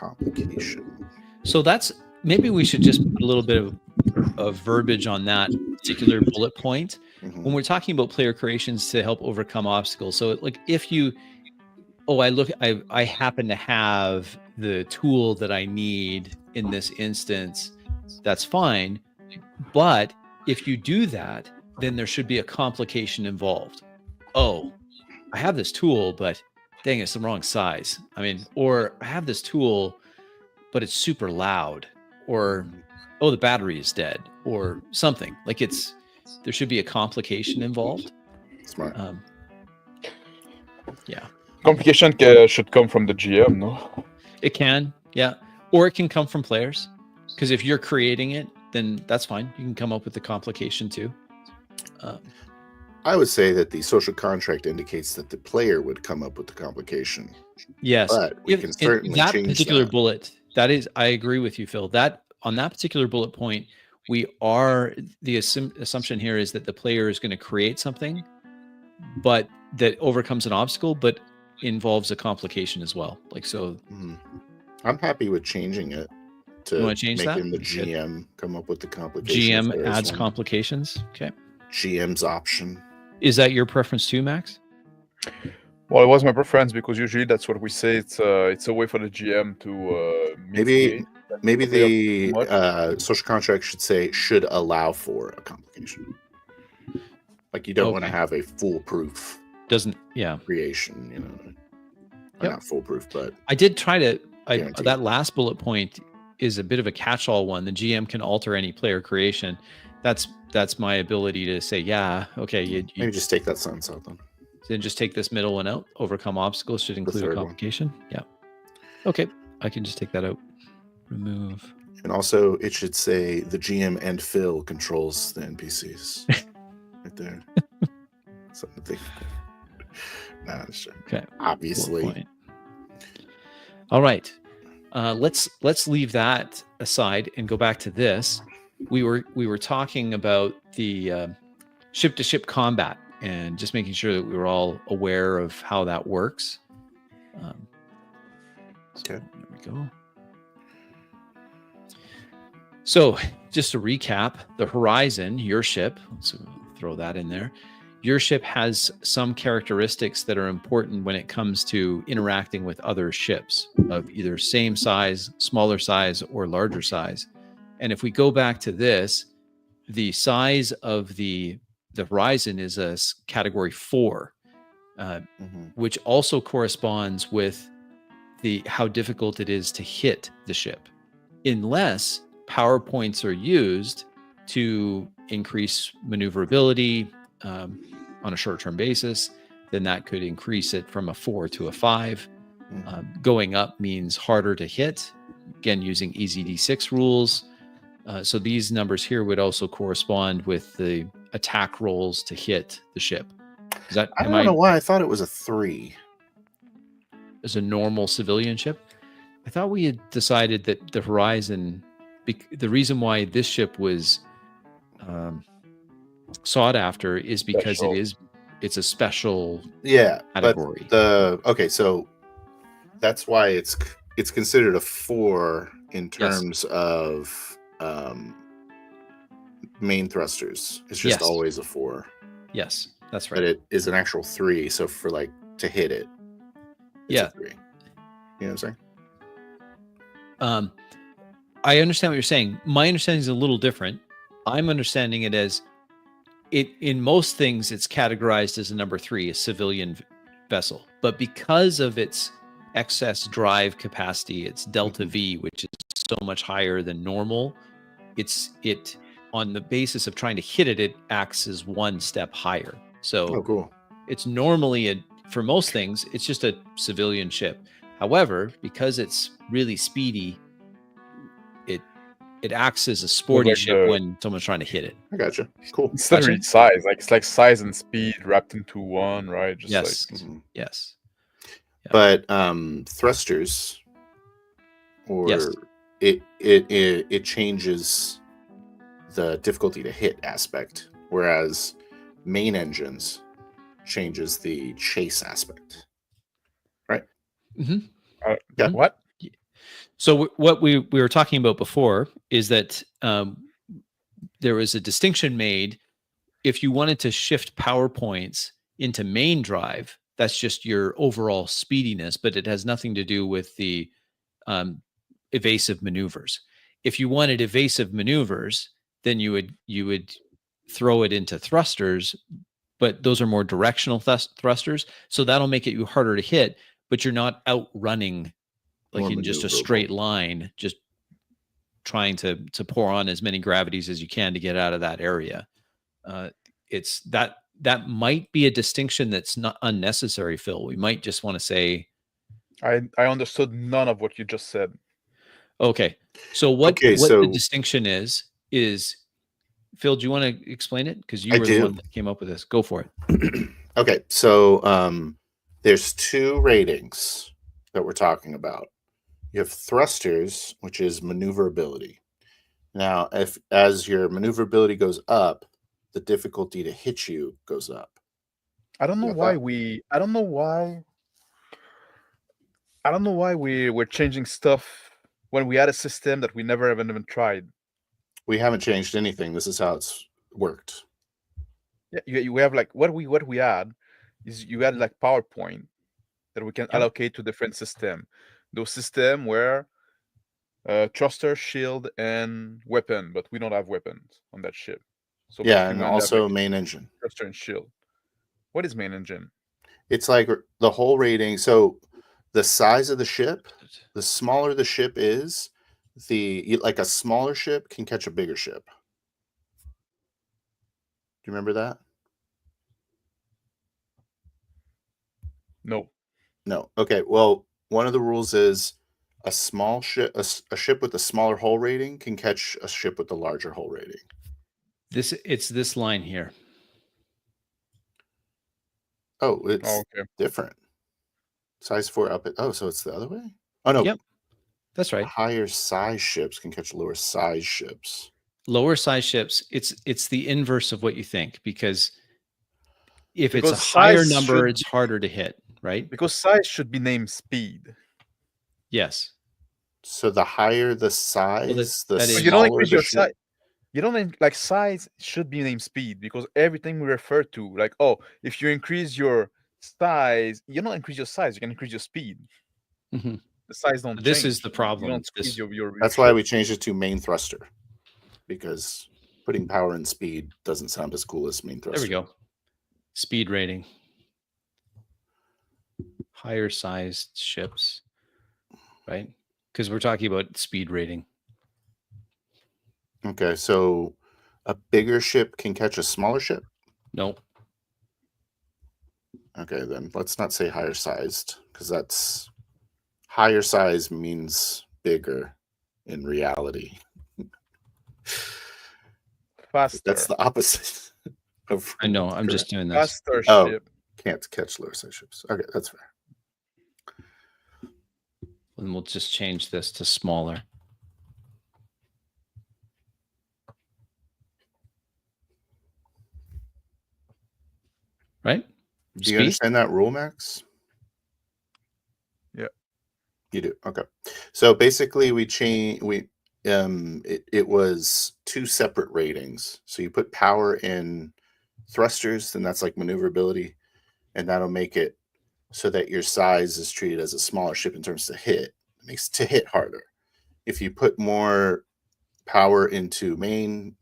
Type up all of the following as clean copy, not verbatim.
complication. So maybe we should just put a little bit of verbiage on that particular bullet point when we're talking about player creations to help overcome obstacles. So like if you, I happen to have the tool that I need in this instance, that's fine. But if you do that, then there should be a complication involved. Oh, I have this tool, but dang, it's the wrong size. I mean, or I have this tool, but it's super loud, or oh, the battery is dead, or something. Like there should be a complication involved. Smart. Yeah. Complication should come from the GM, no? It can, yeah. Or it can come from players. Because if you're creating it, then that's fine. You can come up with the complication too. I would say that the social contract indicates that the player would come up with the complication. Yes. But we can certainly that change particular that. bullet, I agree with you, Phil. That on that particular bullet point, the assumption here is that the player is going to create something, but that overcomes an obstacle, but involves a complication as well. Like so. I'm happy with changing it to making the GM come up with the complication. GM adds complications. Okay. GM's option. Is that your preference too, Max? Well, it was my preference because usually that's what we say. It's a way for the GM to maybe the social contract should allow for a complication. Like you don't want to have a foolproof creation, not foolproof, but I did try to. That last bullet point is a bit of a catch-all one. The GM can alter any player creation. That's my ability to say, yeah, okay. You maybe just take that sentence out then. Then just take this middle one out. Overcome obstacles should include a complication. Yeah. Okay, I can just take that out. Remove. And also, it should say the GM and Phil controls the NPCs. Right there. Something to think. Nah, sure. Okay. Obviously. All right. Let's leave that aside and go back to this. We were talking about the ship-to-ship combat and just making sure that we were all aware of how that works. Okay. There we go. So just to recap, the Horizon, your ship, so throw that in there. Your ship has some characteristics that are important when it comes to interacting with other ships of either same size, smaller size, or larger size. And if we go back to this, the size of the Horizon is a category 4, which also corresponds with how difficult it is to hit the ship, unless power points are used to increase maneuverability on a short-term basis. Then that could increase it from a 4 to a 5. Going up means harder to hit, again using easy D6 rules. So these numbers here would also correspond with the attack rolls to hit the ship. I don't know why I thought it was a 3. As a normal civilian ship? I thought we had decided that the Horizon, the reason why this ship was sought after is because it's a special category. But so that's why it's considered a 4 in terms of main thrusters. It's just always a 4. Yes, that's right. But it is an actual 3. So for to hit it, it's a 3. You know what I'm saying? I understand what you're saying. My understanding is a little different. I'm understanding it as in most things, it's categorized as a number 3, a civilian vessel. But because of its excess drive capacity, its delta V, which is so much higher than normal, it on the basis of trying to hit it, it acts as 1 step higher. So cool. It's normally for most things, it's just a civilian ship. However, because it's really speedy, it acts as a sporty ship when someone's trying to hit it. I gotcha. Cool. It's not really size. It's like size and speed wrapped into one, right? Just yes. Yes. Yeah. But thrusters, or it changes the difficulty to hit aspect, whereas main engines changes the chase aspect. Right? Mm-hmm. What? So what we were talking about before is that there was a distinction made. If you wanted to shift power points into main drive, that's just your overall speediness, but it has nothing to do with the evasive maneuvers. If you wanted evasive maneuvers, then you would throw it into thrusters, but those are more directional thrusters. So that'll make it you harder to hit, but you're not outrunning like More in just a maneuverable. straight line, just trying to pour on as many gravities as you can to get out of that area. It's that might be a distinction that's not unnecessary, Phil. We might just want to say, I understood none of what you just said. okay. So what so the distinction is Phil, do you want to explain it? Because you were the one that came up with this. Go for it. Okay, so there's two ratings that we're talking about. You have thrusters, which is maneuverability. Now, as your maneuverability goes up, the difficulty to hit you goes up. I don't know why we're changing stuff when we had a system that we never even tried. We haven't changed anything. This is how it's worked. Yeah, we have like what we had is you had like PowerPoint that we can allocate to different system. Those system were thruster, shield, and weapon, but we don't have weapons on that ship. So yeah, and also main engine. Thruster and shield. What is main engine? It's like the whole rating. So the size of the ship, the smaller the ship is, like a smaller ship can catch a bigger ship. Do you remember that? No. Okay. Well, one of the rules is a small ship, a ship with a smaller hull rating can catch a ship with a larger hull rating. It's this line here. Oh, it's different. Size 4 up. So it's the other way? Oh, no. Yep. That's right. Higher size ships can catch lower size ships. Lower size ships, it's the inverse of what you think, because it's a higher number, it's harder to hit, right? Because size should be named speed. Yes. So the higher the size, the smaller you don't increase the your ship. size. You don't like size should be named speed, because everything we refer to, like, oh, if you increase your size, you don't increase your size, you can increase your speed. Mm-hmm. The size don't change. This is the problem. You don't squeeze your That's why we changed it to main thruster, because putting power in speed doesn't sound as cool as main thruster. There we go. Speed rating. Higher sized ships, right? Because we're talking about speed rating. Okay, so a bigger ship can catch a smaller ship? No. Okay, then let's not say higher sized, because that's higher size means bigger in reality. Faster. That's the opposite of. I know. I'm just doing this. Faster ship. Can't catch lower size ships. Okay, that's fair. And we'll just change this to smaller. Right? Do you understand that rule, Max? Yeah. You do. Okay. So basically it was two separate ratings. So you put power in thrusters, then that's like maneuverability, and that'll make it so that your size is treated as a smaller ship in terms of hit. It makes to hit harder. If you put more power into main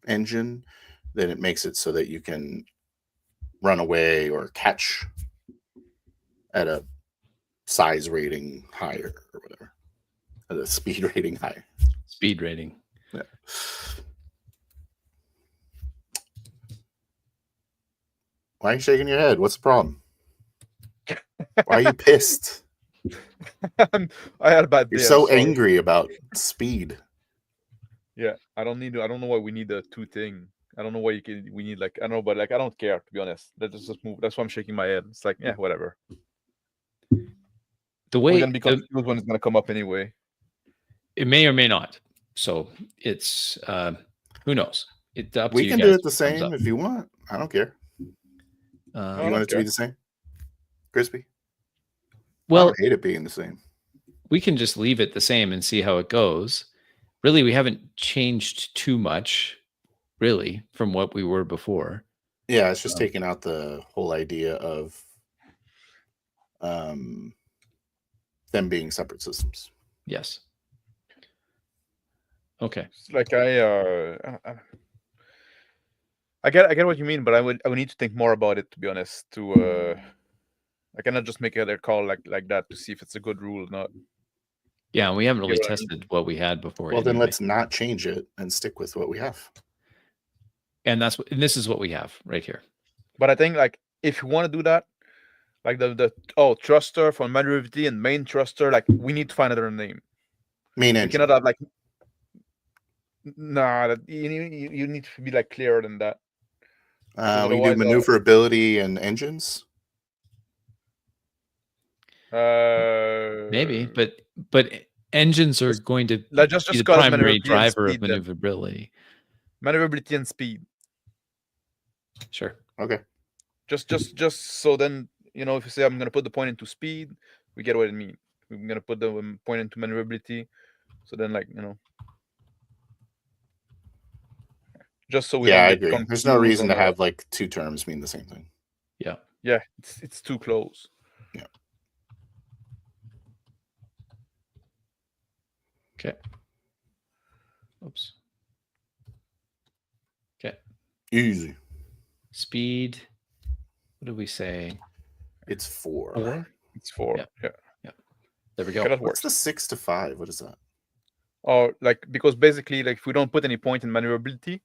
engine, then it makes it so that you can run away or catch at a size rating higher or whatever, at a speed rating higher. Speed rating. Yeah. Why are you shaking your head? What's the problem? Why are you pissed? I had a bad day. You're so angry about speed. Yeah, I don't know why we need a two thing. I don't know why we need, like, I don't know, but like, I don't care, to be honest. Let's just move. That's why I'm shaking my head. It's like, yeah, whatever. The way we're gonna be confused when it's gonna come up anyway. It may or may not. So it's who knows? It's up to you. We can do it the same if you want. I don't care. You want it to be the same, Crispy? Well, I hate it being the same. we can just leave it the same and see how it goes. Really, we haven't changed too much, really, from what we were before. Yeah, it's just taking out the whole idea of them being separate systems. Yes. Okay. Like I get what you mean, but I would need to think more about it, to be honest. I cannot just make a call like that to see if it's a good rule or not. Yeah, we haven't really what I mean? tested what we had before. Well, then anyway. let's not change it and stick with what we have. And this is what we have right here. But I think like if you want to do that, like the thruster for maneuverability and main thruster, like we need to find another name. Main We engine. cannot have like you need to be like clearer than that. We do maneuverability and engines. Maybe, but engines are going to be the primary driver of maneuverability. Maneuverability and speed. Sure. Okay. Just so then if you say I'm going to put the point into speed, we get what it means. We're going to put the point into maneuverability. So then just so we don't I get agree. confused. There's no reason to have like two terms mean the same thing. Yeah. Yeah, it's too close. Yeah. Okay. Oops. Okay. Easy. Speed. What did we say? It's 4. 4? It's 4. Yeah. There we go. Okay, that What's works. the 6 to 5? What is that? Or because basically if we don't put any point in maneuverability,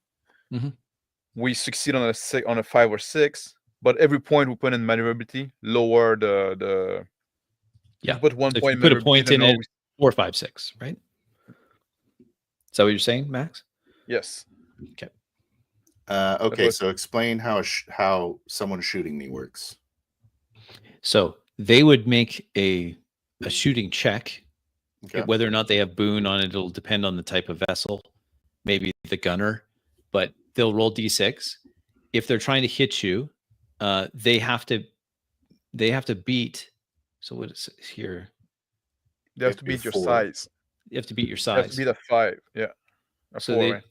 Mhm. we succeed on a 5 or 6. But every point we put in maneuverability lower the. Yeah. You put one so point. If you put a point in it. 4, 5, 6. Right. Is that what you're saying, Max? Yes. Okay. Okay. So explain how someone shooting me works. So they would make a shooting check. Okay. Whether or not they have boon on it, it'll depend on the type of vessel, maybe the gunner, but they'll roll d6. If they're trying to hit you, they have to beat. So what is it here? They have to beat your size. You have to beat your size. You have to beat a 5. Yeah. So 4,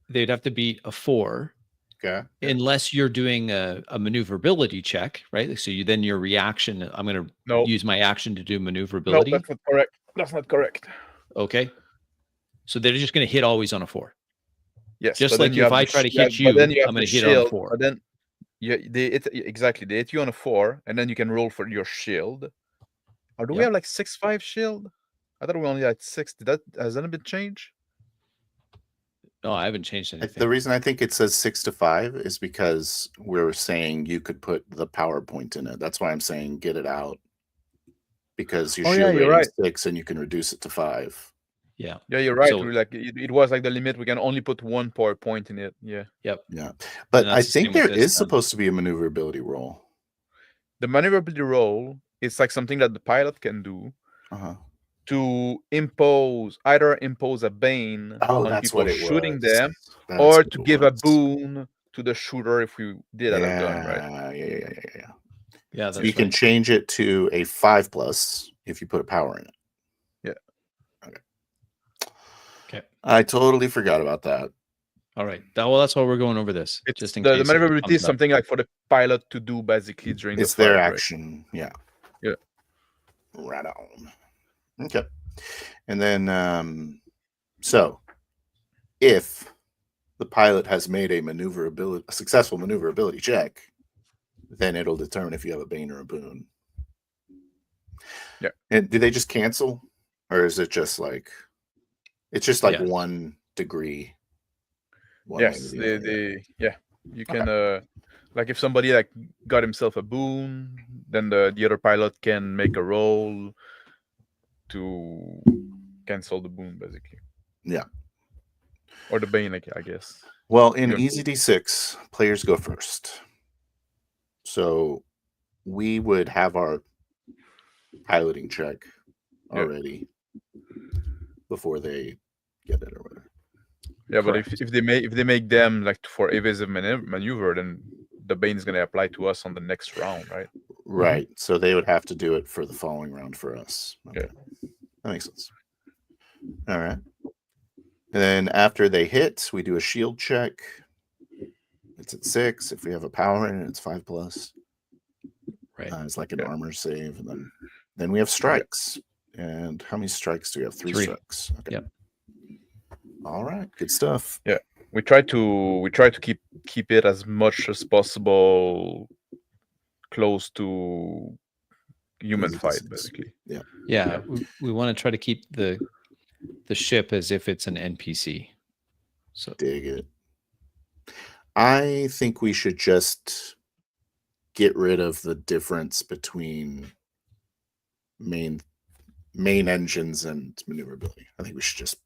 they'd have to beat a 4. Okay. Unless you're doing a maneuverability check, right? So then your reaction, I'm going to use my action to do maneuverability. No, that's not correct. That's not correct. Okay. So they're just going to hit always on a 4. Yes. Just like if I try to hit you, I'm going to hit on a 4. But then exactly. They hit you on a 4, and then you can roll for your shield. Or do we have like 6-5 shield? I thought we only had 6. Has that been changed? No, I haven't changed anything. The reason I think it says 6 to 5 is because we're saying you could put the PowerPoint in it. That's why I'm saying get it out. Because your shield rating is 6 and you can reduce it to 5. Yeah. Yeah, you're right. So, it was like the limit. We can only put 1 PowerPoint in it. Yeah. Yep. Yeah. But I think there is supposed to be a maneuverability roll. The maneuverability roll is like something that the pilot can do. To either impose a bane on people shooting them, or to give a boon to the shooter if we did have a gun, right? Yeah. So you can change it to a 5+ if you put a power in it. Yeah. Okay. I totally forgot about that. All right. That's why we're going over this. Just in case the maneuverability is something like for the pilot to do basically during it's their action. Right? Yeah. Right on. Okay. And then, so if the pilot has made a successful maneuverability check, then it'll determine if you have a bane or a boon. Yeah. And do they just cancel, or is it just like it's just like 1 degree? Yes. You can like if somebody like got himself a boon, then the other pilot can make a roll to cancel the boon, basically. Yeah. Or the bane, I guess. Well, in Easy D6, players go first. So we would have our piloting check already before they get it or whatever. Yeah, correct. But if they make them like for evasive maneuver, then the bane is going to apply to us on the next round, right? Right. So they would have to do it for the following round for us. Okay. That makes sense. All right. And then after they hit, we do a shield check. It's at 6. If we have a power in it, it's 5+. Right. It's like an armor save, and then we have strikes. And how many strikes do we have? 3 strikes. Okay. Yep. All right. Good stuff. Yeah. We try to keep it as much as possible close to human Easy fight, distance. basically. Yeah. We want to try to keep the ship as if it's an NPC. So Dig it. I think we should just get rid of the difference between main engines and maneuverability. I think we should just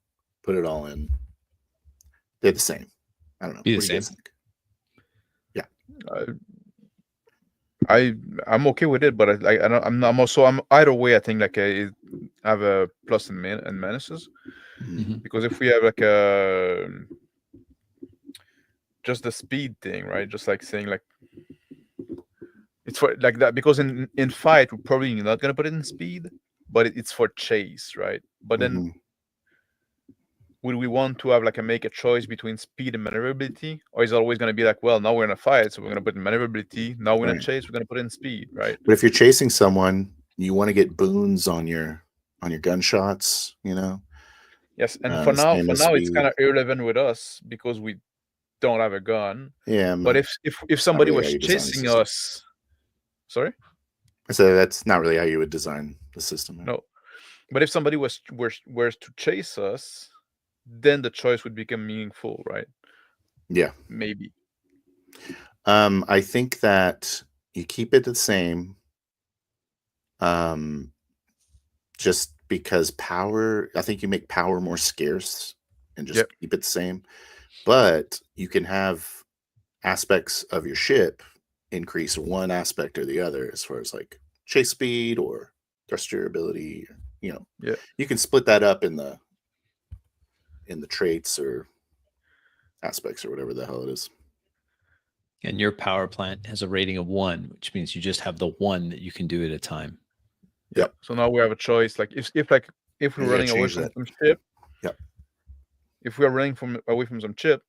put it all in. They're the same. I don't know. Be the What do you same. guys think? I'm okay with it, but I'm either way. I think like I have a plus and minuses, because if we have like just the speed thing, right? Just like saying like it's for like that, because in fight we're probably not gonna put it in speed, but it's for chase, right? But then would we want to have like make a choice between speed and maneuverability, or is it always going to be like, well, now we're in a fight, so we're going to put in maneuverability. Now we're in a chase, we're going to put in speed, right? But if you're chasing someone, you want to get boons on your gunshots, you know. Yes, and for now it's kind of irrelevant with us because we don't have a gun. Yeah, but if somebody was chasing us, sorry, I said that's not really how you would design the system. No, but if somebody were to chase us, then the choice would become meaningful, right? Yeah, maybe. I think that you keep it the same. Just because power, I think you make power more scarce and just keep it the same. But you can have aspects of your ship increase one aspect or the other, as far as like chase speed or thruster ability. You know, you can split that up in the traits or aspects or whatever the hell it is. And your power plant has a rating of 1, which means you just have the 1 that you can do at a time. Yep. So now we have a choice. Like if we're running away from some ship. Yep. If we are running away from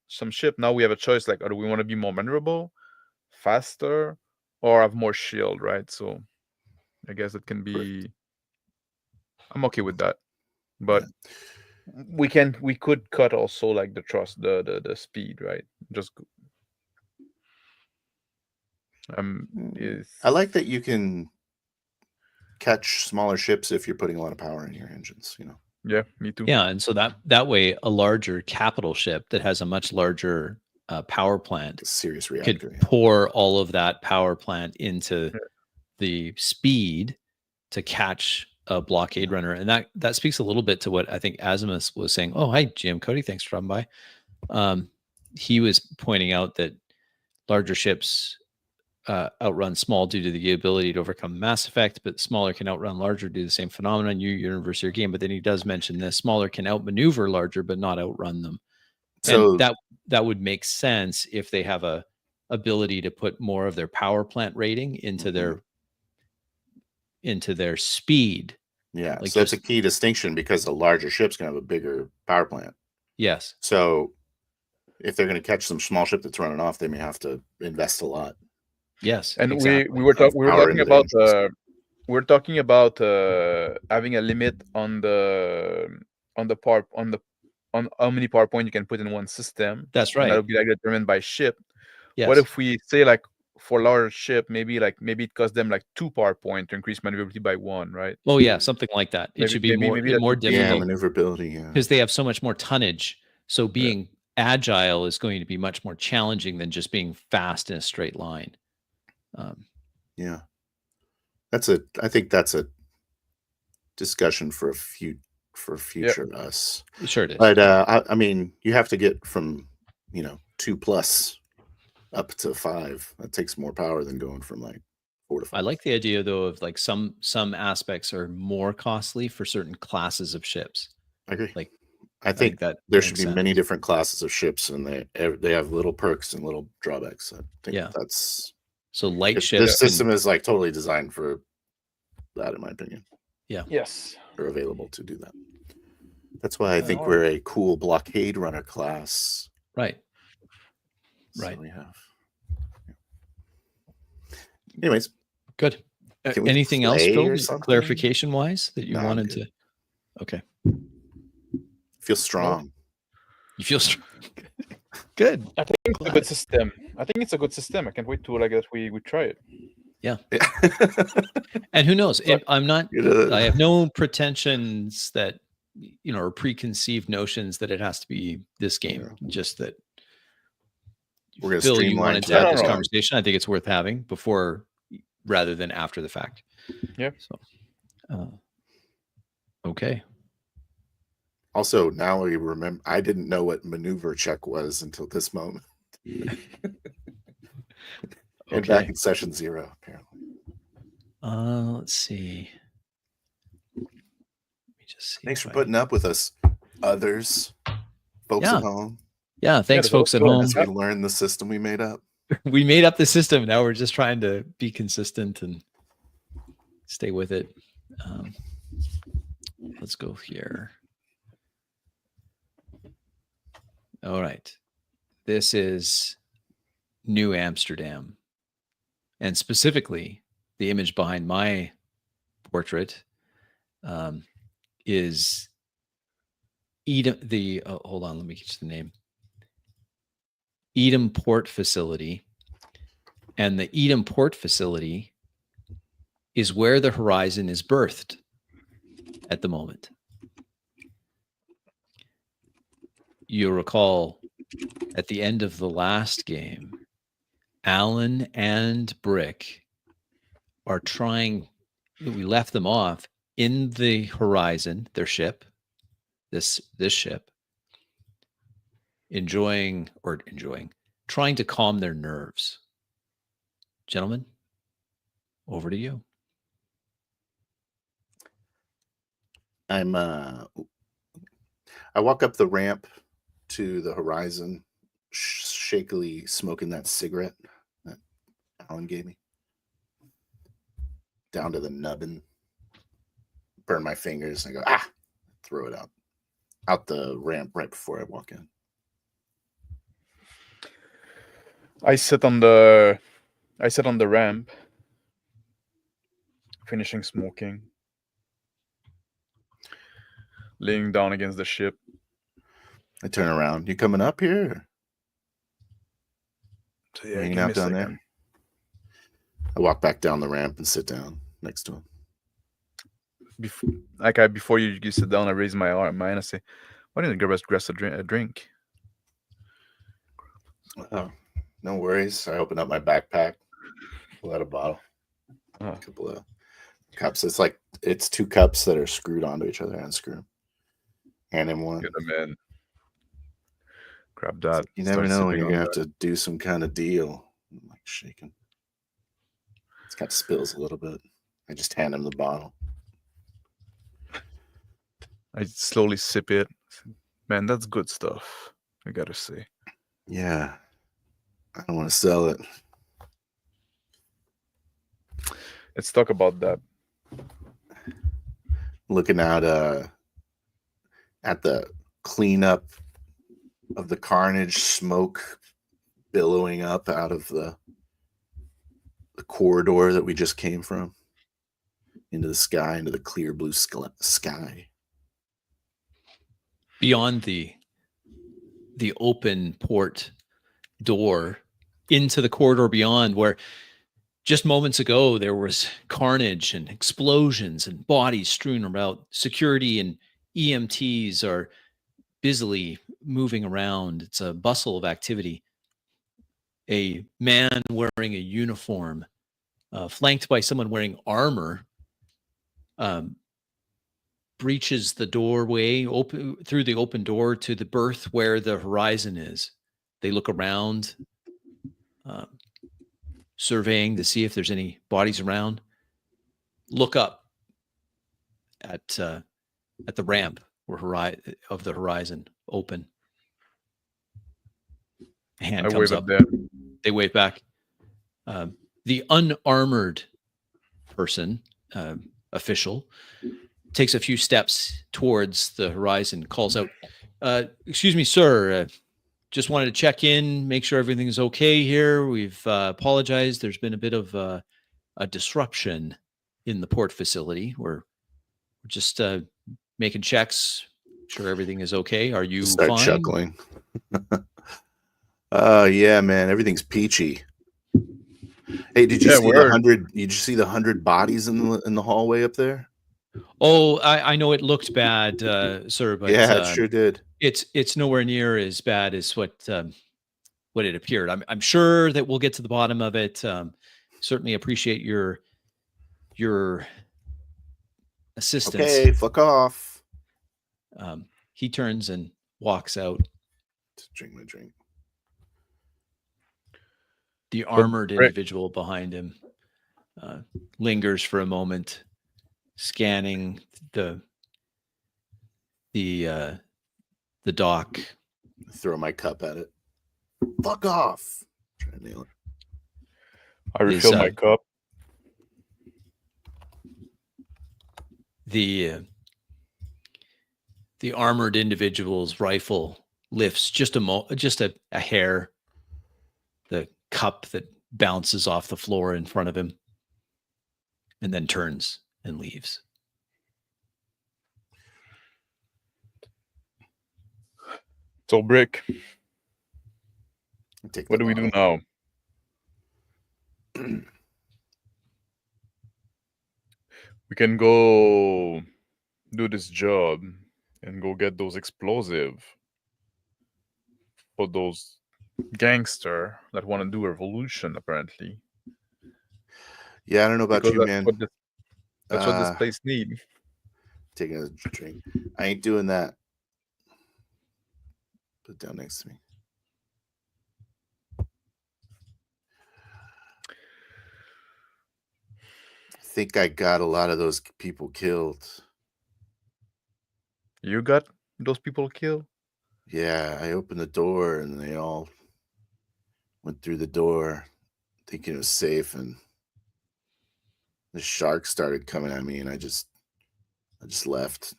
some ship, now we have a choice. Like, do we want to be more maneuverable, faster, or have more shield? Right. So, I guess it can be. I'm okay with that, but we could cut also like the speed, right? Just. I like that you can catch smaller ships if you're putting a lot of power in your engines, you know. Yeah, me too. Yeah, and so that way a larger capital ship that has a much larger power plant, serious reactor, could pour all of that power plant into the speed to catch a blockade runner. And that speaks a little bit to what I think Azimus was saying. Oh, hi, Jim Cody. Thanks for dropping by. He was pointing out that larger ships outrun small due to the ability to overcome mass effect, but smaller can outrun larger due to the same phenomenon in your universe or game. But then he does mention this: smaller can outmaneuver larger, but not outrun them. So and that would make sense if they have a ability to put more of their power plant rating into their speed. Yeah, like so that's a key distinction, because the larger ships can have a bigger power plant. Yes. So if they're going to catch some small ship that's running off, they may have to invest a lot. Yes, and exactly. we were talking about having a limit on how many power point you can put in one system. That's right. And that'll be like determined by ship. Yes. What if we say like for large ship, maybe it costs them like 2 power point to increase maneuverability by 1, right? Oh yeah, something like that. It should be more difficult. Yeah, maneuverability. Yeah, because they have so much more tonnage. So being agile is going to be much more challenging than just being fast in a straight line. Yeah, I think that's a discussion for future us. Sure it is. But I mean, you have to get from 2+ up to 5. That takes more power than going from like 4 to 5. I like the idea though of like some aspects are more costly for certain classes of ships. I agree. Like I think that there should be many different classes of ships, and they have little perks and little drawbacks. I think that's so light ships. This system is like totally designed for that, in my opinion. Yeah. Yes. are available to do that. That's why I think Oh. we're a cool blockade runner class. Right. So Right. we have. Anyways, Good. Can we Anything else, play Phil, or something? clarification wise, that you No, I'm wanted good. to? Okay. Feel strong. You feel strong. Good. I think it's a good system. I think it's a good system. I can't wait to that we try it. Yeah. And who knows? Like, I'm not. I have no pretensions that or preconceived notions that it has to be this game. Just that. We're gonna Phil, you streamline wanted to have this No. conversation. I think it's worth having before, rather than after the fact. Yeah. So. Okay. Also, now we remember. I didn't know what maneuver check was until this moment. And back in session 0, apparently. Let's see. Let me just see. Thanks for putting up with us, others, folks at home. Yeah, thanks, folks at home. As we learn the system we made up. We made up the system. Now we're just trying to be consistent and stay with it. Let's go here. All right. This is New Amsterdam. And specifically, the image behind my portrait is Edom. Hold on, let me get you the name. Edom Port Facility. And the Edom Port Facility is where the Horizon is birthed at the moment. You'll recall at the end of the last game, Alan and Brick are trying. We left them off in the Horizon, their ship, this ship, trying to calm their nerves. Gentlemen, over to you. I walk up the ramp to the Horizon, shakily smoking that cigarette that Alan gave me. Down to the nubbin. Burn my fingers and I go, throw it out the ramp right before I walk in. I sit on the ramp, finishing smoking, laying down against the ship. I turn around. You coming up here? So yeah, hanging out down there. I walk back down the ramp and sit down next to him. Before you sit down, I raise my hand and say, "Why didn't you grab us a drink?" Oh, no worries. I open up my backpack, pull out a bottle, a couple of cups. It's 2 cups that are screwed onto each other. Unscrew them. Hand him one. Get them in. Grab that. You never know when you're gonna have to do some kind of deal. I'm like shaking. It's got spills a little bit. I just hand him the bottle. I slowly sip it. Man, that's good stuff, I gotta say. Yeah. I don't want to sell it. Let's talk about that. Looking out at the cleanup of the carnage, smoke billowing up out of the corridor that we just came from into the sky, into the clear blue sky. Beyond the open port door into the corridor beyond, where just moments ago there was carnage and explosions and bodies strewn about. Security and EMTs are busily moving around. It's a bustle of activity. A man wearing a uniform, flanked by someone wearing armor, breaches the doorway through the open door to the berth where the Horizon is. They look around, surveying to see if there's any bodies around. Look up at the ramp of the Horizon, open. A hand comes up. They wave back. The unarmored person, official, takes a few steps towards the horizon, calls out, excuse me, sir, just wanted to check in, make sure everything's okay here. We've apologized. There's been a bit of a disruption in the port facility. We're just making checks, sure everything is okay. Are you Start fine? chuckling. Yeah, man, everything's peachy. Hey, did you see the 100? Did you see the 100 bodies in the hallway up there? Oh, I know it looked bad, sir, but yeah, it sure did. It's nowhere near as bad as what it appeared. I'm sure that we'll get to the bottom of it. Certainly appreciate your assistance. Okay, fuck off. He turns and walks out. Just drink my drink. The armored individual behind him lingers for a moment, scanning the dock. Throw my cup at it. Fuck off. Try to nail it. I refill my cup. The armored individual's rifle lifts just a hair. The cup that bounces off the floor in front of him, and then turns and leaves. So, Brick, what do we bottle. do now? We can go do this job and go get those explosive for those gangster that want to do a revolution, apparently. Yeah, I don't know about Because you, man. That's what this place needs. Taking a drink. I ain't doing that. Put it down next to me. I think I got a lot of those people killed. You got those people killed? Yeah, I opened the door and they all went through the door thinking it was safe, and the sharks started coming at me, and I just left.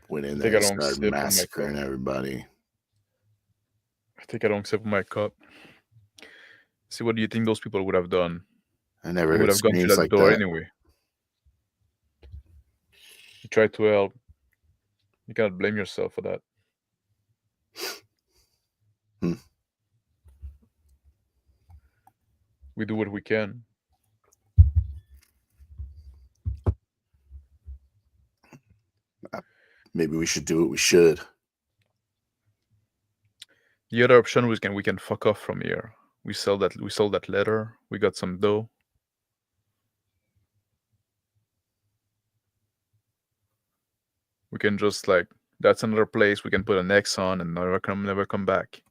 Went in there and started massacring everybody. I think I don't sip my cup. See, what do you think those people would have done? I never would have gone through that door anyway. You tried to help. You cannot blame yourself for that. We do what we can. Maybe we should do what we should. The other option was we can fuck off from here. We sold that letter. We got some dough. We can just that's another place we can put an X on and never come back.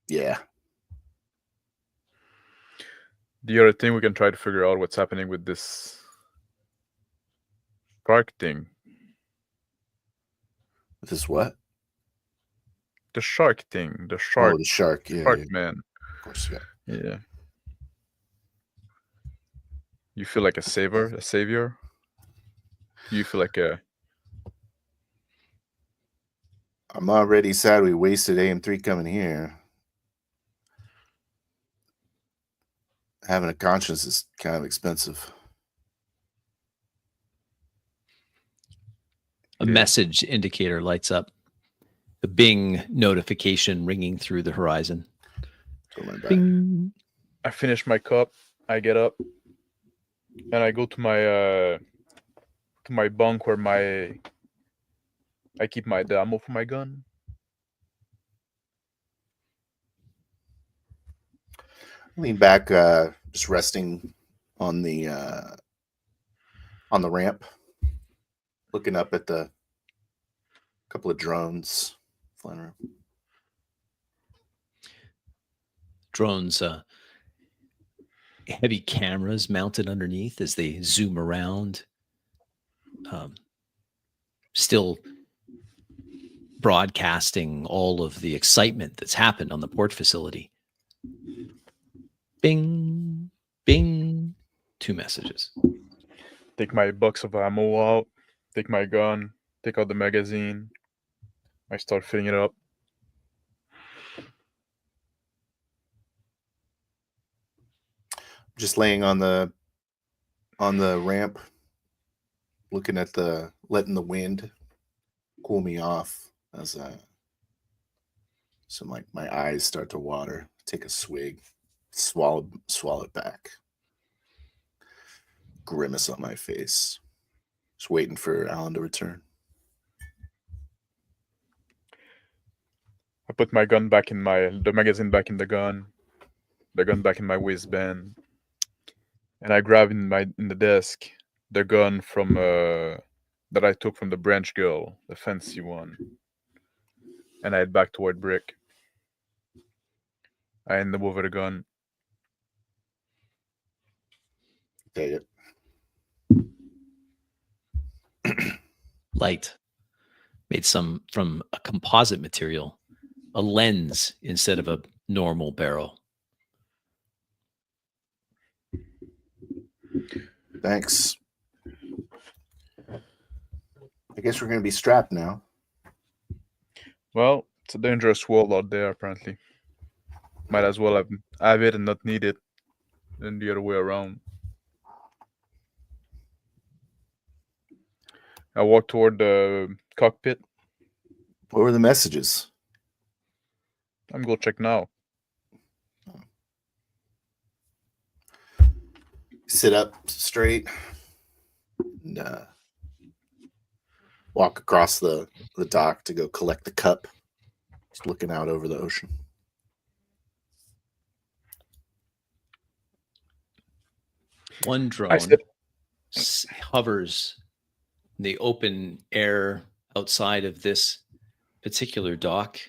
Yeah. The other thing, we can try to figure out what's happening with this shark thing. With this what? The shark thing. The shark. Oh, the shark. Yeah. Shark man. Of course, yeah. Yeah. You feel like a savior? You feel like I'm already sad we wasted AM3 coming here. Having a conscience is kind of expensive. A message indicator lights up. The Bing notification ringing through the horizon. Bing. I finish my cup. I get up, and I go to my bunk where I keep the ammo for my gun. Lean back, just resting on the ramp, looking up at the couple of drones flying around. Drones, heavy cameras mounted underneath as they zoom around, still broadcasting all of the excitement that's happened on the port facility. Bing, bing. 2 messages. Take my box of ammo out. Take my gun. Take out the magazine. I start filling it up. Just laying on the ramp, looking at letting the wind cool me off as so my eyes start to water. Take a swig, swallow it back. Grimace on my face. Just waiting for Alan to return. I put my gun back in the magazine back in the gun back in my waistband, and I grab in the desk the gun from that I took from the branch girl, the fancy one, and I head back toward Brick. I hand him over the gun. Take it. Light. Made some from a composite material, a lens instead of a normal barrel. Thanks. I guess we're going to be strapped now. Well, it's a dangerous world out there, apparently. Might as well have it and not need it, than the other way around. I walk toward the cockpit. What were the messages? I'm going to check now. Sit up straight and walk across the dock to go collect the cup. Just looking out over the ocean. One drone hovers in the open air outside of this particular dock,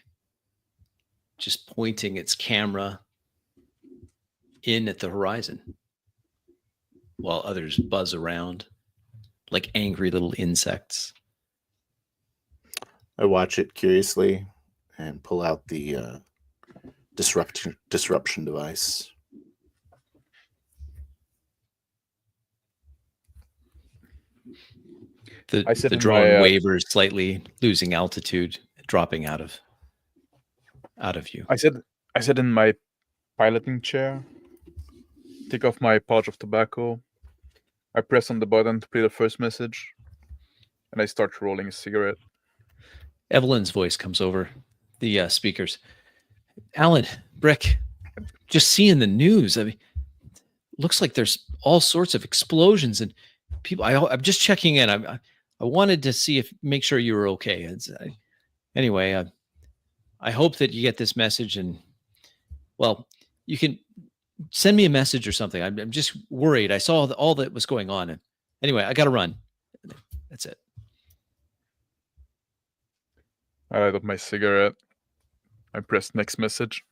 just pointing its camera in at the horizon, while others buzz around like angry little insects. I watch it curiously and pull out the disruption device. The drone wavers slightly, losing altitude, dropping out of you. I said in my piloting chair, take off my pouch of tobacco. I press on the button to play the first message, and I start rolling a cigarette. Evelyn's voice comes over the speakers. Alan, Brick, just seeing the news. I mean, looks like there's all sorts of explosions and people. I'm just checking in. I wanted to see make sure you were okay. Anyway, I hope that you get this message, and well, you can send me a message or something. I'm just worried. I saw all that was going on, and anyway, I got to run. That's it. I light up my cigarette. I press next message.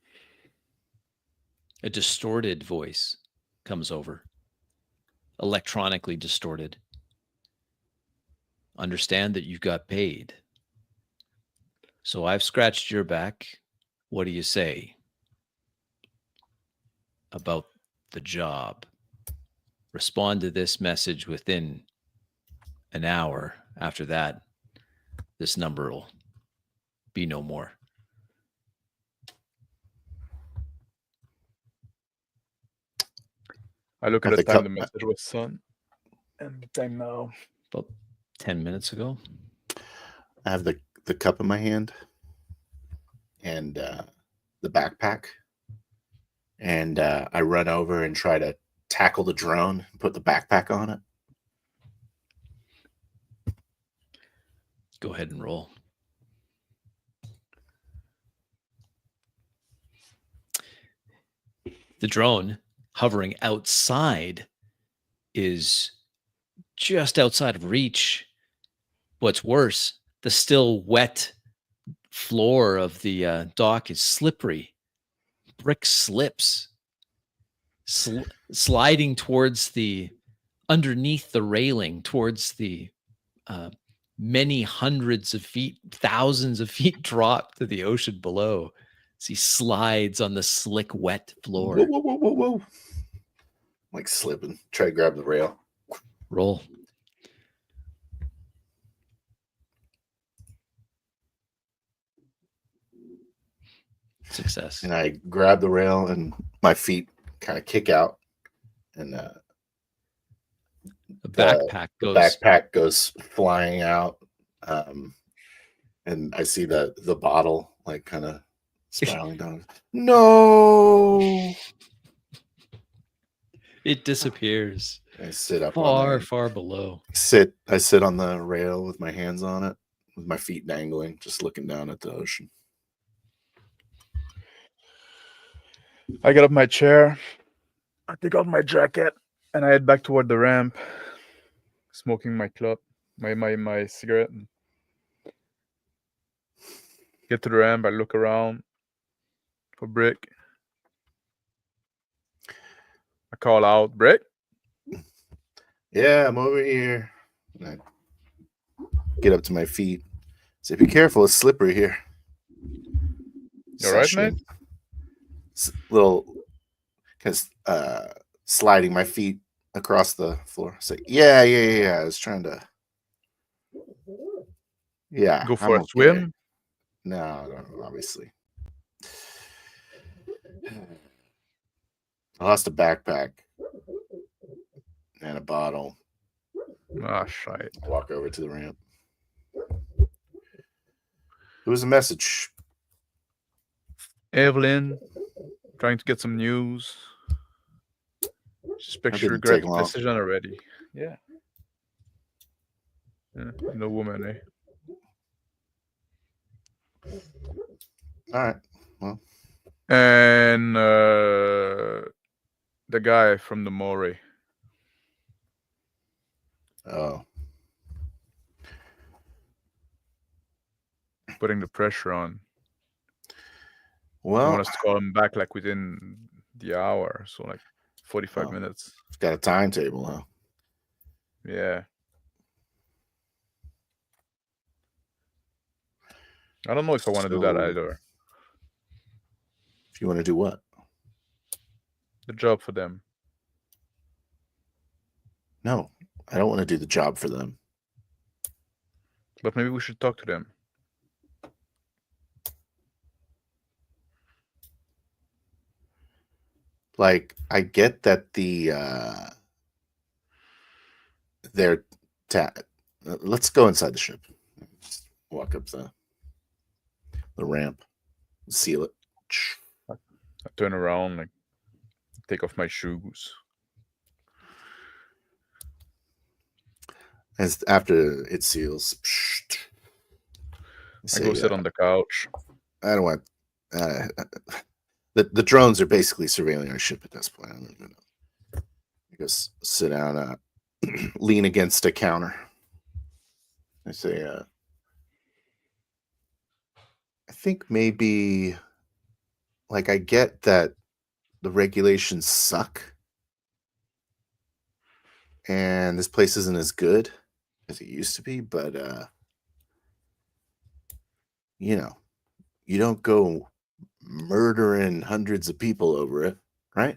A distorted voice comes over, electronically distorted. Understand that you got paid. So I've scratched your back. What do you say about the job? Respond to this message within an hour. After that, this number will be no more. I look at the time the message was sent, and the time now. About 10 minutes ago. I have the cup in my hand and the backpack, and I run over and try to tackle the drone and put the backpack on it. Go ahead and roll. The drone hovering outside is just outside of reach. What's worse, the still wet floor of the dock is slippery. Brick slips, sliding towards underneath the railing, towards the many hundreds of feet, thousands of feet drop to the ocean below. as he slides on the slick, wet floor. Whoa, whoa, whoa, whoa, whoa. Like slipping. Try to grab the rail. Roll. Success. And I grab the rail and my feet kind of kick out. And The backpack goes. backpack goes flying out. And I see the bottle like kind of spiraling down. No. It disappears. I sit up far below. I sit on the rail with my hands on it, with my feet dangling, just looking down at the ocean. I get up my chair, I take out my jacket, and I head back toward the ramp, smoking my club, my cigarette. Get to the ramp, I look around for Brick. I call out, Brick? Yeah, I'm over here. And I get up to my feet. Say, be careful, it's slippery here. You all right, mate? Little, because sliding my feet across the floor. Say, yeah. I was trying to. Yeah. Go for a swim? No, obviously. I lost a backpack and a bottle. Ah, shite. I walk over to the ramp. It was a message. Evelyn, trying to get some news. Suspect she regret the decision already. Yeah. No woman, eh? All right. Well. And the guy from the Maury. Oh. Putting the pressure on. Well, I want us to call him back like within the hour, so like 45 minutes. It's got a timetable, huh? Yeah. I don't know if I want to do that either. If you want to do what? The job for them. No, I don't want to do the job for them. But maybe we should talk to them. Like, I get that let's go inside the ship. Just walk up the ramp, seal it. I turn around, like, take off my shoes. As after it seals, I go sit on the couch. I don't want. The drones are basically surveilling our ship at this point. I don't even know. I go sit down, lean against a counter. I say, I think maybe, like, I get that the regulations suck and this place isn't as good as it used to be, but you know, you don't go murdering hundreds of people over it, right?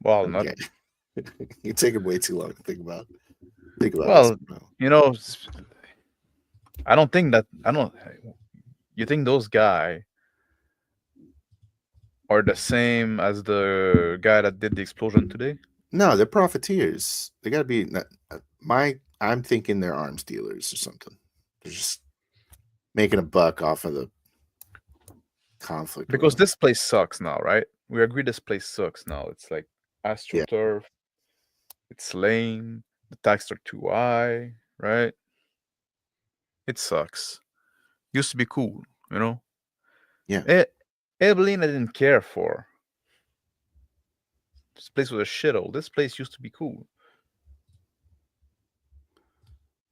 Well, okay. You're taking way too long to think about. Well, you know, I don't. You think those guys are the same as the guy that did the explosion today? No, they're profiteers. They got to be. I'm thinking they're arms dealers or something. They're just making a buck off of the conflict. Because this place sucks now, right? We agree this place sucks now. It's like AstroTurf. It's lame. The taxes are too high, right? It sucks. Used to be cool, you know? Yeah. Evelyn I didn't care for. This place was a shithole. This place used to be cool.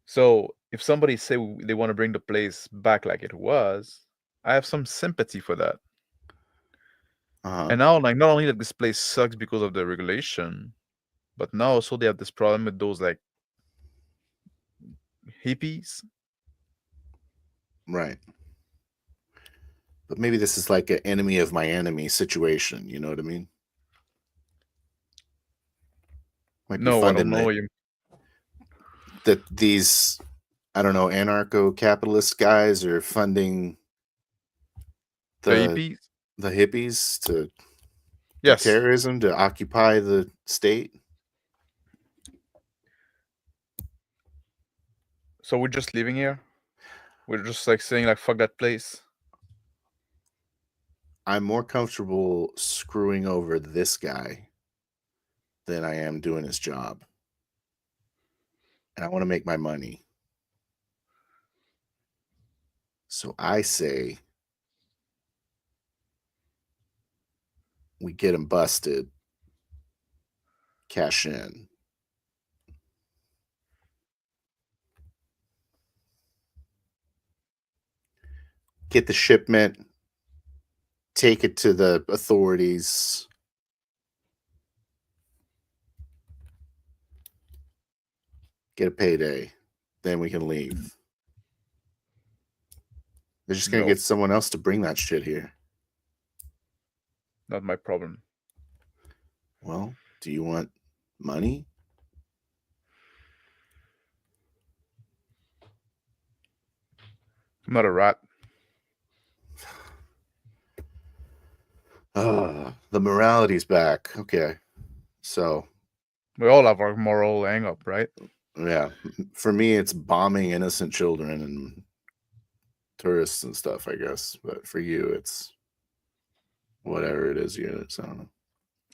So if somebody say they want to bring the place back like it was, I have some sympathy for that. And now, like, not only that this place sucks because of the regulation, but now also they have this problem with those like hippies. Right. But maybe this is like an enemy of my enemy situation. You know what I mean? Might be No, I don't funding know what you. that these, I don't know, anarcho-capitalist guys are funding The the hippies. hippies to do Yes. terrorism, to occupy the state. So we're just living here. We're just like saying like fuck that place. I'm more comfortable screwing over this guy than I am doing his job. And I want to make my money. So I say we get him busted, cash in. Get the shipment, take it to the authorities. Get a payday. Then we can leave. They're just going to No. get someone else to bring that shit here. Not my problem. Well, do you want money? I'm not a rat. The morality's back. Okay. So, We all have our moral hang up, right? yeah. For me, it's bombing innocent children and tourists and stuff, I guess. But for you, it's whatever it is. I don't know.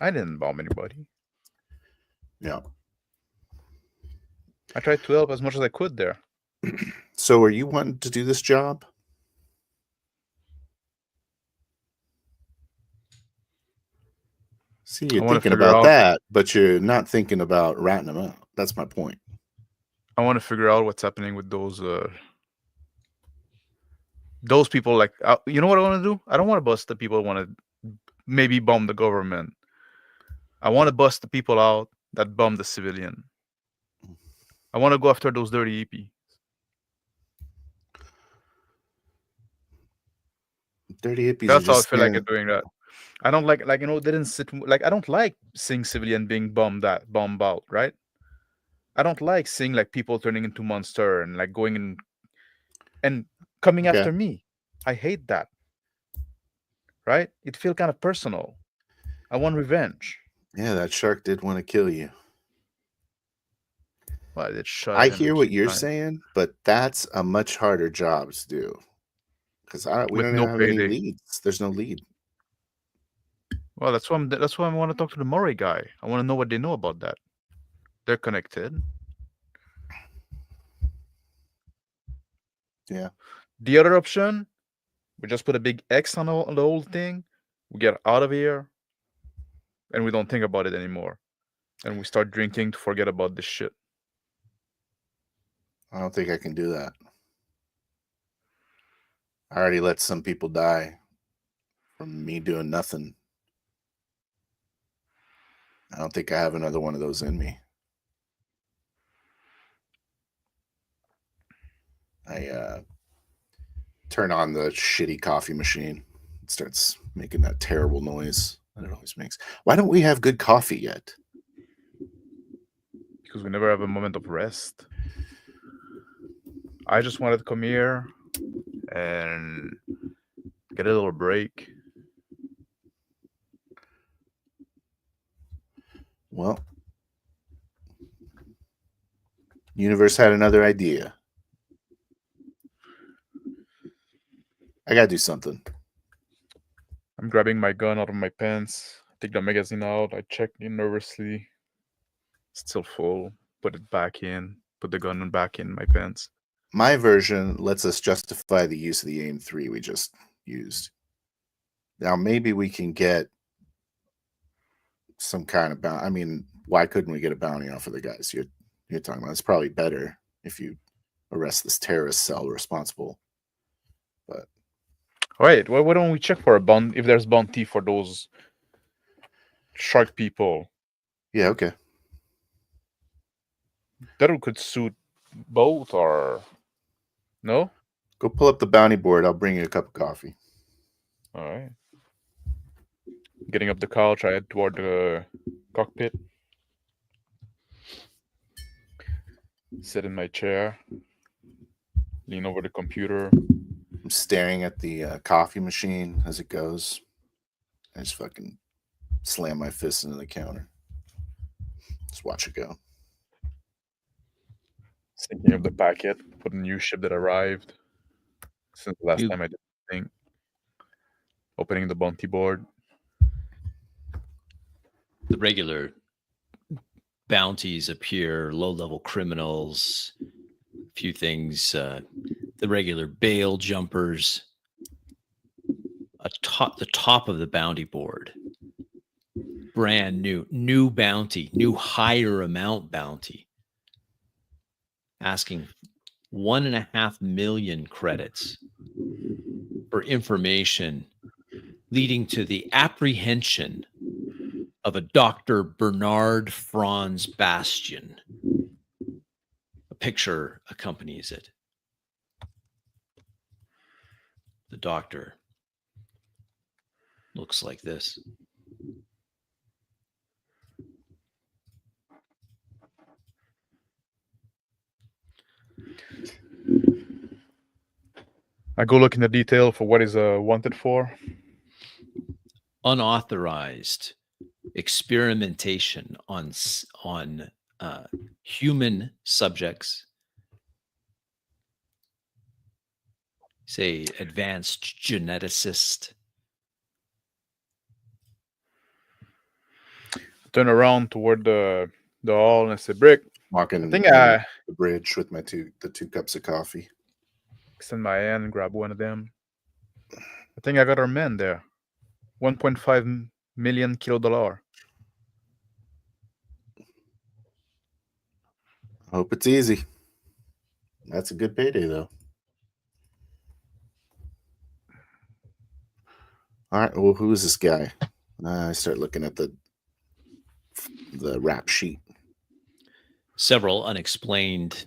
I didn't bomb anybody. Yeah. I tried to help as much as I could there. So, are you wanting to do this job? See, you're thinking about that, but you're not thinking about ratting them out. That's my point. I want to figure out what's happening with those people. Like, you know what I want to do? I don't want to bust the people who want to maybe bomb the government. I want to bust the people out that bomb the civilian. I want to go after those dirty hippies. Dirty hippies. That's how I feel like I'm doing that. I don't like they didn't sit like I don't like seeing civilian being bombed out, right? I don't like seeing like people turning into monster and like going in and coming after me. I hate that. Right? It feels kind of personal. I want revenge. Yeah, that shark did want to kill you. Well, it shot. I hear what you're saying, but that's a much harder job to do because we don't have any leads. There's no lead. Well, that's why I want to talk to the Murray guy. I want to know what they know about that. They're connected. Yeah. The other option, we just put a big X on the whole thing. We get out of here, and we don't think about it anymore, and we start drinking to forget about this shit. I don't think I can do that. I already let some people die from me doing nothing. I don't think I have another one of those in me. I turn on the shitty coffee machine. It starts making that terrible noise that it always makes. Why don't we have good coffee yet? Because we never have a moment of rest. I just wanted to come here and get a little break. Well, universe had another idea. I gotta do something. I'm grabbing my gun out of my pants. I take the magazine out. I check it nervously. It's still full. Put it back in. Put the gun back in my pants. My version lets us justify the use of the AIM-3 we just used. Now, maybe we can get some kind of bounty. I mean, why couldn't we get a bounty off of the guys you're talking about? It's probably better if you arrest this terrorist cell responsible. But all right, well, why don't we check for a bounty if there's bounty for those shark people? Yeah, okay. That could suit boat or no? Go pull up the bounty board. I'll bring you a cup of coffee. All right. Getting up the couch, I head toward the cockpit. Sit in my chair. Lean over the computer. I'm staring at the coffee machine as it goes. I just fucking slam my fist into the counter. Just watch it go. Thinking of the packet for the new ship that arrived since the last You- time I did the thing. Opening the bounty board. The regular bounties appear, low-level criminals, a few things, the regular bail jumpers. The top of the bounty board, brand new bounty, new higher amount bounty, asking 1.5 million credits for information leading to the apprehension of a Dr. Bernard Franz Bastian. A picture accompanies it. The doctor looks like this. I go look in the detail for what is wanted for. Unauthorized experimentation on human subjects, say advanced geneticist. Turn around toward the hall and I say, Brick, Walking I think the bridge with the two cups of coffee. extend my hand and grab one of them. I think I got our men there. 1.5 million $. Hope it's easy. That's a good payday, though. All right. Well, who is this guy? I start looking at the rap sheet. Several unexplained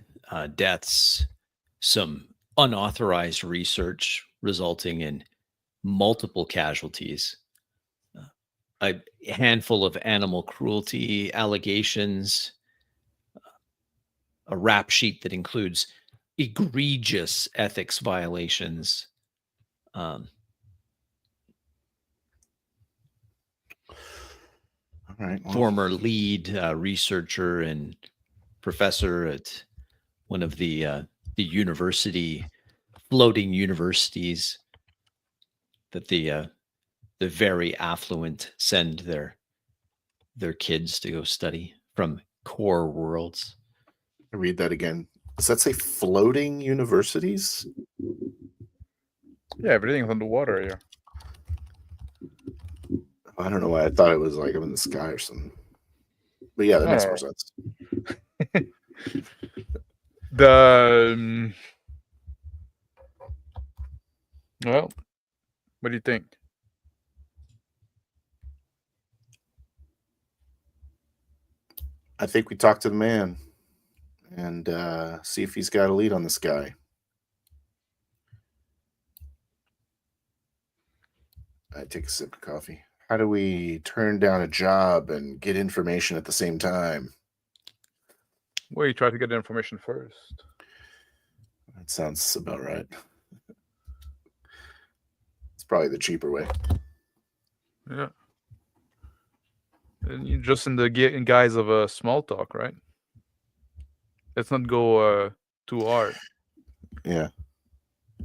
deaths, some unauthorized research resulting in multiple casualties, a handful of animal cruelty allegations, a rap sheet that includes egregious ethics violations. All right. Well, Former lead researcher and professor at one of the floating universities that the very affluent send their kids to go study from core worlds. I read that again. Does that say floating universities? Yeah, everything's underwater here. I don't know why I thought it was like I'm in the sky or something. But yeah, that makes more sense. Well, what do you think? I think we talk to the man and see if he's got a lead on this guy. I take a sip of coffee. How do we turn down a job and get information at the same time? Well, you try to get the information first. That sounds about right. It's probably the cheaper way. Yeah. And you just in the guise of a small talk, right? Let's not go too hard. Yeah.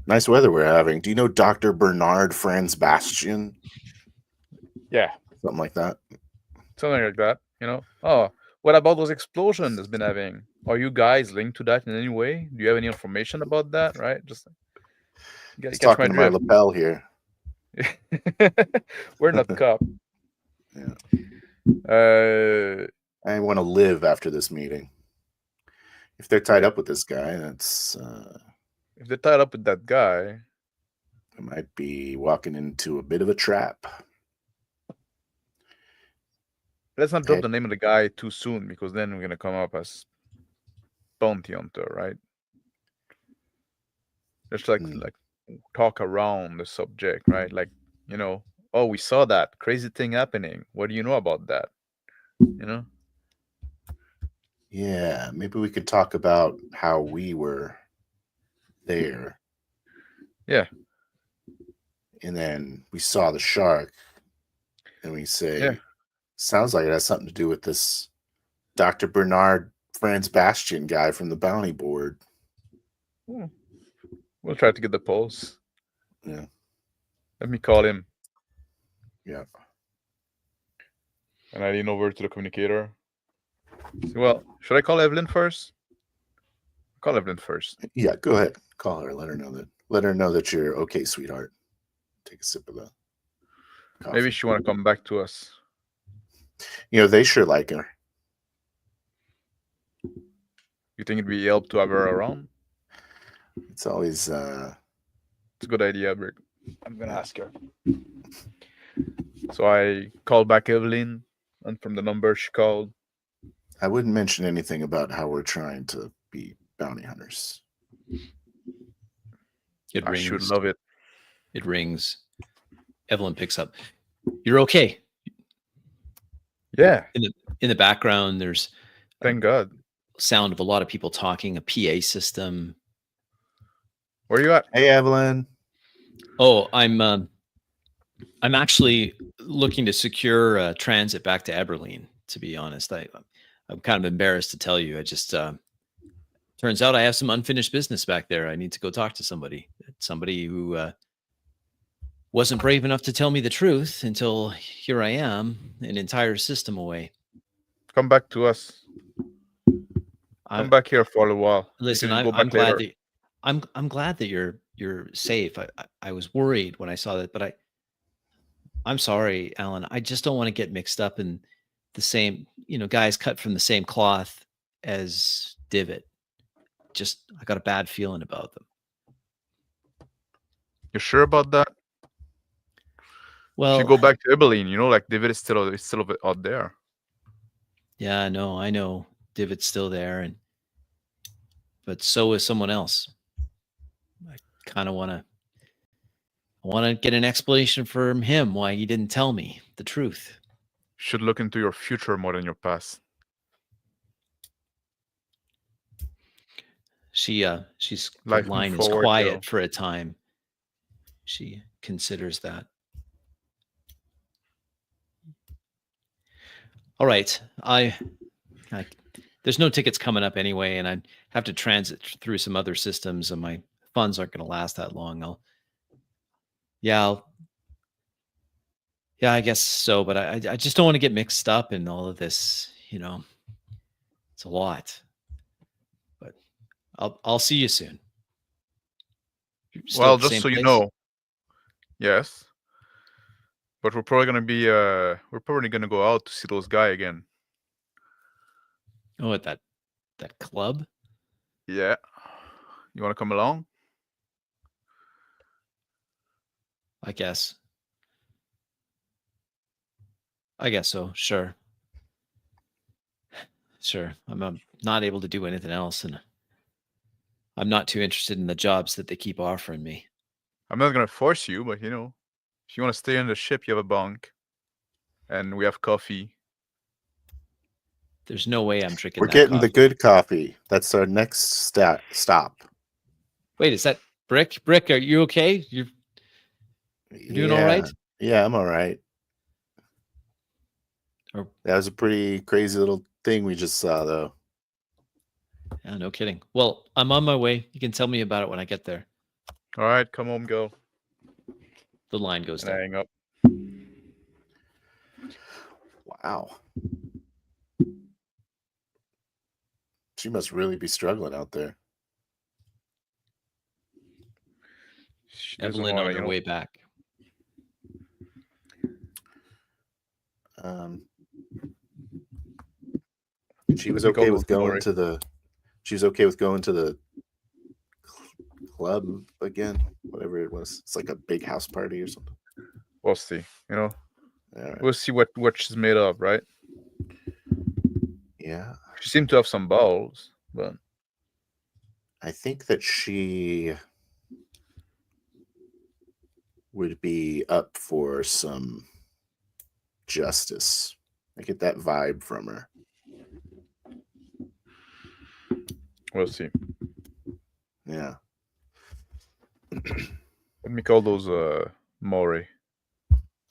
Nice weather we're having. Do you know Dr. Bernard Franz Bastian? Yeah. Something like that. Something like that, you know? Oh, what about those explosions that's been having? Are you guys linked to that in any way? Do you have any information about that, right? Just talking to my lapel here. We're not cop. Yeah. I want to live after this meeting. If they're tied up with this guy, that's... if they're tied up with that guy... I might be walking into a bit of a trap. Let's not drop the name of the guy too soon, because then we're going to come up as bounty hunter, right? Just like talk around the subject, right? Like, oh, we saw that crazy thing happening. What do you know about that? Yeah, maybe we could talk about how we were there. Yeah. And then we saw the shark, and we say, sounds like it has something to do with this Dr. Bernard Franz Bastian guy from the bounty board. We'll try to get the pulse. Yeah. Let me call him. Yeah. And I lean over to the communicator. Well, should I call Evelyn first? Call Evelyn first. Yeah, go ahead. Call her. Let her know that you're okay, sweetheart. Take a sip of the coffee. Maybe she want to come back to us. They sure like her. You think it'd be help to have her around? It's always it's a good idea, Brick. I'm gonna ask her. So I called back Evelyn, and from the number she called, I wouldn't mention anything about how we're trying to be bounty hunters. It rings. I should love it. It rings. Evelyn picks up. You're okay. Yeah. In the background, there's thank God sound of a lot of people talking, a PA system. Where are you at? Hey, Evelyn. Oh, I'm actually looking to secure transit back to Eberlean. To be honest, I'm kind of embarrassed to tell you. I just turns out I have some unfinished business back there. I need to go talk to somebody who wasn't brave enough to tell me the truth until here I am, an entire system away. Come back to us. Come back here for a little while. Listen, I'm glad that I'm glad that you're safe. I was worried when I saw that, but I'm sorry, Alan. I just don't want to get mixed up in the same, guys cut from the same cloth as Divot. I got a bad feeling about them. You're sure about that? Well, if you go back to Eberlean, like Divot is still out there. Yeah, no, I know Divot's still there, but so is someone else. I kind of want to get an explanation from him why he didn't tell me the truth. Should look into your future more than your past. She's the line is quiet for a time. She considers that. All right, there's no tickets coming up anyway, and I have to transit through some other systems, and my funds aren't going to last that long. I guess so, but I just don't want to get mixed up in all of this. It's a lot. But I'll see you soon. Well, just so you know, yes. But we're probably gonna go out to see those guys again. Oh, at that club? Yeah. You want to come along? I guess so. Sure. I'm not able to do anything else, and I'm not too interested in the jobs that they keep offering me. I'm not gonna force you, but if you want to stay on the ship, you have a bunk, and we have coffee. There's no way I'm drinking. We're getting the good coffee. That's our next stop. Wait, is that Brick? Brick, are you okay? You're doing all right? Yeah, I'm all right. That was a pretty crazy little thing we just saw, though. Yeah, no kidding. Well, I'm on my way. You can tell me about it when I get there. All right, come home, go. The line goes down. Hang up. Wow. She must really be struggling out there. Evelyn on her way back. She was okay with going to the. She's okay with going to the club again, whatever it was. It's like a big house party or something. We'll see. Right. We'll see what she's made of, right? Yeah. She seemed to have some balls, but I think that she would be up for some justice. I get that vibe from her. We'll see. Yeah. Let me call those Maury.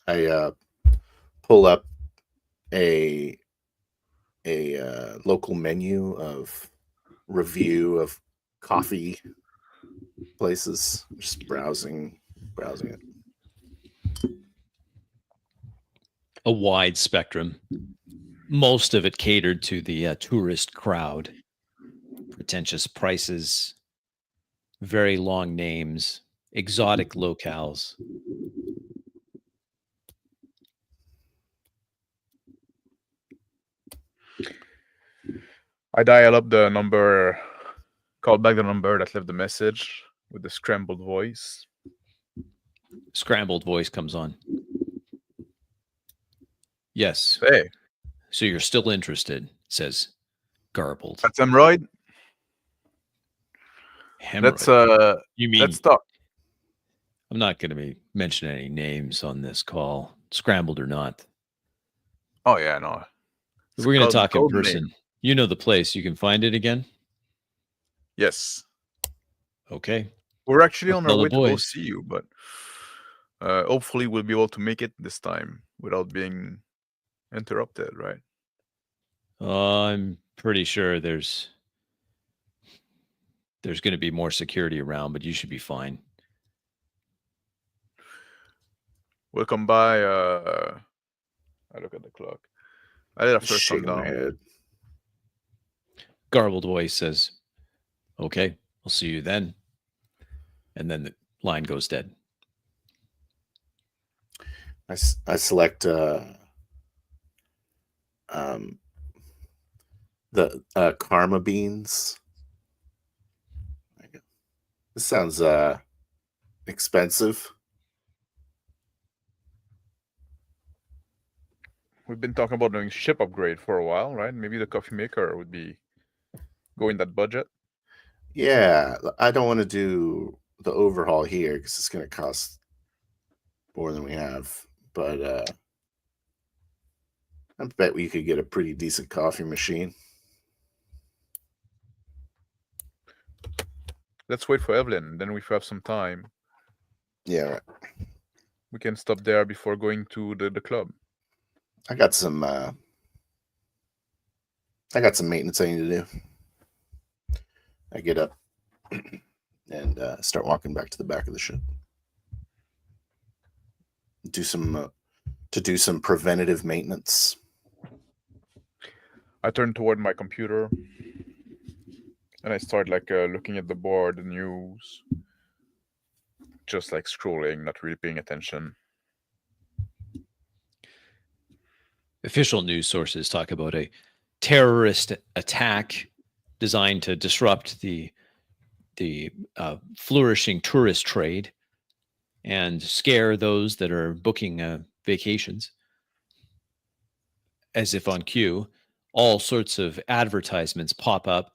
I pull up a local menu of review of coffee places. Just browsing it. A wide spectrum, most of it catered to the tourist crowd. Pretentious prices, very long names, exotic locales. I dial up the number, call back the number that left the message with the scrambled voice. Scrambled voice comes on. Yes. Hey, So you're still interested, says garbled. that's hemorrhoid. Hemorrhoid. You mean let's talk. I'm not going to be mentioning any names on this call, scrambled or not. Oh yeah, no. We're going to talk in person. Name. You know the place. You can find it again? Yes. Okay. We're actually on our way to go see you, but hopefully we'll be able to make it this time without being interrupted, right? I'm pretty sure there's going to be more security around, but you should be fine. We'll come by. I look at the clock. I did after sundown. Garbled voice says, "Okay, I'll see you then." And then the line goes dead. I select the karma beans. This sounds expensive. We've been talking about doing ship upgrade for a while, right? Maybe the coffee maker would be go in that budget. Yeah, I don't want to do the overhaul here because it's going to cost more than we have. But I bet we could get a pretty decent coffee machine. Let's wait for Evelyn. Then if we have some time. Yeah, right. We can stop there before going to the club. I got some maintenance I need to do. I get up and start walking back to the back of the ship. Do some preventative maintenance. I turn toward my computer and I start looking at the board, the news, just like scrolling, not really paying attention. Official news sources talk about a terrorist attack designed to disrupt the flourishing tourist trade and scare those that are booking vacations. As if on cue, all sorts of advertisements pop up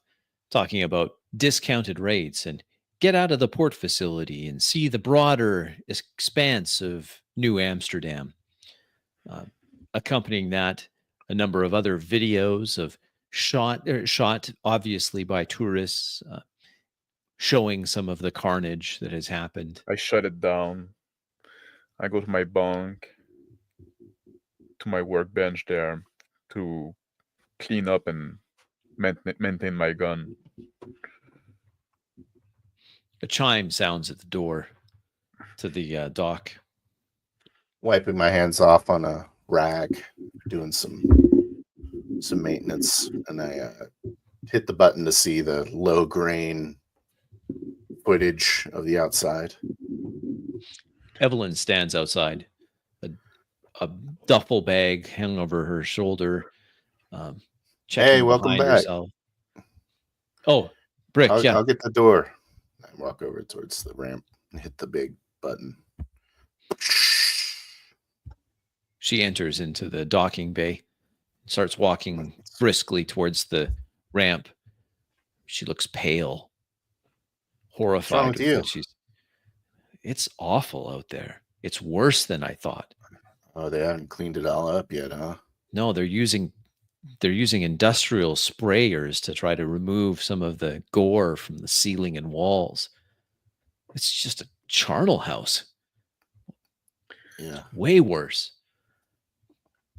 talking about discounted rates and get out of the port facility and see the broader expanse of New Amsterdam. Accompanying that, a number of other videos of shot obviously by tourists, showing some of the carnage that has happened. I shut it down. I go to my bunk, to my workbench there to clean up and maintain my gun. A chime sounds at the door to the dock. Wiping my hands off on a rag, doing some maintenance, and I hit the button to see the low grain footage of the outside. Evelyn stands outside, a duffel bag hung over her shoulder. Hey, welcome back. Herself. Oh, Brick, I'll get the door. I walk over towards the ramp and hit the big button. She enters into the docking bay, starts walking briskly towards the ramp. She looks pale. horrified with with you? what she's. It's awful out there. It's worse than I thought. Oh, they haven't cleaned it all up yet, huh? No, they're using industrial sprayers to try to remove some of the gore from the ceiling and walls. It's just a charnel house. Yeah. Way worse.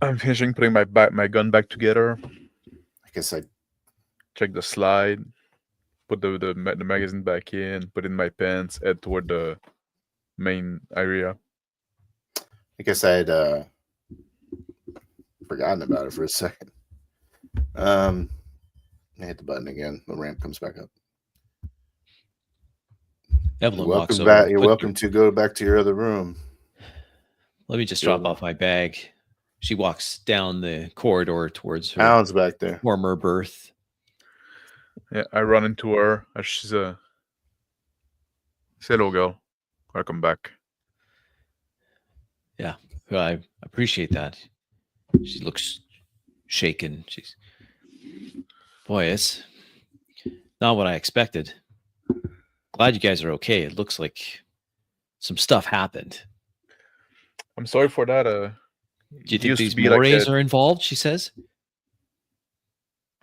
I'm finishing putting my gun back together. I guess I Check the slide. Put the magazine back in. Put in my pants. Head toward the main area. had forgotten about it for a second. I hit the button again. The ramp comes back up. Evelyn You're walks welcome over. back. and You're puts welcome to go back to your other room. Let me just Go drop on. off my bag. She walks down the corridor towards her Alan's back there. former berth. Yeah, I run into her. She's a hello, girl. Welcome back. Yeah, well, I appreciate that. She looks shaken. She's, boy, it's not what I expected. Glad you guys are okay. It looks like some stuff happened. I'm sorry for that. Do you it think used to these be like mores a- are involved? She says.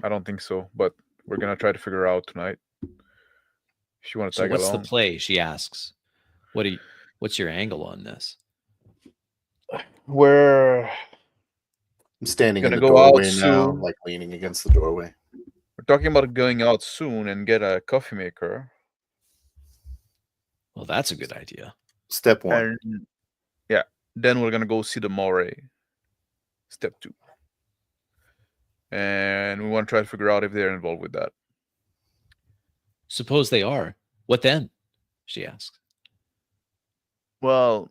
I don't think so, but we're gonna try to figure out tonight. If you want to So tag what's along. the play? She asks. What's your angle on this? We're I'm standing in Gonna the go out doorway now, soon. like leaning against the doorway. talking about going out soon and get a coffee maker. Well, that's a good idea. Step one. And yeah, then we're gonna go see the moray. Step 2. And we want to try to figure out if they're involved with that. Suppose they are. What then? She asks. Well,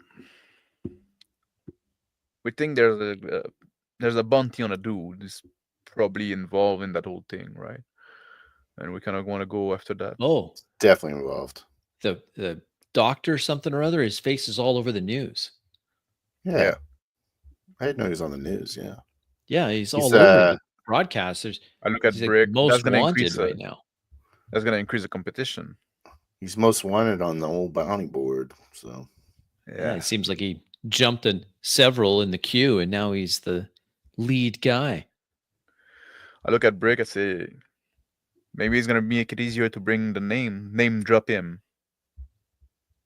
we think there's a bounty on a dude who's probably involved in that whole thing, right? And we kind of want to go after that. Oh, Definitely involved. the doctor something or other. His face is all over the news. Yeah. I didn't know he was on the news. Yeah. Yeah, he's all He's, over the broadcasters. I look at He's like Brick. most That's gonna wanted increase right now. That's gonna increase the competition. He's most wanted on the old bounty board. So Yeah, it seems like he jumped in several in the queue, and now he's the lead guy. I look at Brick. I say, maybe it's gonna make it easier to bring the name drop him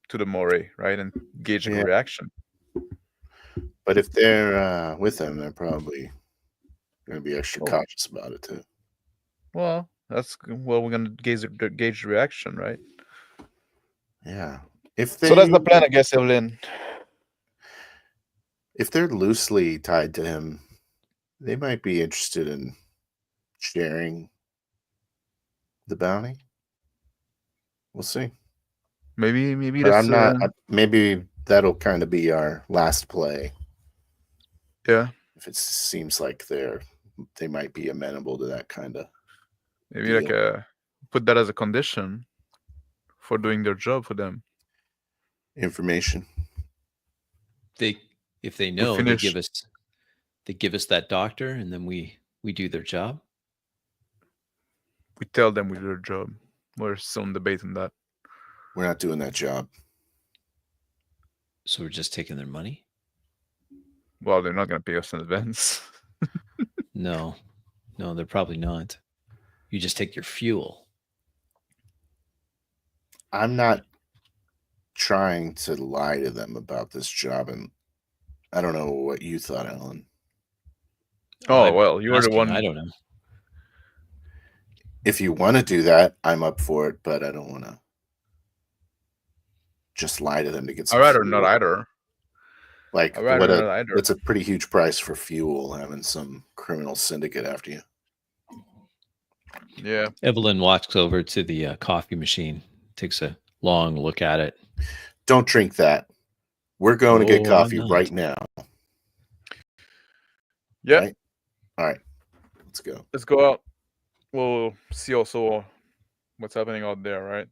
to the moray, right, and gauge the Yeah. reaction. but if they're with him, they're probably going to be extra Oh. cautious about it too. Well, we're gonna gauge the reaction, right? Yeah. If So that's the they plan, I guess, Evelyn. if they're loosely tied to him, they might be interested in sharing the bounty. We'll see. Maybe But that's I'm not. Maybe that'll kind of be our last play. yeah. If it seems like they might be amenable to that kind of. Maybe like deal. put that as a condition for doing their job for them. Information. If they know, finish- they give us that doctor, and then we do their job. We tell them we do their job. We're still in debate on that. We're not doing that job. So we're just taking their money? Well, they're not gonna pay us in advance. No, they're probably not. You just take your fuel. I'm not trying to lie to them about this job, and I don't know what you thought, Alan. Oh, I'm well, you were the asking, one. I don't know. If you want to do that, I'm up for it, but I don't want to just lie to them to get some I'd rather fuel. not either. Like, I'd rather not either. that's a pretty huge price for fuel, having some criminal syndicate after you. Yeah. Evelyn walks over to the coffee machine, takes a long look at it. Don't drink that. We're going to get Oh, I'm coffee not. right now. Yeah. Right? All right. Let's go. Let's go out. We'll see also what's happening out there, right?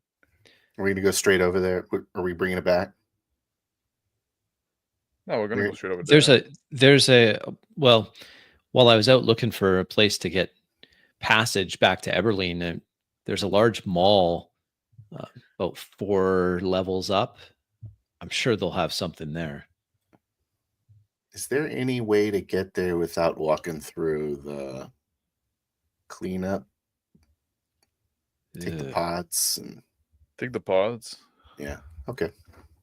Are we going to go straight over there? Are we bringing it back? No, we're gonna go straight over there. There's a well, while I was out looking for a place to get passage back to Eberlean, there's a large mall about 4 levels up. I'm sure they'll have something there. Is there any way to get there without walking through the cleanup? Take the pods and Take the pods. yeah. Okay.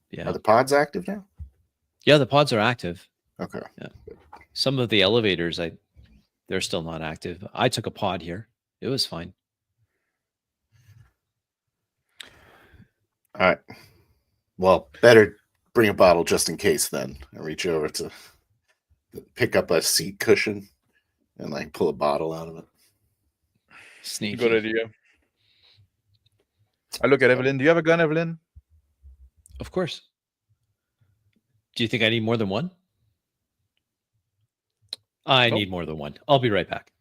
Yeah. Are the pods active now? Yeah, the pods are active. Okay. Yeah. Some of the elevators, they're still not active. I took a pod here. It was fine. All right. Well, better bring a bottle just in case then. I reach over to pick up a seat cushion and like pull a bottle out of it. Sneaky. Good idea. I look at Evelyn. Do you have a gun, Evelyn? Of course. Do you think I need more than one? I Nope. need more than one. I'll be right back.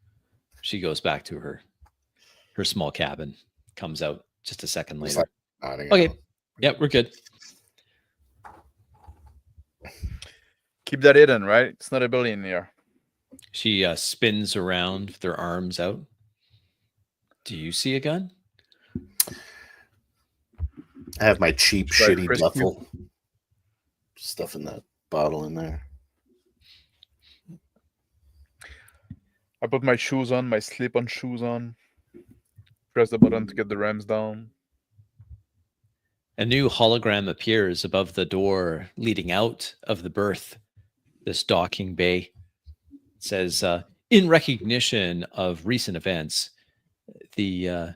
She goes back to her small cabin, comes out just a second Just later. like nodding Okay. out. Yeah, we're good. Keep that hidden, right? It's not a billionaire. She spins around with her arms out. Do you see a gun? I have my cheap, Try shitty frisk you. duffel. Stuffing that bottle in there. I put my shoes on, my slip-on shoes on. Press the button to get the rams down. A new hologram appears above the door leading out of the berth, this docking bay. It says, in recognition of recent events, the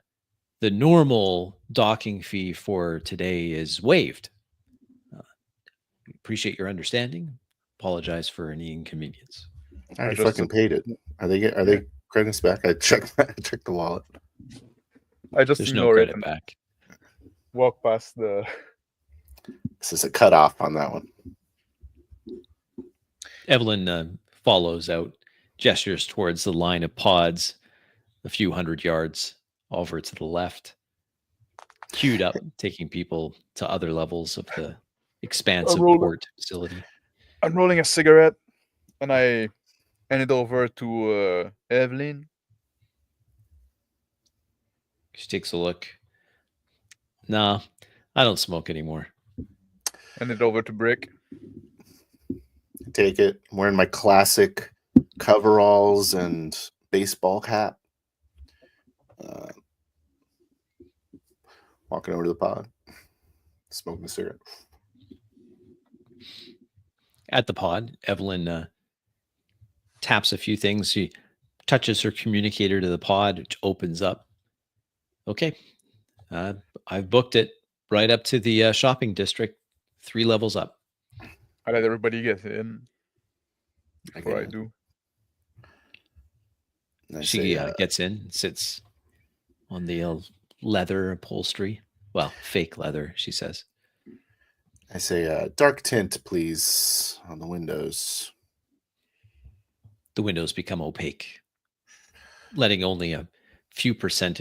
normal docking fee for today is waived. Appreciate your understanding. Apologize for any inconvenience. I already just fucking paid it. Are they crediting us back? I checked the wallet. I just There's no ignore it credit and back. walk past the. This is a cutoff on that one. Evelyn follows out, gestures towards the line of pods a few hundred yards over to the left, queued up, taking people to other levels of the expansive port facility. I'm rolling a cigarette, and I hand it over to Evelyn. She takes a look. Nah, I don't smoke anymore. Hand it over to Brick. Take it. I'm wearing my classic coveralls and baseball cap. Walking over to the pod, smoking a cigarette. At the pod, Evelyn taps a few things. She touches her communicator to the pod, which opens up. Okay. I've booked it right up to the shopping district, 3 levels up. I let everybody get in before I in. do. She gets in, sits on the leather upholstery. Well, fake leather, she says. I say, dark tint, please, on the windows. The windows become opaque, letting only a few percent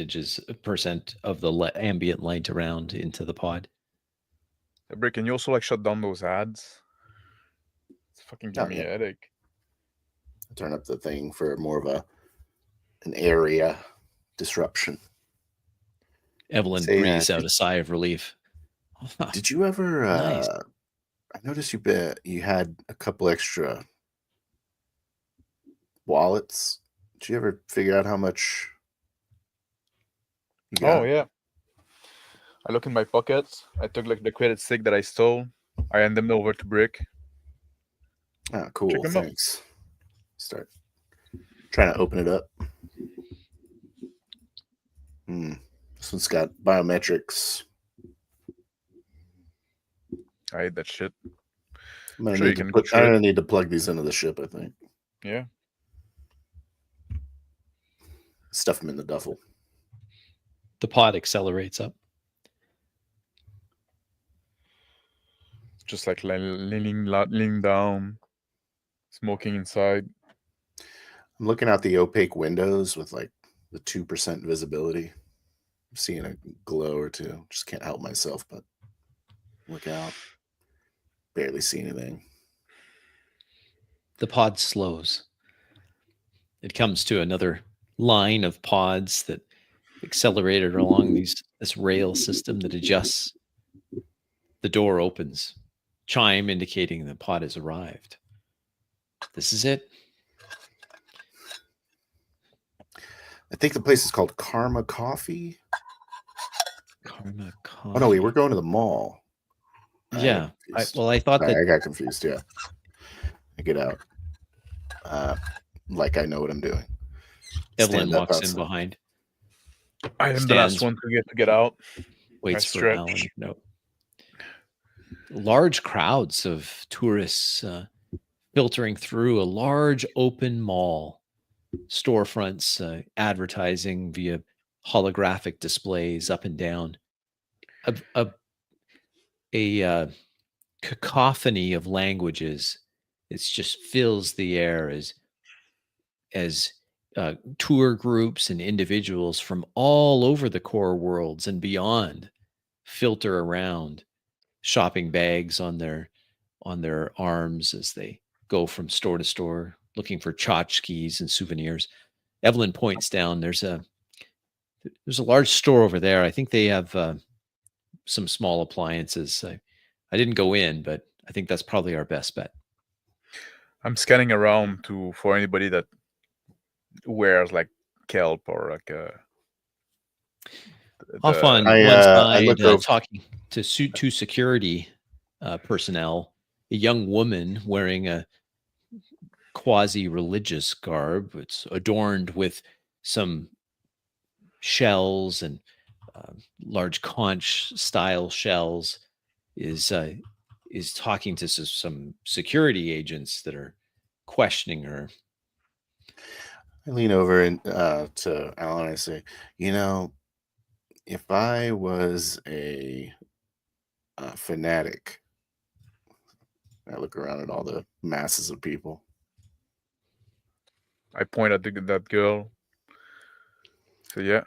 of the ambient light around into the pod. Brick, can you also like shut down those ads? It's fucking giving me a headache. I turn up the thing for more of an area disruption. Evelyn breathes out a sigh of relief. Did you ever? Nice. I noticed you had a couple extra wallets. Did you ever figure out how much? You got? Oh yeah. I look in my pockets. I took like the credit stick that I stole. I hand them over to Brick. Ah, cool. Check 'em out. Thanks. Start trying to open it up. This one's got biometrics. I hate that shit. I'm gonna, Sure, need, you to can I'm gonna need to plug these into the ship, I think. Yeah. Stuff them in the duffel. The pod accelerates up. Just like leaning down, smoking inside. I'm looking out the opaque windows with like the 2% visibility. I'm seeing a glow or two. Just can't help myself but look out. Barely see anything. The pod slows. It comes to another line of pods that accelerator along this rail system that adjusts. The door opens, chime indicating the pod has arrived. This is it. I think the place is called Karma Coffee. Karma Coffee. Oh no, wait, we're going to the mall. Yeah. I thought Sorry, that I got confused. Yeah, I get out. Like I know what I'm doing. Evelyn Stand up walks in outside. behind. I am the last Stands- one to get out. Waits I for stretch. Alan. No. Large crowds of tourists filtering through a large open mall. Storefronts advertising via holographic displays up and down. A cacophony of languages. It just fills the air as tour groups and individuals from all over the core worlds and beyond filter around, shopping bags on their arms as they go from store to store looking for tchotchkes and souvenirs. Evelyn points down. There's a large store over there. I think they have some small appliances. I didn't go in, but I think that's probably our best bet. I'm scanning around for anybody that wears like kelp or like Off on I one side, look over. talking to two security personnel, a young woman wearing a quasi-religious garb. It's adorned with some shells and large conch style shells, is talking to some security agents that are questioning her. I lean over and to Alan. I say, if I was a fanatic, I look around at all the masses of people. I point at that girl. So yeah.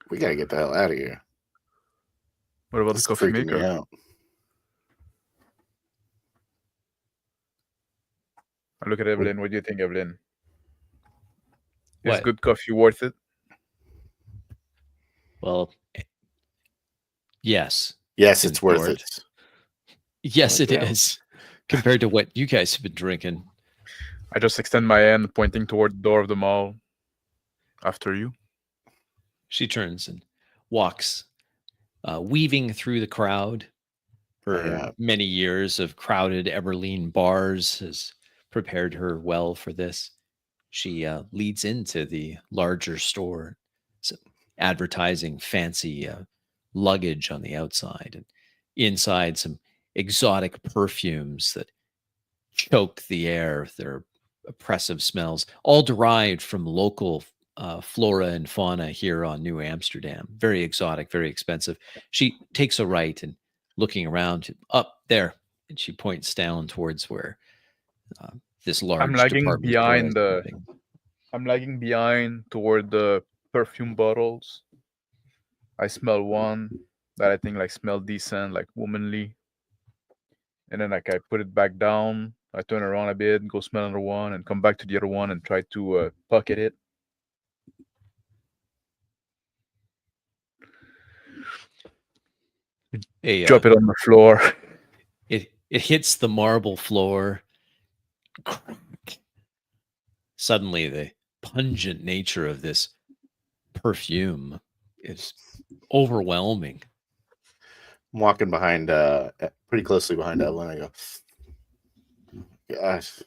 We gotta get the hell out of here. What about This the is coffee freaking me maker? out. I look at Evelyn. What do you think, Evelyn? Is What? good coffee worth it? Well, yes. Yes, in it's worth short. it. Yes, it Okay. is. Compared to what you guys have been drinking. I just extend my hand, pointing toward the door of the mall. After you. She turns and walks, weaving through the crowd. Her many years of crowded Eberlean bars has prepared her well for this. She leads into the larger store, advertising fancy luggage on the outside, and inside some exotic perfumes that choke the air. Their oppressive smells, all derived from local flora and fauna here on New Amsterdam. Very exotic, very expensive. She takes a right and looking around, up there, and she points down towards where this large I'm lagging department store behind is something. I'm lagging behind toward the perfume bottles. I smell one that I think like smell decent, like womanly. And then like I put it back down. I turn around a bit, go smell another one, and come back to the other one and try to pocket it. Drop it on the floor. It hits the marble floor. Suddenly, the pungent nature of this perfume is overwhelming. I'm walking behind, pretty closely behind Evelyn. I go, gosh,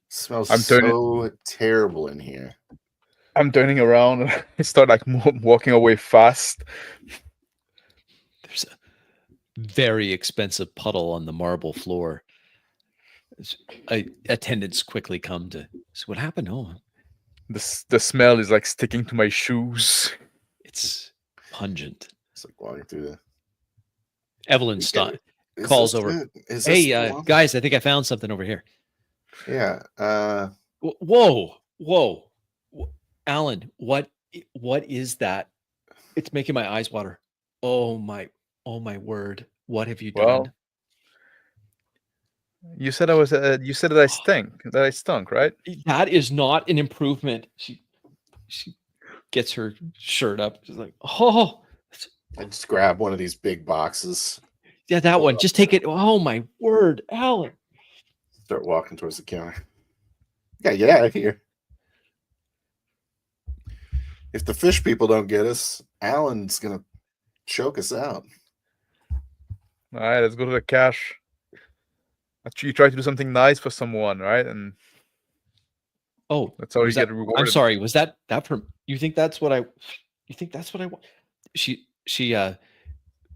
smells so terrible in here. I'm turning around and I start like walking away fast. There's a very expensive puddle on the marble floor. Attendants quickly come to. So what happened? Oh, the smell is like sticking to my shoes. It's pungent. It's like walking through the. Evelyn calls over. Hey, guys, I think I found something over here. Yeah. Whoa. Alan, what is that? It's making my eyes water. Oh my word. What have you done? You said I was. You said that I stink. That I stunk, right? That is not an improvement. She gets her shirt up. She's like, oh, I just grab one of these big boxes, yeah, that one. Just take it. Oh my word, Alan. start walking towards the counter. Yeah, get out of here. If the fish people don't get us, Alan's gonna choke us out. All right, let's go to the cash. Actually, you try to do something nice for someone, right? And Oh, that's how you was get that, rewarded. I'm sorry. Was that from? You think that's what I? You think that's what I want? She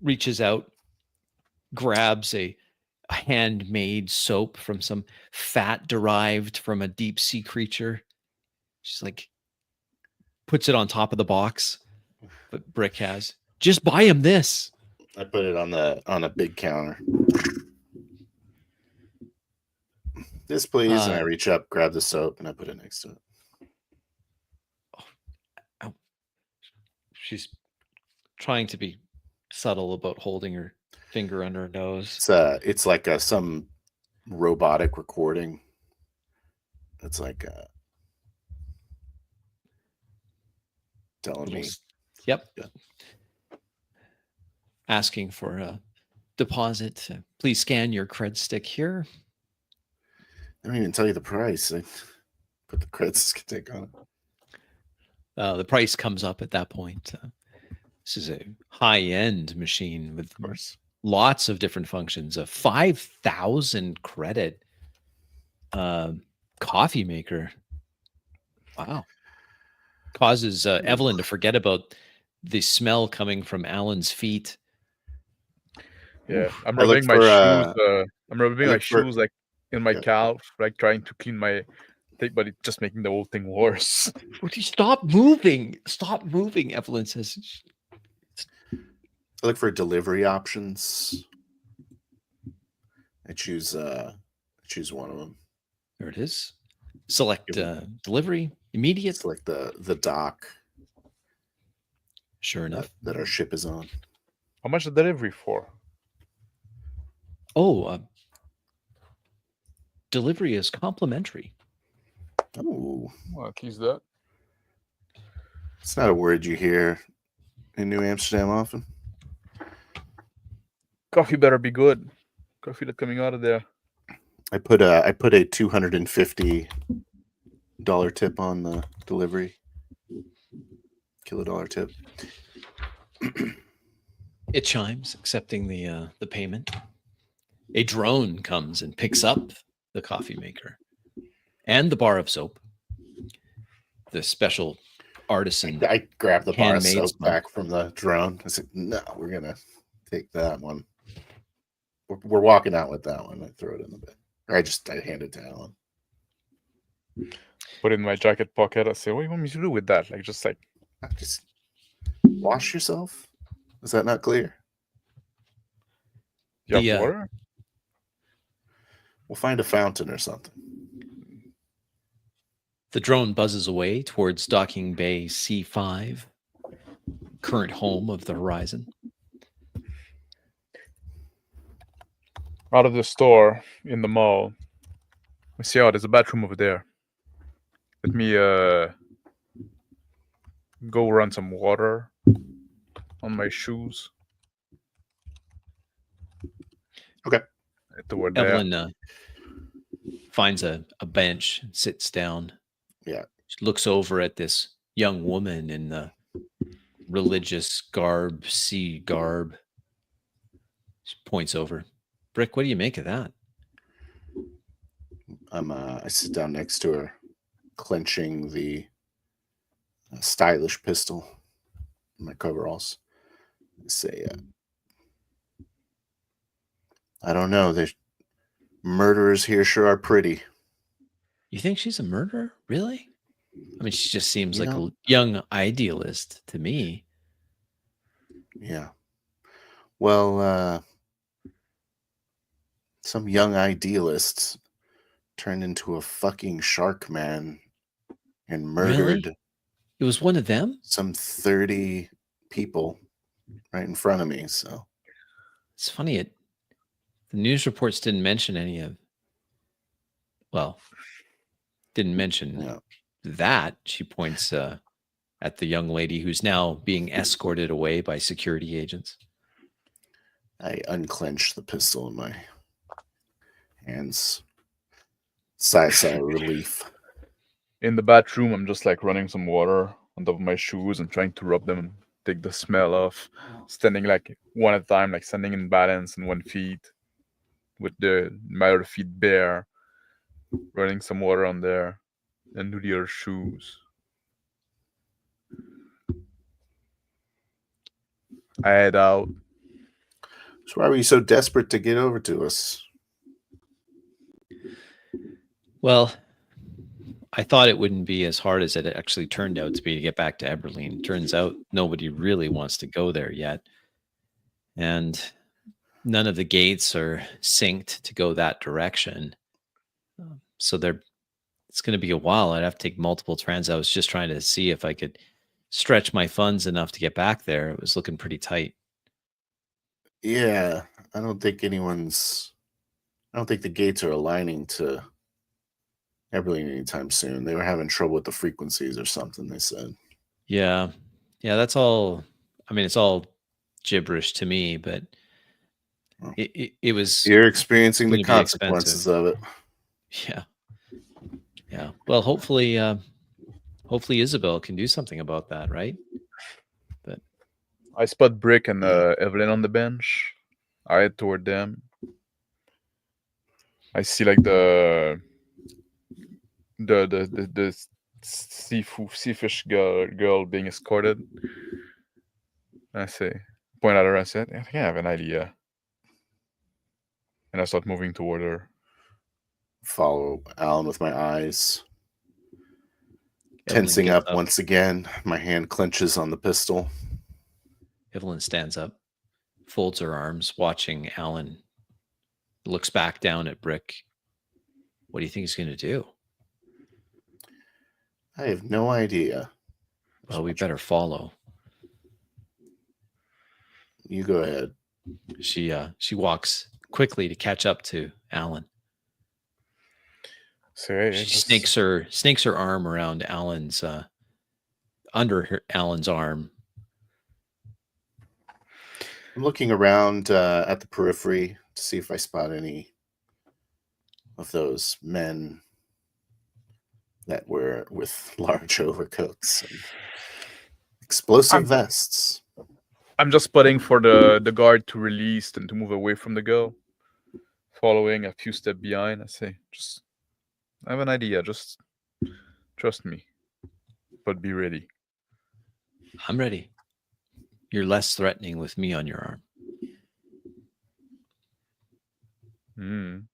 reaches out, grabs a handmade soap from some fat derived from a deep sea creature. She's like, puts it on top of the box that Brick has. Just buy him this. I put it on a big counter. This, please. And I reach up, grab the soap, and I put it next to it. She's trying to be subtle about holding her finger under her nose. It's like some robotic recording. It's like telling me. Yep. Yeah. Asking for a deposit. Please scan your cred stick here. I don't even tell you the price. I put the cred stick on it. The price comes up at that point. This is a high-end machine with lots of different functions. A 5,000 credit coffee maker. Wow. Causes Evelyn to forget about the smell coming from Alan's feet. Yeah, I'm rubbing my shoes. I'm rubbing my shoes like in my calf, like trying to clean my thing, but it's just making the whole thing worse. Would you stop moving? Stop moving, Evelyn says. I look for delivery options. I choose one of them. There it is. Select delivery, immediate. Select the dock. Sure enough. That our ship is on. How much the delivery for? Oh, delivery is complimentary. Oh. Well, keys that. It's not a word you hear in New Amsterdam often. Coffee better be good. Coffee that's coming out of there. I put a $250 tip on the delivery. $1 tip. It chimes, accepting the payment. A drone comes and picks up the coffee maker and the bar of soap. The special artisan. I grabbed the bar of soap back from the drone. I said, "No, we're gonna take that one. We're walking out with that one." I throw it in the bin. Or I hand it to Alan. Put it in my jacket pocket. I say, "What do you want me to do with that?" Like just wash yourself. Is that not clear? You have water? We'll find a fountain or something. The drone buzzes away towards Docking Bay C5, current home of the Horizon. Out of the store in the mall. I see, there's a bathroom over there. Let me go run some water on my shoes. Okay. Evelyn finds a bench and sits down. Yeah. She looks over at this young woman in the religious garb, sea garb. She points over. Brick, what do you make of that? I sit down next to her, clenching the stylish pistol in my coveralls. I say, I don't know. The murderers here sure are pretty. You think she's a murderer? Really? I mean, she just seems like a young idealist to me. Yeah. Well, some young idealists turned into a fucking shark man and murdered. Really? It was one of them? Some 30 people right in front of me. So it's funny. The news reports didn't mention any of Well, didn't mention Yeah. that. She points at the young lady who's now being escorted away by security agents. I unclench the pistol in my hands. Sigh of relief. In the bathroom, I'm just like running some water on top of my shoes and trying to rub them and take the smell off. Standing like one at a time, like standing in balance on one feet with my other feet bare. Running some water on there and do the other shoes. I head out. So why were you so desperate to get over to us? Well, I thought it wouldn't be as hard as it actually turned out to be to get back to Eberlein. Turns out nobody really wants to go there yet. And none of the gates are synced to go that direction. So it's going to be a while. I'd have to take multiple trans. I was just trying to see if I could stretch my funds enough to get back there. It was looking pretty tight. Yeah, I don't think the gates are aligning to Eberlein anytime soon. They were having trouble with the frequencies or something, they said. Yeah. Yeah, that's all. I mean, it's all gibberish to me, but it was. You're experiencing the gonna be consequences of it. Yeah. Yeah. Well, hopefully Isabel can do something about that, right? But I spot Brick and Evelyn on the bench. I head toward them. I see like the seafish girl being escorted. And I say, point at her. I said, I think I have an idea. And I start moving toward her. Follow Alan with my eyes. Evelyn Tensing gets up once again. My hand clenches on the pistol. Evelyn stands up, folds her arms, watching Alan. Looks back down at Brick. What do you think he's going to do? I have no idea. Well, we better follow. You go ahead. She walks quickly to catch up to Alan. So She snakes her arm around Alan's Alan's arm. I'm looking around at the periphery to see if I spot any of those men that were with large overcoats and explosive vests. I'm just spotting for the guard to release and to move away from the girl. Following a few steps behind, I say, I have an idea. Just trust me, but be ready. I'm ready. You're less threatening with me on your arm.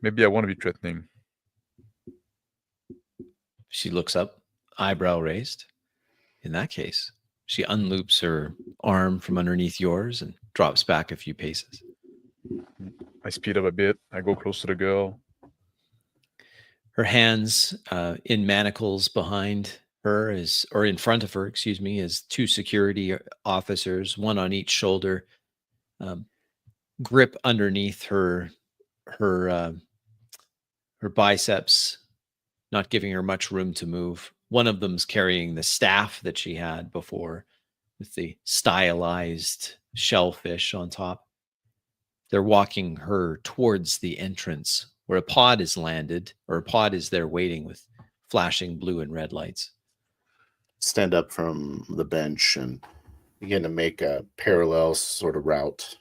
Maybe I want to be threatening. She looks up, eyebrow raised. In that case, she unloops her arm from underneath yours and drops back a few paces. I speed up a bit. I go close to the girl. Her hands in manacles behind her or in front of her, excuse me, is two security officers, one on each shoulder, grip underneath her biceps, not giving her much room to move. One of them's carrying the staff that she had before with the stylized shellfish on top. They're walking her towards the entrance where a pod is landed, or a pod is there waiting with flashing blue and red lights. Stand up from the bench and begin to make a parallel sort of route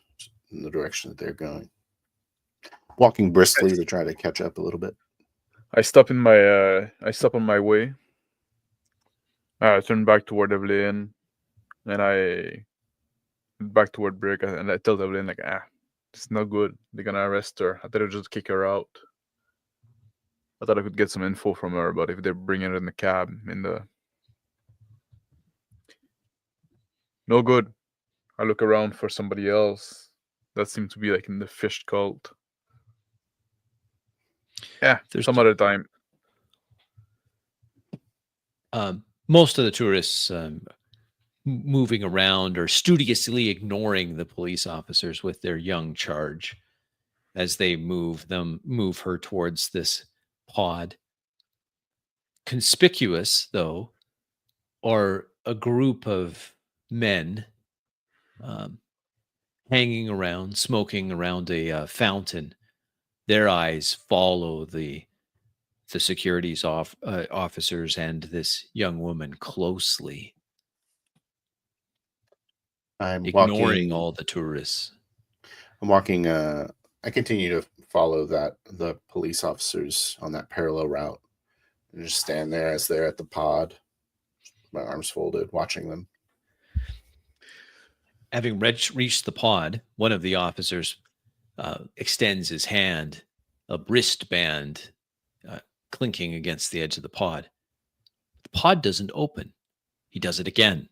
in the direction that they're going. Walking briskly to try to catch up a little bit. I stop on my way. I turn back toward Evelyn, and I back toward Brick, and I tell Evelyn like, it's not good. They're gonna arrest her. I thought I'd just kick her out. I thought I could get some info from her, but if they're bringing her in the cab, no good. I look around for somebody else. That seemed to be like in the fish cult. Yeah, some other time. Most of the tourists moving around or studiously ignoring the police officers with their young charge. as they move her towards this pod. Conspicuous, though, are a group of men hanging around, smoking around a fountain. Their eyes follow the securities officers and this young woman closely, I'm ignoring walking. all the tourists. I'm walking. I continue to follow the police officers on that parallel route, and just stand there as they're at the pod, my arms folded, watching them. Having reached the pod, one of the officers extends his hand, a wristband clinking against the edge of the pod. The pod doesn't open. He does it again.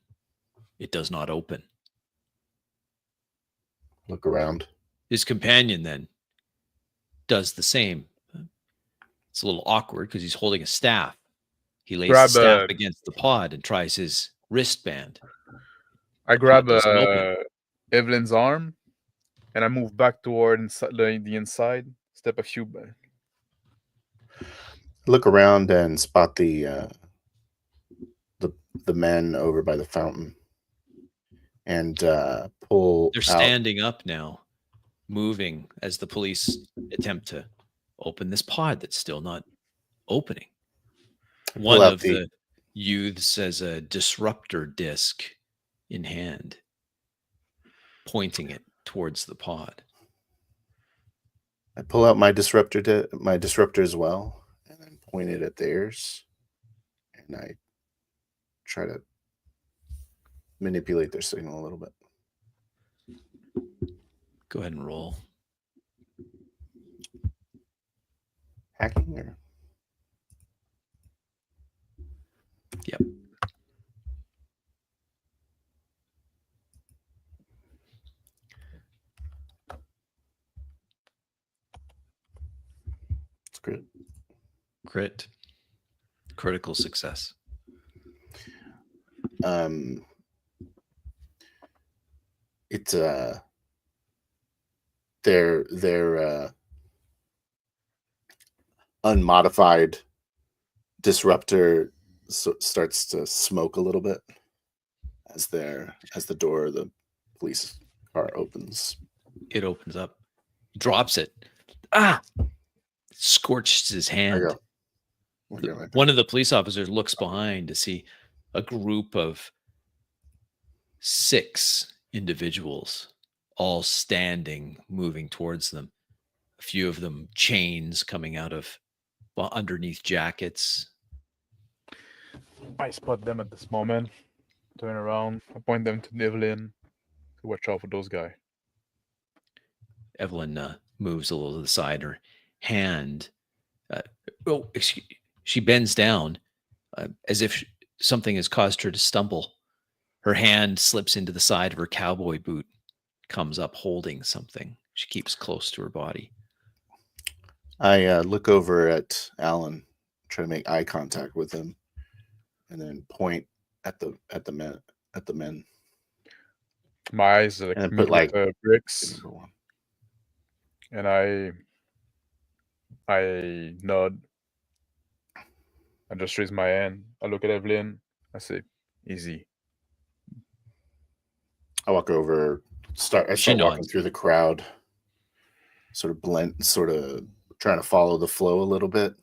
It does not open. Look around. His companion then does the same. It's a little awkward because he's holding a staff. He lays the staff against the pod and tries his wristband. I grab Evelyn's arm and I move back toward the inside, step a few back. Look around and spot the men over by the fountain, and pull. They're standing up now, moving as the police attempt to open this pod that's still not opening. One of the youths has a disruptor disc in hand, pointing it towards the pod. I pull out my disruptor as well, and then point it at theirs, and I try to manipulate their signal a little bit. Go ahead and roll. Hacking or? Yep. It's great. Crit. Critical success. It's their unmodified disruptor starts to smoke a little bit as the door of the police car opens. It opens up, drops it. Scorched his hand. One of the police officers looks behind to see a group of 6 individuals all standing, moving towards them. A few of them chains coming out of underneath jackets. I spot them at this moment. Turn around. I point them to Evelyn. Watch out for those guys. Evelyn moves a little to the side. Her hand, she bends down as if something has caused her to stumble. Her hand slips into the side of her cowboy boot, comes up holding something. She keeps close to her body. I look over at Alan, try to make eye contact with him, and then point at the men. My eyes are and put like bricks, and I nod. I just raise my hand. I look at Evelyn. I say, "Easy." I walk over. I start walking through the crowd, sort of trying to follow the flow a little bit,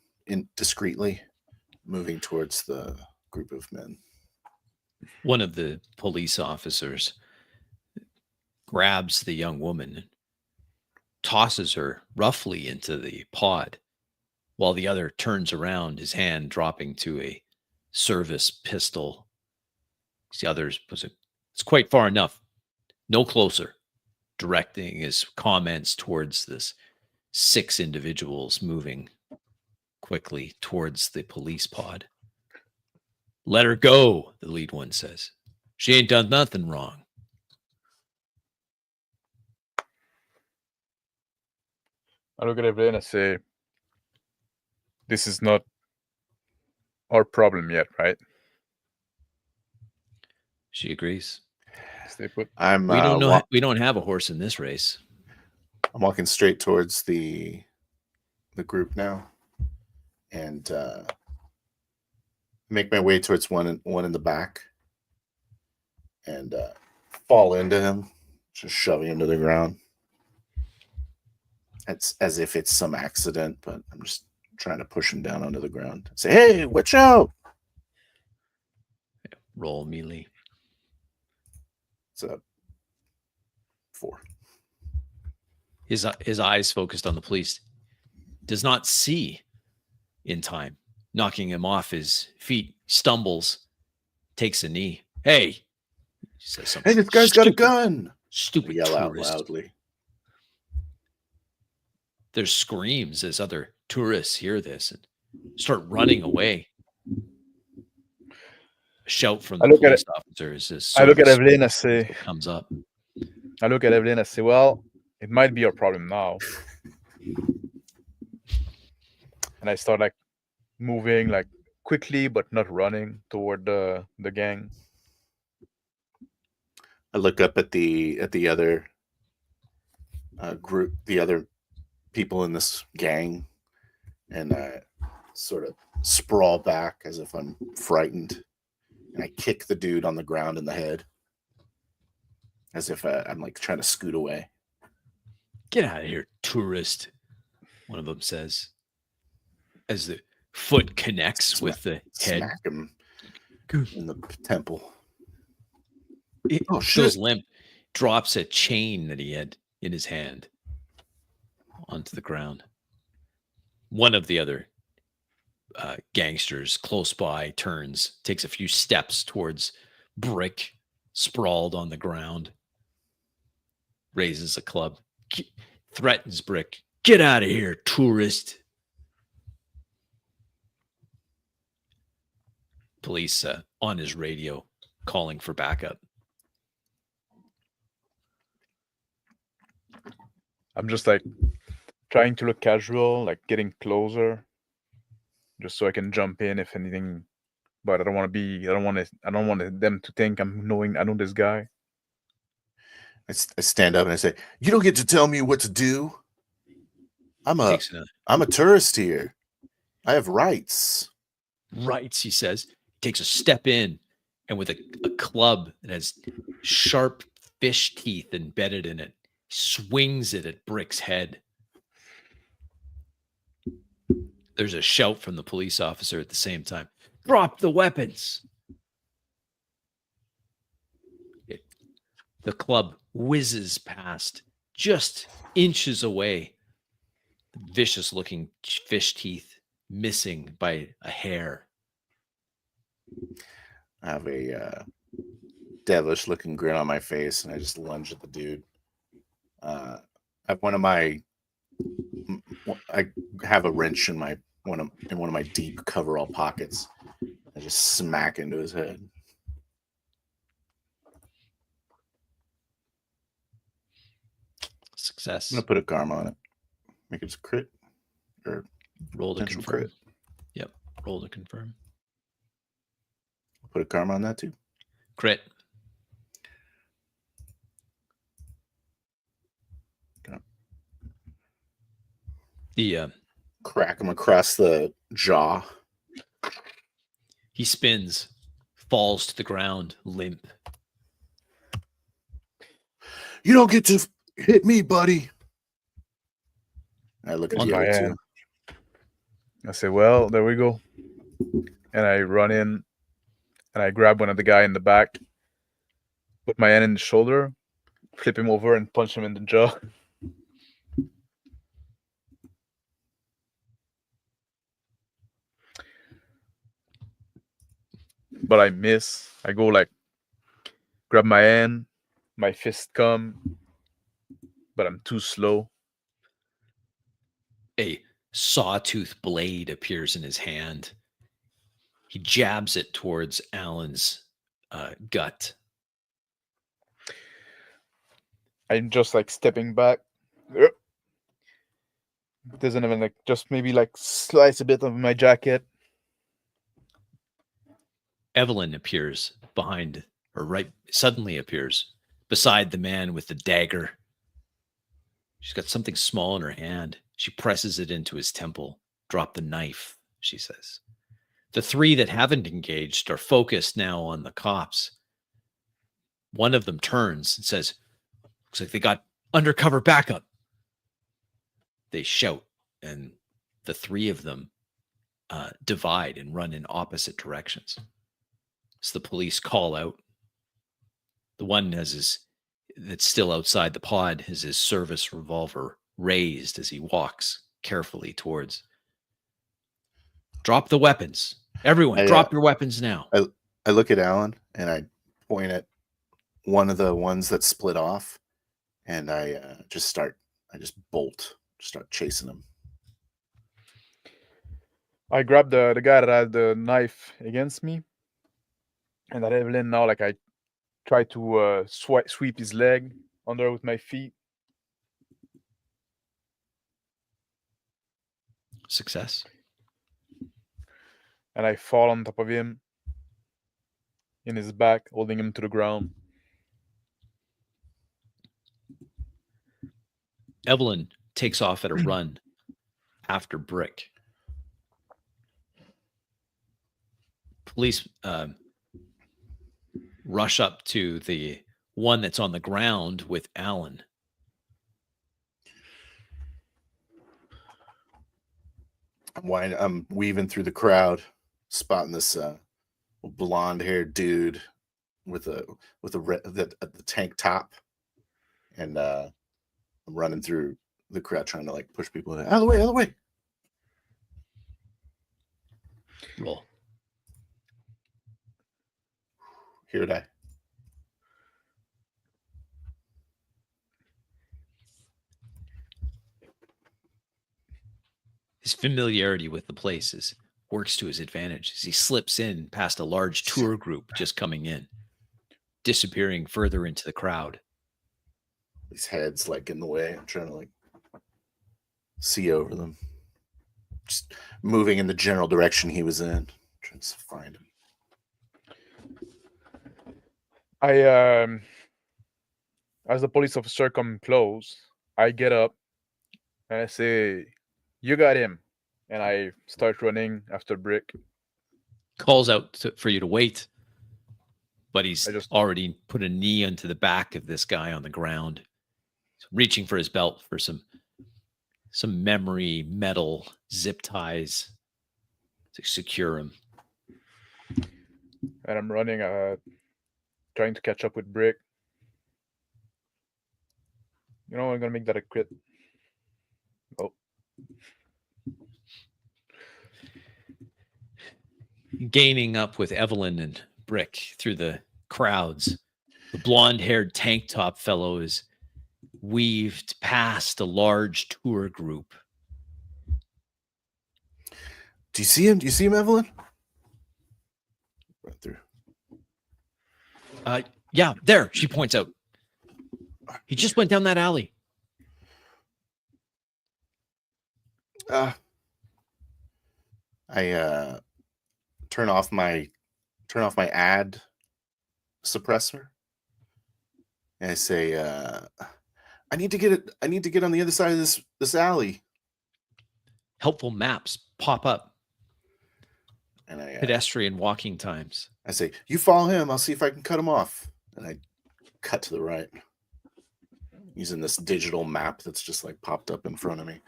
discreetly, moving towards the group of men. One of the police officers grabs the young woman and tosses her roughly into the pod, while the other turns around, his hand dropping to a service pistol. The other's it's quite far enough. No closer, directing his comments towards this 6 individuals moving quickly towards the police pod. "Let her go," the lead one says. "She ain't done nothing wrong." I look at Evelyn and I say, "This is not our problem yet, right?" She agrees. Stay put. We don't have a horse in this race. I'm walking straight towards the group now, and make my way towards one in the back, and fall into him, just shoving him to the ground. It's as if it's some accident, but I'm just trying to push him down onto the ground. Say, hey, watch out! Roll melee. It's a 4. His eyes focused on the police. Does not see in time. Knocking him off his feet, stumbles, takes a knee. Hey, he says something. Hey, this guy's got a gun! Stupid Yell out tourist. loudly. There's screams as other tourists hear this and start running away. A shout from the police officers as I look at Evelyn. I say, comes up. I look at Evelyn. I say, well, it might be your problem now. And I start like moving like quickly, but not running toward the gang. I look up at the other group, the other people in this gang, and I sort of sprawl back as if I'm frightened, and I kick the dude on the ground in the head as if I'm like trying to scoot away. Get out of here, tourist, one of them says, as the foot connects with the head. Smack him in the temple. It feels limp, drops a chain that he had in his hand onto the ground. One of the other gangsters close by turns, takes a few steps towards Brick, sprawled on the ground, raises a club, threatens Brick. Get out of here, tourist. Police on his radio calling for backup. I'm just like trying to look casual, like getting closer, just so I can jump in if anything. But I don't want them to think I know this guy. I stand up and I say, "You don't get to tell me what to do. I'm a tourist here. I have rights." Rights, he says. Takes a step in, and with a club that has sharp fish teeth embedded in it, swings it at Brick's head. There's a shout from the police officer at the same time. Drop the weapons. The club whizzes past, just inches away. Vicious looking fish teeth missing by a hair. I have a devilish looking grin on my face, and I just lunge at the dude. I have a wrench in one of my deep coverall pockets. I just smack into his head. Success. I'm gonna put a karma on it. Make it a crit or roll to confirm. Crit. Yep, roll to confirm. Put a karma on that too. Crit. Okay. The crack him across the jaw. He spins, falls to the ground, limp. You don't get to hit me, buddy. I look at the other two. I say, well, there we go. And I run in and I grab one of the guy in the back, put my hand in the shoulder, flip him over and punch him in the jaw. But I miss. I go like, grab my hand, my fist come, but I'm too slow. A sawtooth blade appears in his hand. He jabs it towards Alan's gut. I'm just like stepping back. Doesn't even like just maybe like slice a bit of my jacket. Evelyn appears suddenly appears beside the man with the dagger. She's got something small in her hand. She presses it into his temple. Drop the knife, she says. The three that haven't engaged are focused now on the cops. One of them turns and says, looks like they got undercover backup. They shout, and the three of them divide and run in opposite directions. So the police call out. The one that's still outside the pod has his service revolver raised as he walks carefully towards. Drop the weapons. Everyone, drop your weapons now. I look at Alan and I point at one of the ones that split off, and I just start chasing him. I grabbed the guy that had the knife against me, and at Evelyn now, like I try to sweep his leg under with my feet. Success. And I fall on top of him, in his back, holding him to the ground. Evelyn takes off at a run after Brick. Police rush up to the one that's on the ground with Alan. I'm weaving through the crowd, spotting this blonde-haired dude with the tank top, and I'm running through the crowd trying to like push people out of the way, out of the way. Roll. Here die. His familiarity with the places works to his advantage as he slips in past a large tour group just coming in, disappearing further into the crowd. These heads like in the way. I'm trying to like see over them. Just moving in the general direction he was in. Trying to find him. As the police officer come close, I get up and I say, "You got him," and I start running after Brick. Calls out for you to wait, but he's already put a knee into the back of this guy on the ground. He's reaching for his belt for some memory metal zip ties to secure him. And I'm running, trying to catch up with Brick. You know, I'm gonna make that a crit. Oh. Gaining up with Evelyn and Brick through the crowds. The blonde-haired tank top fellow is weaved past a large tour group. Do you see him? Do you see him, Evelyn? Right through. Yeah, there. She points out. He just went down that alley. I turn off my ad suppressor, and I say, I need to get on the other side of this alley. Helpful maps pop up. And I pedestrian walking times. I say, you follow him. I'll see if I can cut him off. And I cut to the right, using this digital map that's just like popped up in front of me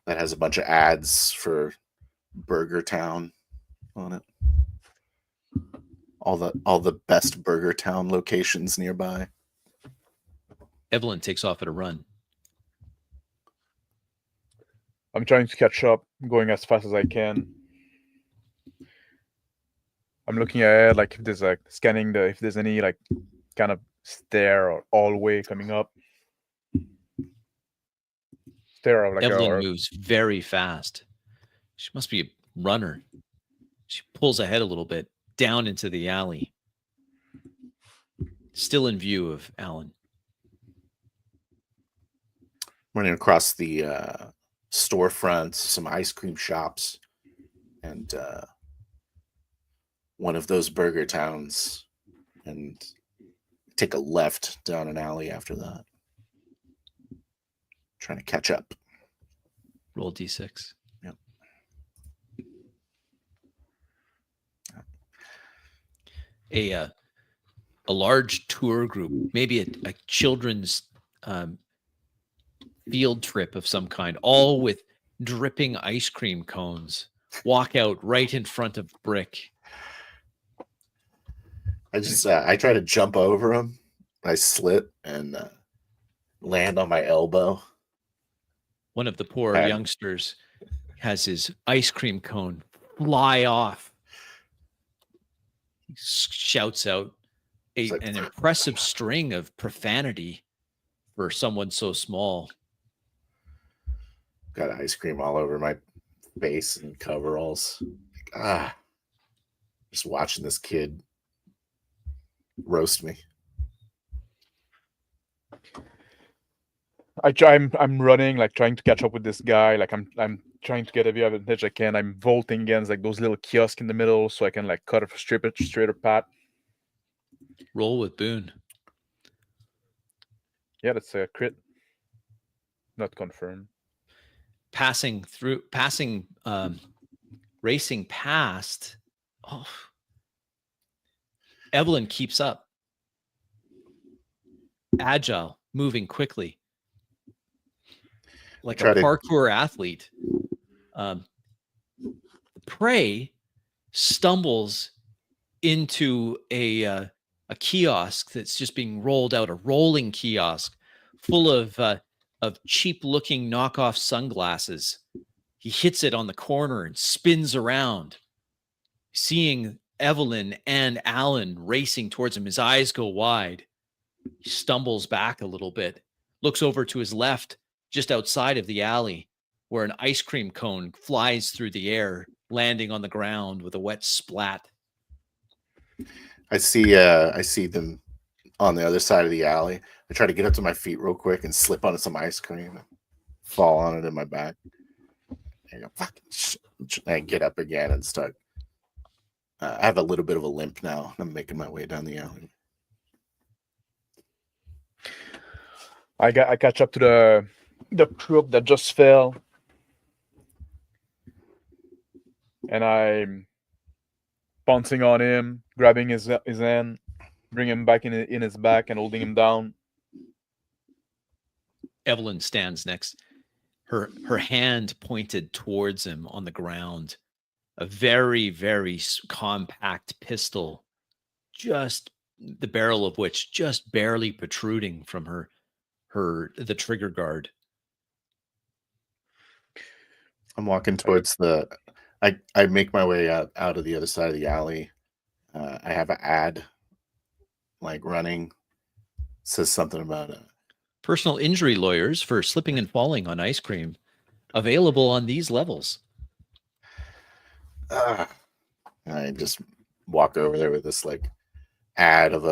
that has a bunch of ads for Burger Town on it. All the best Burger Town locations nearby. Evelyn takes off at a run. I'm trying to catch up, going as fast as I can. I'm looking ahead, like if there's like scanning if there's any like kind of stair or hallway coming up. Stair of like Evelyn moves very fast. She must be a runner. She pulls ahead a little bit down into the alley. Still in view of Alan. Running across the storefronts, some ice cream shops, and one of those burger towns, and take a left down an alley after that. Trying to catch up. Roll d6. Yep. A large tour group, maybe a children's field trip of some kind, all with dripping ice cream cones, walk out right in front of Brick. I try to jump over him. I slip and land on my elbow. One of the poor And- youngsters has his ice cream cone fly off. He shouts out an impressive string of profanity for someone so small. Got ice cream all over my face and coveralls. Just watching this kid roast me. I'm running, like trying to catch up with this guy. Like I'm trying to get every advantage I can. I'm vaulting against like those little kiosks in the middle, so I can like cut a straighter path. Roll with Boone. Yeah, that's a crit. Not confirmed. Racing past. Oh. Evelyn keeps up. Agile, moving quickly. Like a parkour athlete. The prey stumbles into a kiosk that's just being rolled out, a rolling kiosk full of cheap-looking knockoff sunglasses. He hits it on the corner and spins around, seeing Evelyn and Alan racing towards him. His eyes go wide. He stumbles back a little bit, looks over to his left, just outside of the alley, where an ice cream cone flies through the air, landing on the ground with a wet splat. I see them on the other side of the alley. I try to get up to my feet real quick and slip onto some ice cream and fall on it in my back. And I get up again and start. I have a little bit of a limp now. I'm making my way down the alley. I catch up to the group that just fell, and I'm pouncing on him, grabbing his hand, bring him back in his back, and holding him down. Evelyn stands next, her hand pointed towards him on the ground, a very, very compact pistol, just the barrel of which just barely protruding from the trigger guard. I'm walking towards I make my way out of the other side of the alley. I have an ad like running. Says something about personal injury lawyers for slipping and falling on ice cream, available on these levels. I just walk over there with this like ad of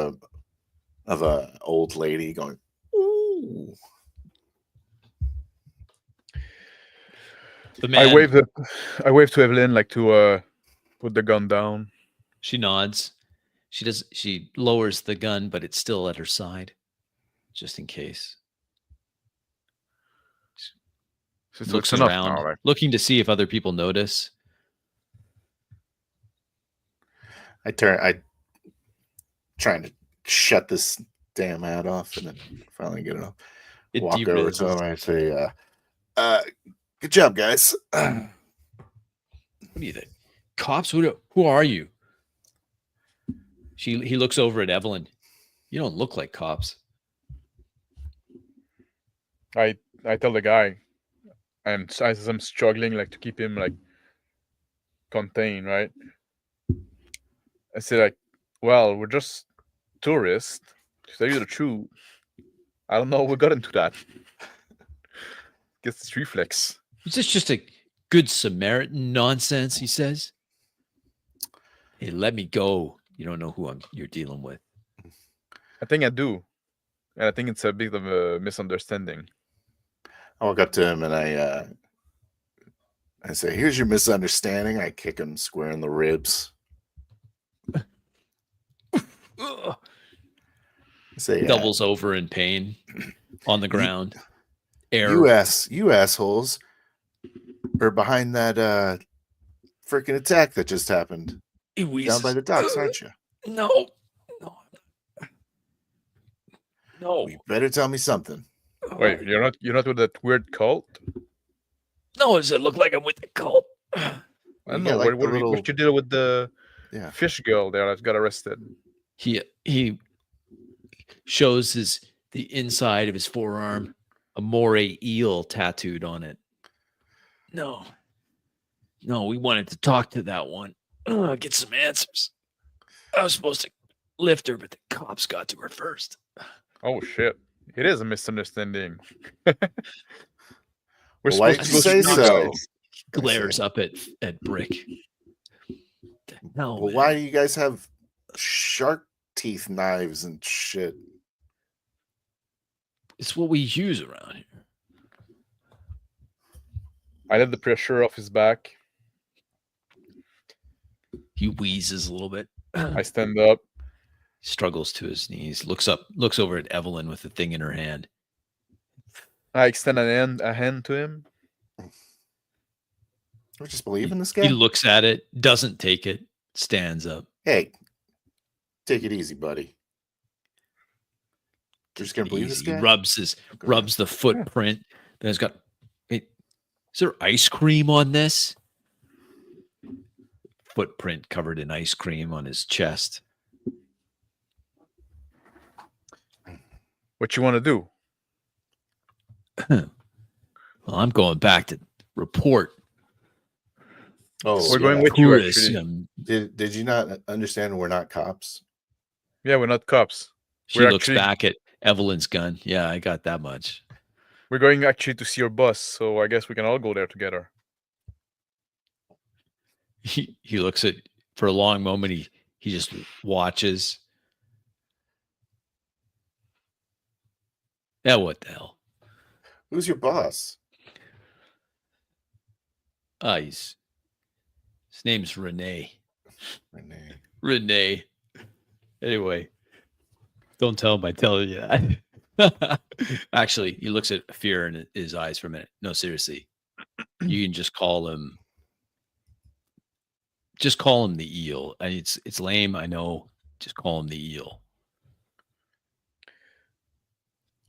a old lady going, "Ooh." The man, I wave to Evelyn like to put the gun down. She nods. She lowers the gun, but it's still at her side, just in case. She looks around, now, looking to see if other people notice. I trying to shut this damn ad off, and then finally get it off. Walk over to him. I say, "Good job, guys." What do you think? Cops? Who are you? He looks over at Evelyn. You don't look like cops. I tell the guy, as I'm struggling like to keep him like contained, right? I say like, well, we're just tourists. To tell you the truth, I don't know. We got into that. Guess it's reflex. Is this just a good Samaritan nonsense? He says. Hey, let me go. You don't know who you're dealing with. I think I do, and I think it's a bit of a misunderstanding. I walk up to him and I say, "Here's your misunderstanding." I kick him square in the ribs. Say, doubles over in pain on the ground. air. You assholes are behind that freaking attack that just happened He down wheezes. by the docks, aren't you? No. Well, you better tell me something. Wait, you're not with that weird cult? No, does it look like I'm with the cult? I You don't get know. like What you deal with the Yeah. fish girl there that got arrested? He shows the inside of his forearm, a moray eel tattooed on it. No, we wanted to talk to that one, get some answers. I was supposed to lift her, but the cops got to her first. Oh shit! It is a misunderstanding. Well, why did you say so? Glares up at Brick. Well, why do you guys have shark teeth knives and shit? It's what we use around here. I let the pressure off his back. He wheezes a little bit. I stand up. Struggles to his knees. Looks over at Evelyn with the thing in her hand. I extend a hand to him. I just believe in this guy. He looks at it, doesn't take it, stands up. Hey, take it easy, buddy. You're just gonna believe this guy? He rubs the footprint. Then it's got. Wait, is there ice cream on this? Footprint covered in ice cream on his chest. What you want to do? Well, I'm going back to report. Oh, we're going with you. Actually. Did you not understand we're not cops? Yeah, we're not cops. She looks back at Evelyn's gun. Yeah, I got that much. We're going actually to see your boss, so I guess we can all go there together. He looks at for a long moment. He just watches. Yeah, what the hell? Who's your boss? His name's Renee. Renee. Anyway, don't tell him I tell you that. Actually, he looks at fear in his eyes for a minute. No, seriously. You can just call him the eel. And it's lame, I know. Just call him the eel.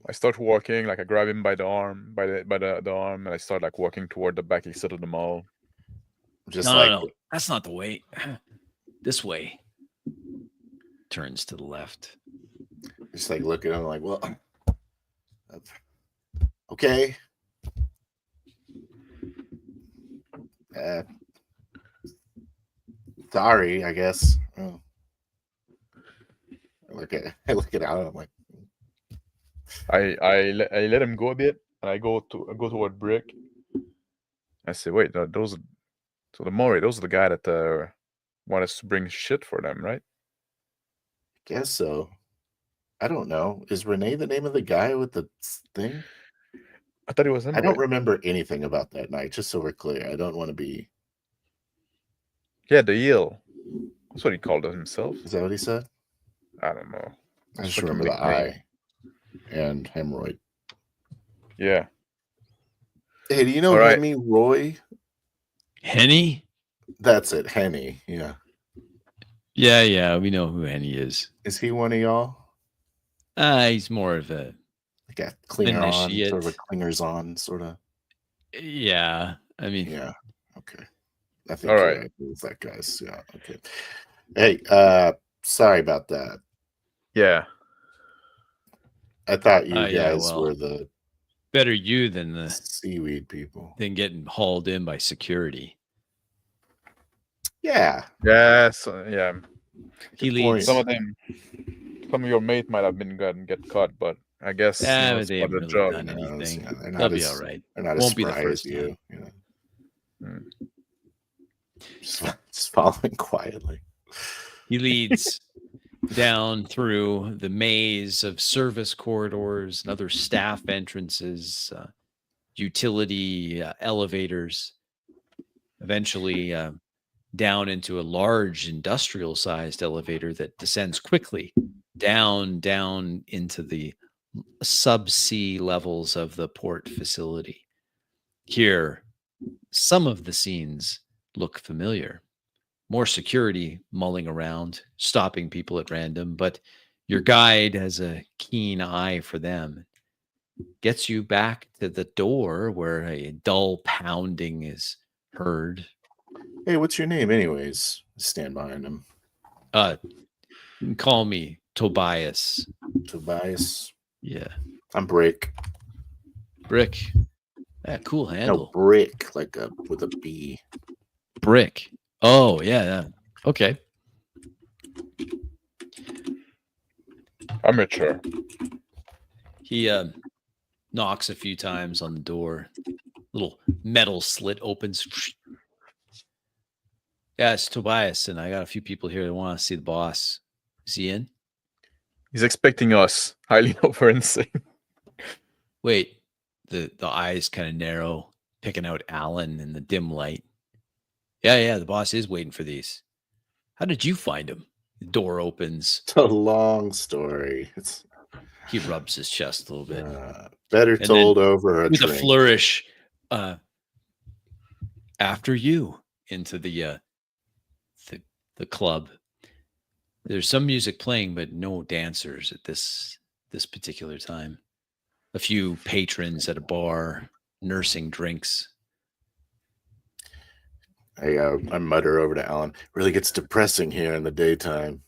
I start walking, like I grab him by the arm, by the arm, and I start like walking toward the back exit of the mall. No, that's not the way. This way. Turns to the left. Just like looking at him like, well, okay. Sorry, I guess. Oh. I look at Alan. I'm like, I let him go a bit, and I go toward Brick. I say, wait, those are the guy that want us to bring shit for them, right? Guess so. I don't know. Is Renee the name of the guy with the thing? I thought it was him. I don't remember anything about that night, just so we're clear. I don't want to be. Yeah, the eel. That's what he called himself. Is that what he said? I don't know. I just remember the eye and hemorrhoid. Yeah. Hey, do you know Henny Roy? Henny? That's it, Henny. Yeah. Yeah, we know who Henny is. Is he one of y'all? He's more of a clinger on, sort of a clingers on, sort of. Yeah, I mean. Yeah. Okay. I think right. With that guy's. Yeah. Okay. Hey, sorry about that. Yeah. I thought you guys were the better you than the seaweed people. Than getting hauled in by security. Yeah. Yes. Yeah. He leads. Some of your mate might have been good and get caught, but I guess they haven't really done anything. They'll be all right. They're not Won't be the first you. Just following quietly. He leads down through the maze of service corridors and other staff entrances, utility elevators, eventually down into a large industrial-sized elevator that descends quickly down into the subsea levels of the port facility. Here, some of the scenes look familiar. More security mulling around, stopping people at random, but your guide has a keen eye for them. Gets you back to the door where a dull pounding is heard. Hey, what's your name, anyways? Stand behind him. Call me Tobias. Tobias. Yeah. I'm Brick. Brick. Yeah, cool No, handle. Brick, like with a B. Brick. Oh, yeah. Okay. Amateur. He knocks a few times on the door. Little metal slit opens. Yeah, it's Tobias, and I got a few people here that want to see the boss. Is he in? He's expecting us. Highly over insane. Wait, the eyes kind of narrow, picking out Alan in the dim light. Yeah, the boss is waiting for these. How did you find him? The door opens. It's a long story. He rubs his chest a little bit. Better And told over a with drink. a flourish, after you into the club. There's some music playing, but no dancers at this particular time. A few patrons at a bar nursing drinks. I mutter over to Alan. Really gets depressing here in the daytime.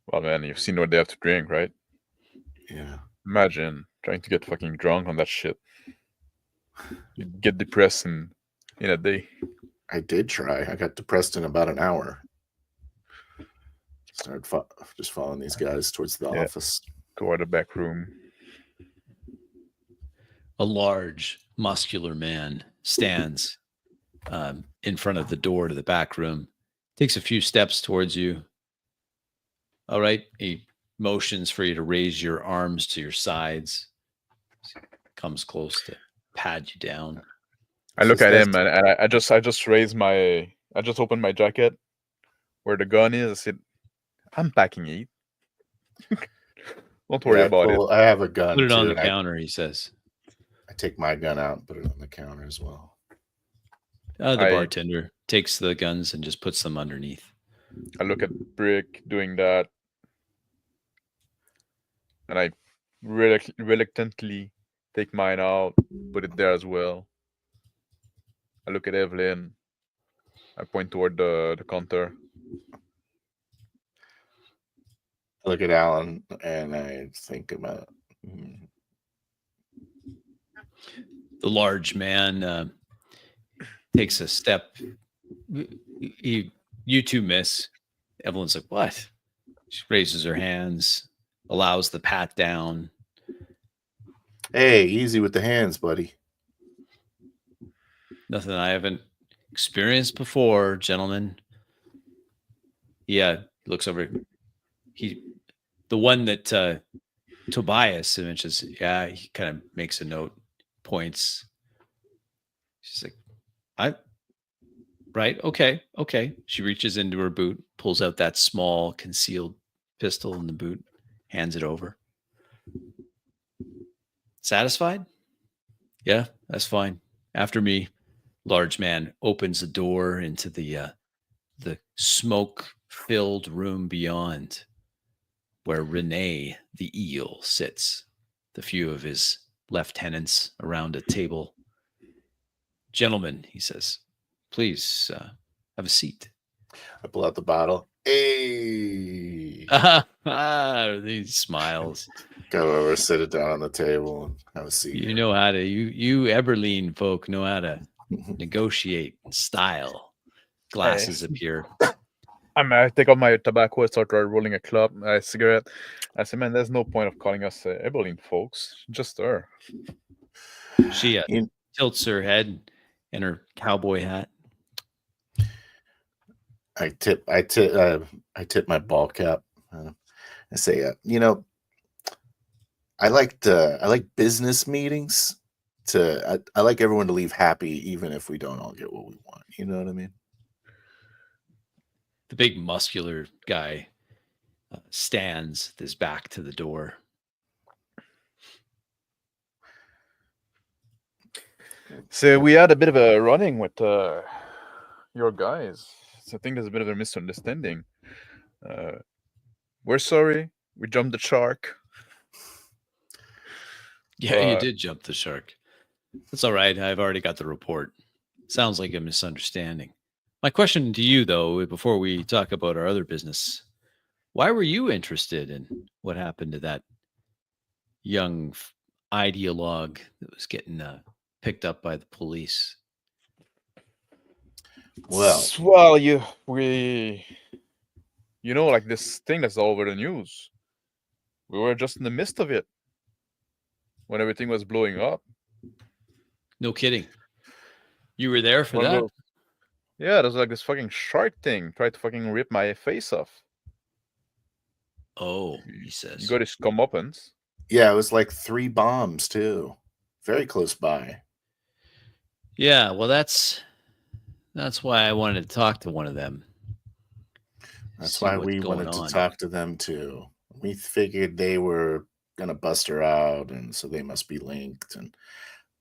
Well, man, you've seen what they have to drink, right? Yeah. Imagine trying to get fucking drunk on that shit. You'd get depressed in a day. I did try. I got depressed in about an hour. Started just following these guys towards the office. Toward the back room. A large, muscular man stands in front of the door to the back room, takes a few steps towards you. All right. He motions for you to raise your arms to your sides. Comes close to pad you down. I look at him and I just opened my jacket where the gun is. I said, I'm packing it. Don't worry about it. I have a gun. Put it on the counter, he says. I take my gun out and put it on the counter as well. The bartender takes the guns and just puts them underneath. I look at Brick doing that. And I reluctantly take mine out, put it there as well. I look at Evelyn. I point toward the counter. I look at Alan and I think about The large man takes a step. You two miss. Evelyn's like, what? She raises her hands, allows the pat down. Hey, easy with the hands, buddy. Nothing I haven't experienced before, gentlemen. Yeah, looks over. The one that Tobias mentions, yeah, he kind of makes a note, points. She's like, right, okay. She reaches into her boot, pulls out that small concealed pistol in the boot, hands it over. Satisfied? Yeah, that's fine. After me. Large man opens the door into the smoke-filled room beyond, where Renee the eel sits. The few of his lieutenants around a table. Gentlemen, he says, please have a seat. I pull out the bottle. Hey. He smiles. Go over, sit it down on the table, and have a seat. You know how to, you Eberlean folk know how to negotiate style. Glasses appear. I take out my tobacco, I start rolling a cigarette. I say, man, there's no point of calling us Eberlean folks. Just her. She tilts her head in her cowboy hat. I tip my ball cap. I say, I like business meetings. I like everyone to leave happy, even if we don't all get what we want. You know what I mean? The big muscular guy stands with his back to the door. So we had a bit of a running with your guys. So I think there's a bit of a misunderstanding. We're sorry. We jumped the shark. Yeah, you did jump the shark. That's all right. I've already got the report. Sounds like a misunderstanding. My question to you, though, before we talk about our other business, why were you interested in what happened to that young ideologue that was getting picked up by the police? Well, you know, like this thing that's all over the news. We were just in the midst of it when everything was blowing up. No kidding. You were there for that? Yeah, there's like this fucking shark thing tried to fucking rip my face off. Oh, he says. You got his comeuppance. Yeah, it was like 3 bombs too. Very close by. Yeah, well, that's why I wanted to talk to one of them. That's why we wanted to talk to them too. We figured they were gonna bust her out, and so they must be linked. And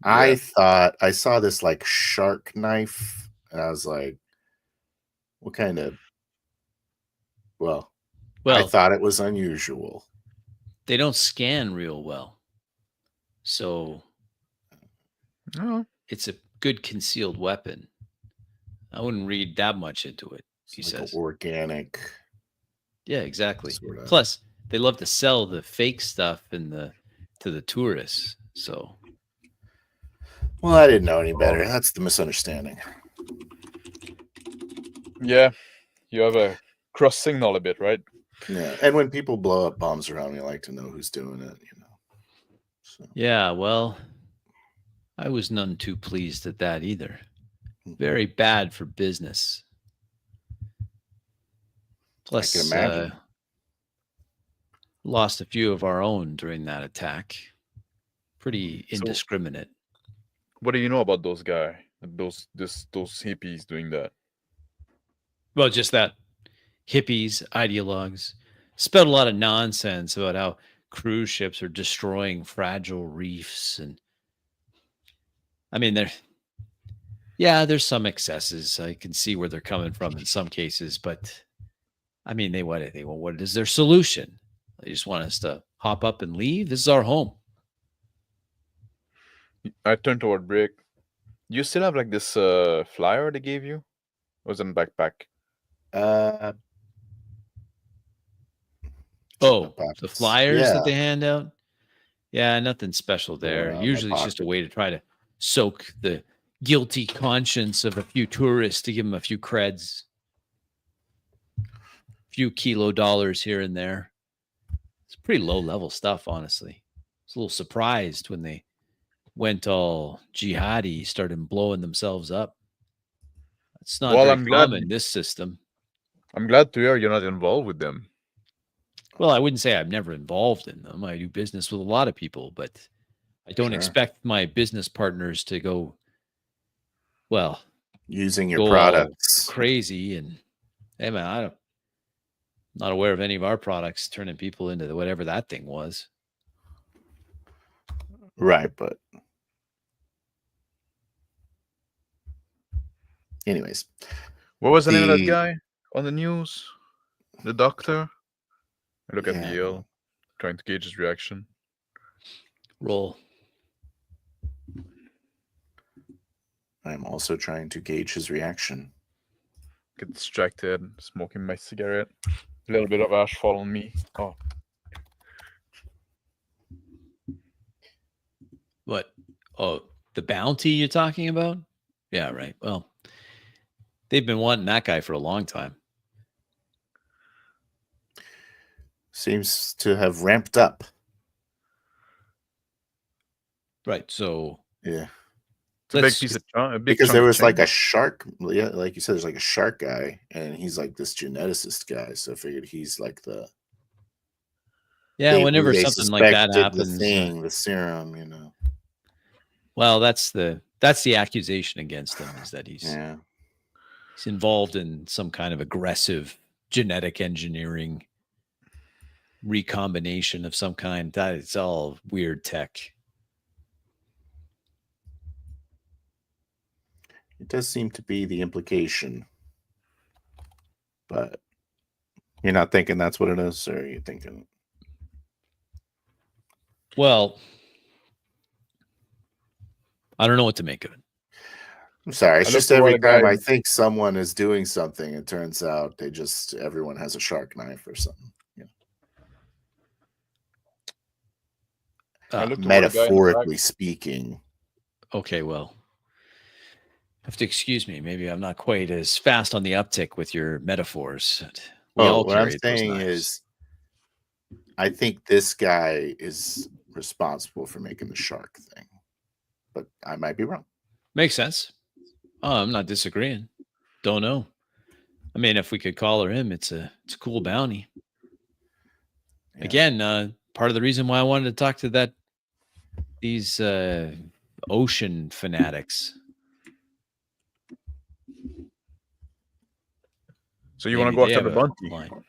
I thought I saw this like shark knife, and I was like, "What kind of?" Well, I thought it was unusual. They don't scan real well, so it's a good concealed weapon. I wouldn't read that much into it. He says organic. Yeah, exactly. Sorta. Plus, they love to sell the fake stuff to the tourists. So, well, I didn't know any better. That's the misunderstanding. Yeah, you have a cross signal a bit, right? Yeah, and when people blow up bombs around me, I like to know who's doing it. You know. So. Yeah, well, I was none too pleased at that either. Very bad for business. Plus, I can imagine. Lost a few of our own during that attack. Pretty indiscriminate. What do you know about those guys? Those hippies doing that? Well, just that hippies, ideologues, spelled a lot of nonsense about how cruise ships are destroying fragile reefs, and I mean, there's some excesses. I can see where they're coming from in some cases, but I mean, what is their solution? They just want us to hop up and leave. This is our home. I turned toward Brick. You still have like this flyer they gave you? Or was it in backpack? The flyers that they hand out? Yeah, nothing special there. Usually it's just a way to try to soak the guilty conscience of a few tourists to give them a few creds. A few kilo dollars here and there. It's pretty low level stuff, honestly. I was a little surprised when they went all jihadi, started blowing themselves up. It's not very common, this system. I'm glad to hear you're not involved with them. Well, I wouldn't say I'm never involved in them. I do business with a lot of people, but I don't expect my business partners to go, using your products crazy. And hey, man, I'm not aware of any of our products turning people into whatever that thing was. Right, but anyways, what was the name of that guy on the news? The doctor. I look at Neil, trying to gauge his reaction. Roll. I'm also trying to gauge his reaction. Get distracted, smoking my cigarette. A little bit of ash fall on me. Oh. What? Oh, the bounty you're talking about? Yeah, right. Well, they've been wanting that guy for a long time. Seems to have ramped up. Right. So yeah, it's a big piece of because there was like a shark. Yeah, like you said, there's like a shark guy, and he's like this geneticist guy. So I figured he's like the whenever something like that happens, the serum, you know. Well, that's the accusation against him, is that he's involved in some kind of aggressive genetic engineering recombination of some kind. That it's all weird tech. It does seem to be the implication. But you're not thinking that's what it is, or are you thinking? Well, I don't know what to make of it. I'm sorry. It's I just looked for every a guy- time I think someone is doing something, it turns out everyone has a shark knife or something. I looked for a guy in the Metaphorically back. Uh, speaking. Okay, well, have to excuse me. Maybe I'm not quite as fast on the uptick with your metaphors. We all What I'm carry those saying knives. is, I think this guy is responsible for making the shark thing, but I might be wrong. Makes sense. I'm not disagreeing. Don't know. I mean, if we could collar him, it's a cool bounty. Yeah. Again, part of the reason why I wanted to talk to these ocean fanatics. So you want to Maybe go they after the have a bounty? line.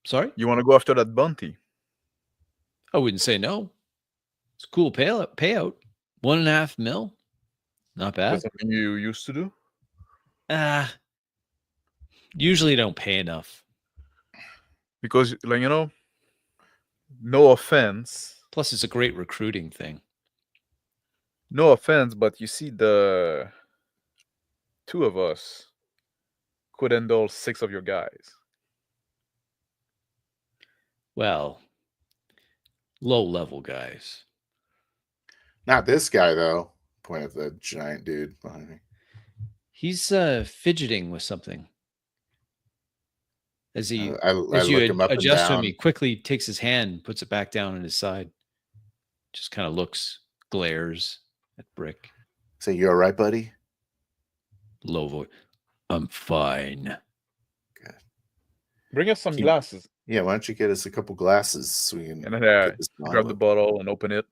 Sorry? You want to go after that bounty? I wouldn't say no. It's a cool payout. $1.5 million. Not Is that bad. something you used to do? Usually don't pay enough. Because, like, no offense. Plus, it's a great recruiting thing. No offense, but you see, the two of us could handle 6 of your guys. Well, low-level guys. Not this guy, though. Point at the giant dude behind me. He's fidgeting with something. As he I as you look him up and adjust to him, down. he quickly takes his hand, puts it back down on his side. Just kind of looks, glares at Brick. Say, you all right, buddy? Low voice. I'm fine. Good. Bring us some Keep- glasses. Yeah, why don't you get us a couple glasses so we can And then get this grab the open. bottle and open it.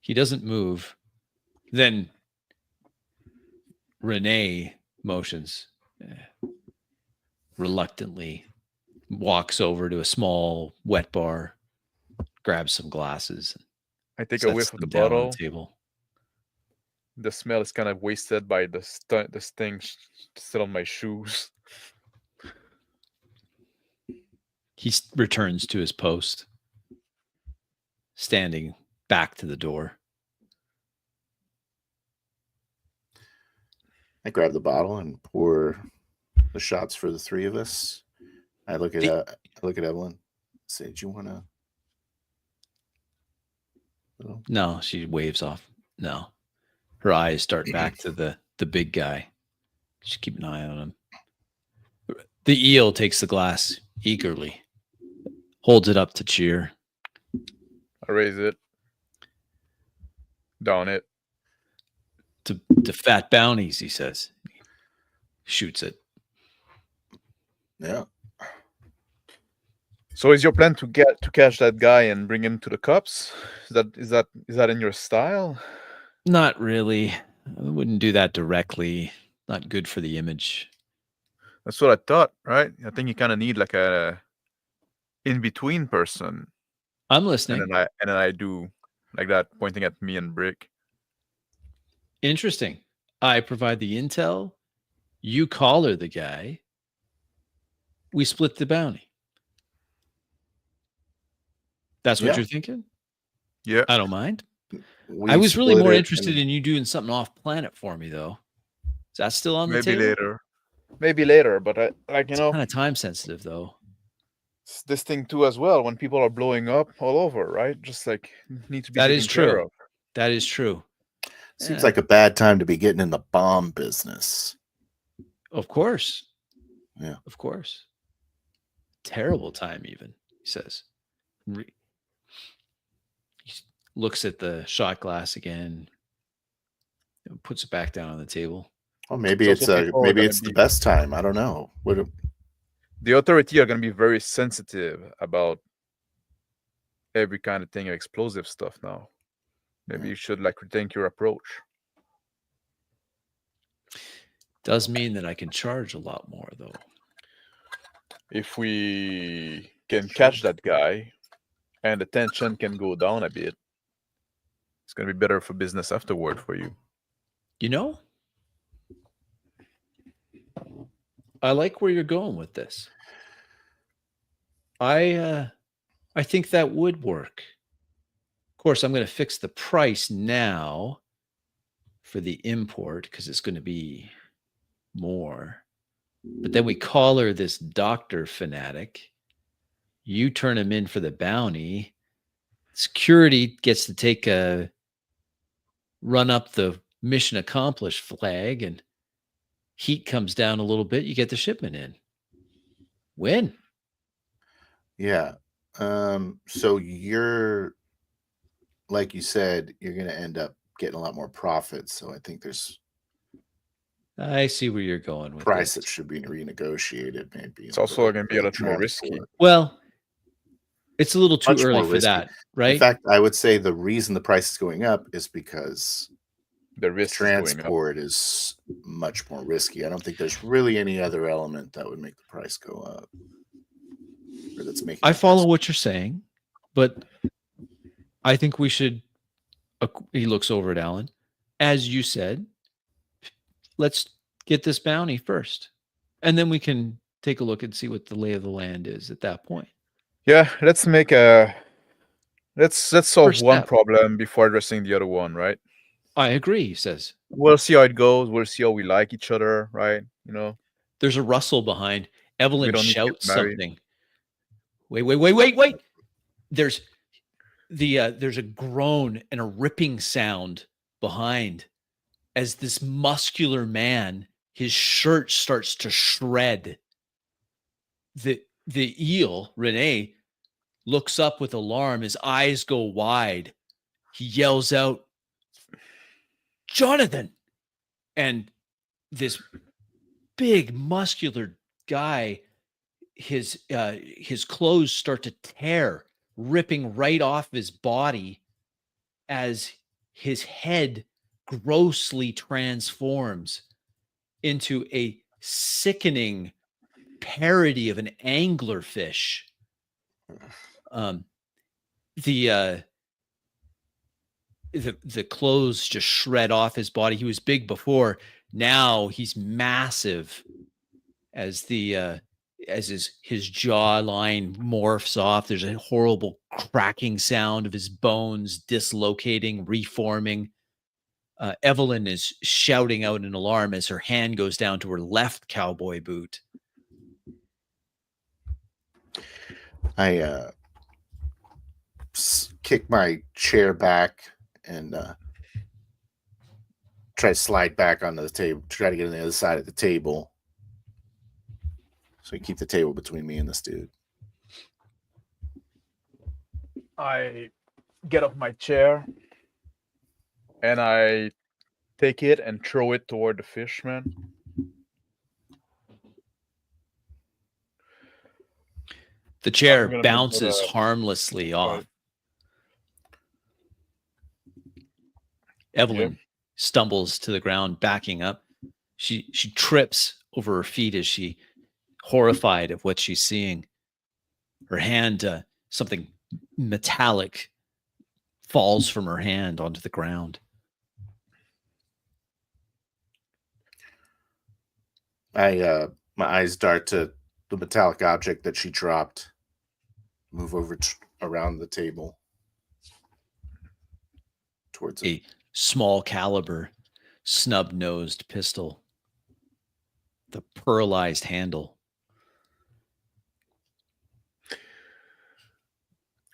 He doesn't move. Then Renee motions reluctantly, walks over to a small wet bar, grabs some glasses, I take a sets whiff of the them down on bottle. the table. The smell is kind of wasted by the sting still on my shoes. He returns to his post, standing back to the door. I grab the bottle and pour the shots for the three of us. I look at Evelyn. Say, do you want to? No, she waves off. No. Her eyes start back to the big guy. Just keep an eye on him. The eel takes the glass eagerly, holds it up to cheer. I raise it. Down it. To fat bounties, he says. Shoots it. Yeah. So is your plan to catch that guy and bring him to the cops? Is that in your style? Not really. I wouldn't do that directly. Not good for the image. That's what I thought, right? I think you kind of need like a in-between person. I'm listening. And then I do like that, pointing at me and Brick. Interesting. I provide the intel. You collar the guy. We split the bounty. That's what you're thinking? Yeah. I don't mind. I was really more interested in you doing something off planet for me, though. Is that still on the table? Maybe later, but It's kind of time sensitive, though. It's this thing too as well. When people are blowing up all over, right? Just like need to be. That is taken care true. of. That is true. Seems like a bad time to be getting in the bomb business. Of course. Yeah. Of course. Terrible time, even, he says. He looks at the shot glass again, puts it back down on the table. Well, maybe it's the best time. I don't know. The authority are going to be very sensitive about every kind of thing, explosive stuff now. Maybe you should like rethink your approach. Does mean that I can charge a lot more, though. If we can catch that guy and the tension can go down a bit, it's going to be better for business afterward for you. You know, I like where you're going with this. I think that would work. Of course, I'm going to fix the price now for the import because it's going to be more. But then we collar this doctor fanatic. You turn him in for the bounty. Security gets to take a run up the mission accomplished flag, and heat comes down a little bit. You get the shipment in. Win. Yeah. So you're, like you said, you're going to end up getting a lot more profits. So I think there's I see where you're going with price this. that should be renegotiated. Maybe It's also going to be a lot more risky. Well, it's a little too Much early more for risky. that, right? In fact, I would say the reason the price is going up is because the risk transport is much more risky. I don't think there's really any other element that would make the price go up. Or that's making I it follow risky. what you're saying, but I think we should. He looks over at Alan. As you said, let's get this bounty first, and then we can take a look and see what the lay of the land is at that point. Yeah, let's solve First one step. problem before addressing the other one, right? I agree, he says. We'll see how it goes. We'll see how we like each other, right? You know, There's a rustle behind. we Evelyn don't need to get shouts married. something. Wait. There's a groan and a ripping sound behind as this muscular man, his shirt starts to shred. The eel, Renee, looks up with alarm. His eyes go wide. He yells out, "Jonathan!" And this big muscular guy, his clothes start to tear, ripping right off his body as his head grossly transforms into a sickening parody of an anglerfish. The clothes just shred off his body. He was big before. Now he's massive as his jawline morphs off. There's a horrible cracking sound of his bones dislocating, reforming. Evelyn is shouting out in alarm as her hand goes down to her left cowboy boot. I kick my chair back and try to slide back onto the table, try to get on the other side of the table. So you keep the table between me and this dude. I get off my chair and I take it and throw it toward the fishman. The chair bounces harmlessly off. Right. Evelyn stumbles to the ground, backing up. She trips over her feet as she, horrified of what she's seeing. Her hand, something metallic falls from her hand onto the ground. My eyes dart to the metallic object that she dropped. Move over around the table towards a small caliber, snub-nosed pistol. The pearlized handle.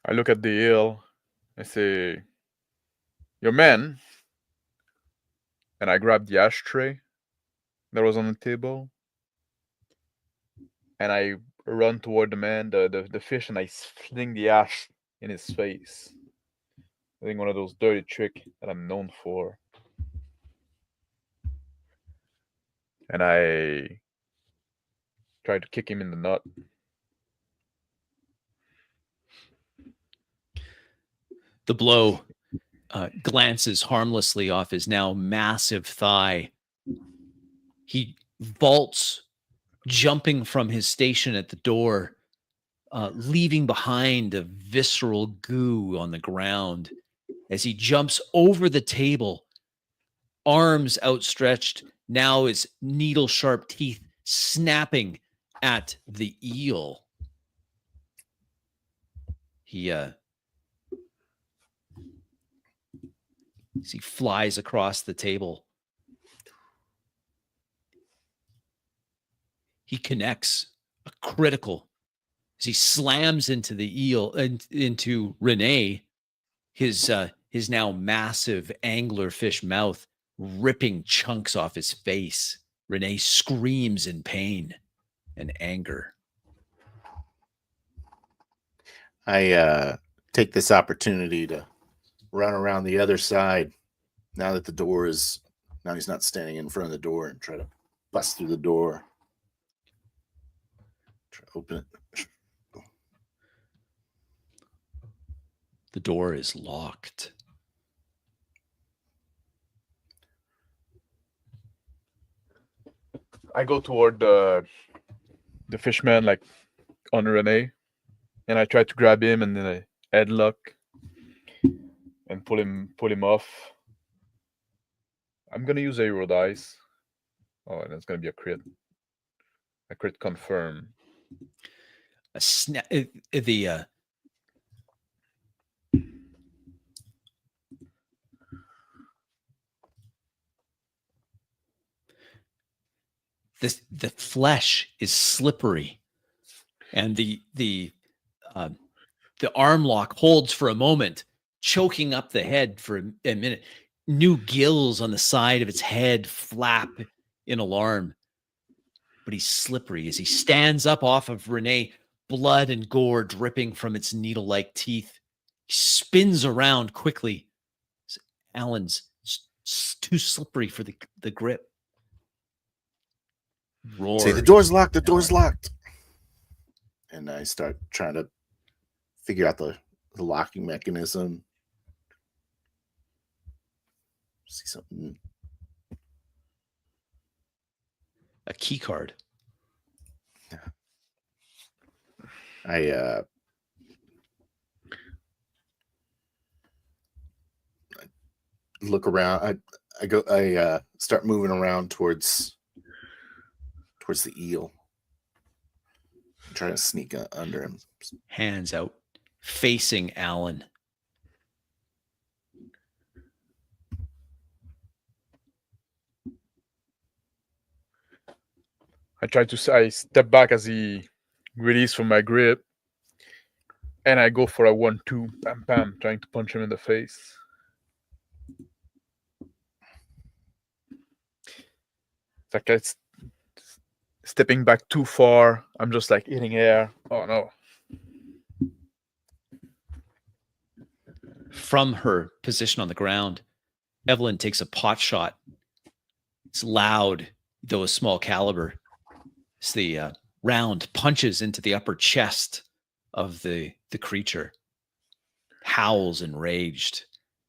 I look at the eel. I say, "Your men." And I grab the ashtray that was on the table. And I run toward the man, the fish, and I fling the ash in his face. I think one of those dirty tricks that I'm known for. And I try to kick him in the nut. The blow glances harmlessly off his now massive thigh. He vaults, jumping from his station at the door, leaving behind a visceral goo on the ground as he jumps over the table, arms outstretched, now his needle sharp teeth snapping at the eel. He flies across the table. He connects a critical as he slams into the eel and into Renee, his now massive anglerfish mouth ripping chunks off his face. Renee screams in pain and anger. I take this opportunity to run around the other side now that now he's not standing in front of the door, and try to bust through the door. Try to open it. The door is locked. I go toward the fishman, like on Renee, and I try to grab him, and then I headlock and pull him off. I'm gonna use a hero dice. Oh, and it's gonna be a crit. A crit confirm. The flesh is slippery, and the arm lock holds for a moment, choking up the head for a minute. New gills on the side of its head flap in alarm, but he's slippery as he stands up off of Renee, blood and gore dripping from its needle-like teeth. He spins around quickly. Alan's too slippery for the grip. Roar. Say, the door's locked. The door's locked. And I start trying to figure out the locking mechanism. See something. A key card. I look around. I start moving around towards the eel. I'm trying to sneak under him. Hands out, facing Alan. I step back as he releases from my grip, and I go for a 1-2, bam, bam, trying to punch him in the face. It's like it's stepping back too far. I'm just like hitting air. Oh no. From her position on the ground, Evelyn takes a pot shot. It's loud, though a small caliber. It's the round punches into the upper chest of the creature. Howls enraged.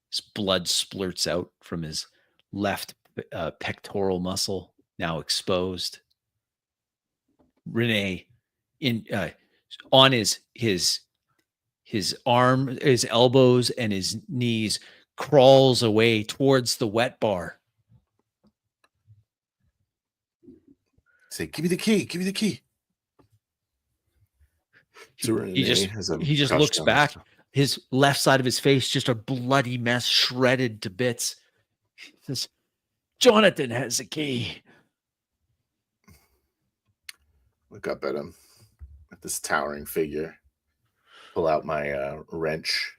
His blood splurts out from his left pectoral muscle, now exposed. Renee, on his arm, his elbows, and his knees, crawls away towards the wet bar. Say, give me the key. Give me the key. He just looks back. His left side of his face, just a bloody mess, shredded to bits. He says, Jonathan has the key. Look up at him, at this towering figure. Pull out my wrench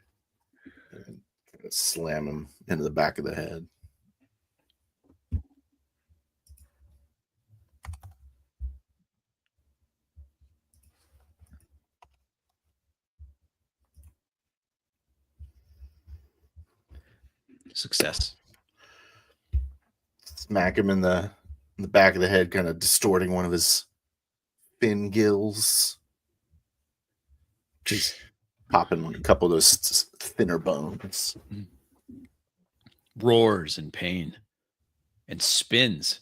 and slam him into the back of the head. Success. Smack him in the back of the head, kind of distorting one of his fin gills. Just popping a couple of those thinner bones. Roars in pain and spins.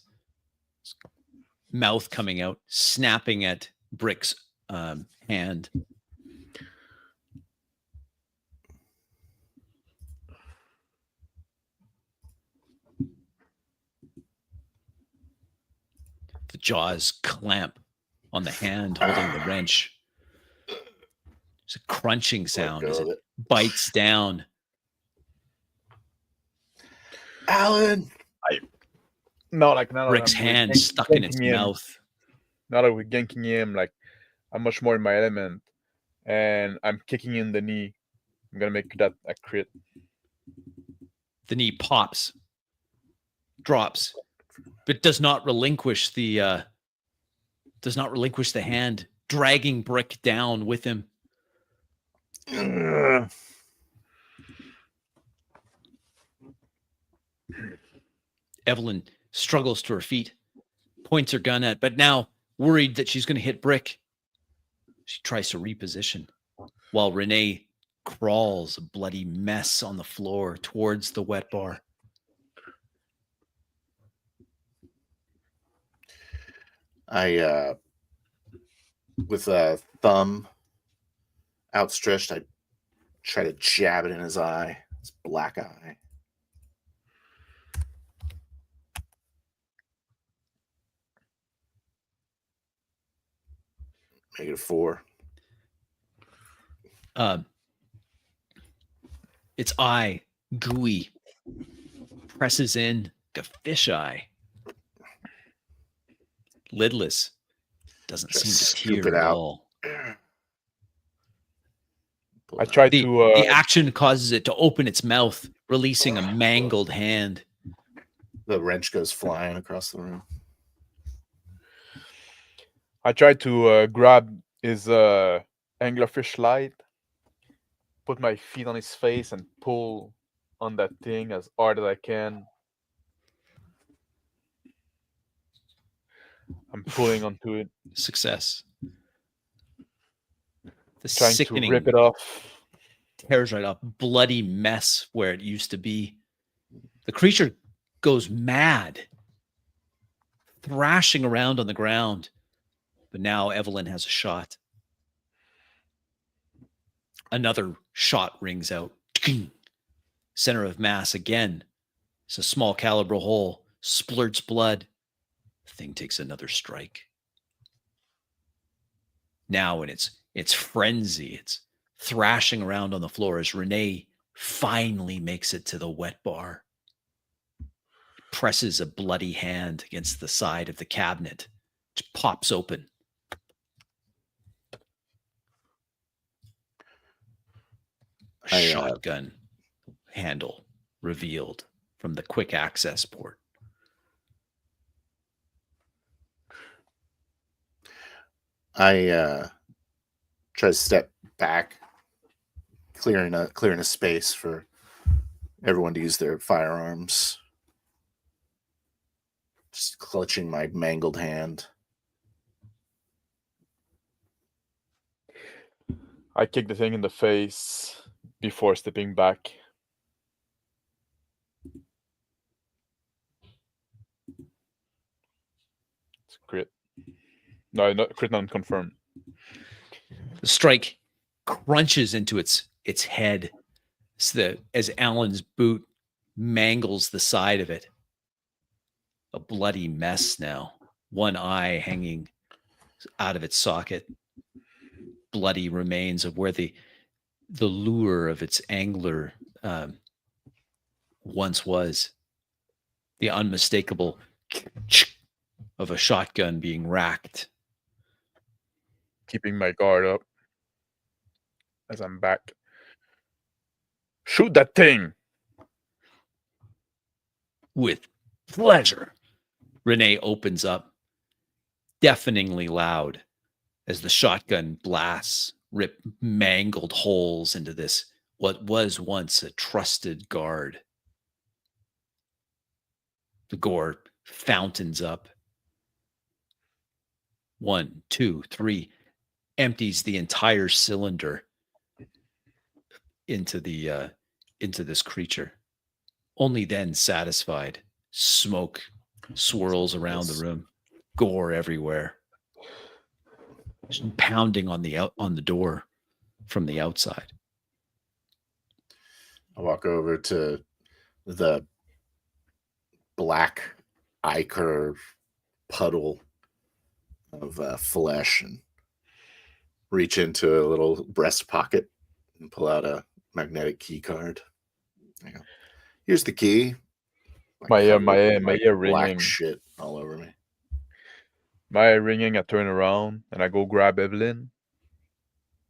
Mouth coming out, snapping at Brick's hand. The jaws clamp on the hand holding the wrench. There's a crunching sound as it bites down. Alan! Rick's hand stuck in its mouth. Now that we're ganking him, like, I'm much more in my element, and I'm kicking in the knee. I'm gonna make that a crit. The knee pops, drops, but does not relinquish the hand, dragging Brick down with him. Evelyn struggles to her feet, points her gun at, but now worried that she's going to hit Brick. She tries to reposition while Renee crawls, a bloody mess on the floor, towards the wet bar. I, with a thumb outstretched, I try to jab it in his eye, his black eye. -4. Its eye, gooey, presses in like a fisheye. Lidless. Doesn't Just seem to scoop tear it at out. all. I tried The to. action causes it to open its mouth, releasing a mangled hand. The wrench goes flying across the room. I tried to grab his anglerfish light, put my feet on his face, and pull on that thing as hard as I can. I'm pulling onto it, Success. The trying sickening to rip it off. tears right off. Bloody mess where it used to be. The creature goes mad, thrashing around on the ground. But now Evelyn has a shot. Another shot rings out. Center of mass again. It's a small caliber hole. Splurts blood. The thing takes another strike. Now in its frenzy, it's thrashing around on the floor as Renee finally makes it to the wet bar. Presses a bloody hand against the side of the cabinet, which pops open. A shotgun handle revealed from the quick access port. I try to step back, clearing a space for everyone to use their firearms. Just clutching my mangled hand. I kick the thing in the face before stepping back. It's a crit. No, not crit, non-confirmed. The strike crunches into its head as Alan's boot mangles the side of it. A bloody mess now. One eye hanging out of its socket. Bloody remains of where the lure of its angler once was. The unmistakable of a shotgun being racked. Keeping my guard up as I'm back. Shoot that thing! With pleasure. Renee opens up, deafeningly loud, as the shotgun blasts rip mangled holes into this, what was once a trusted guard. The gore fountains up. 1, 2, 3, empties the entire cylinder into this creature. Only then satisfied. Smoke swirls around the room. Gore everywhere. Just pounding on the door from the outside. I walk over to the black ichor puddle of flesh and reach into a little breast pocket and pull out a magnetic key card. There you go. Here's the key. Like, My covered in, my like, ear black ringing. shit all over me. My ear ringing. I turn around and I go grab Evelyn.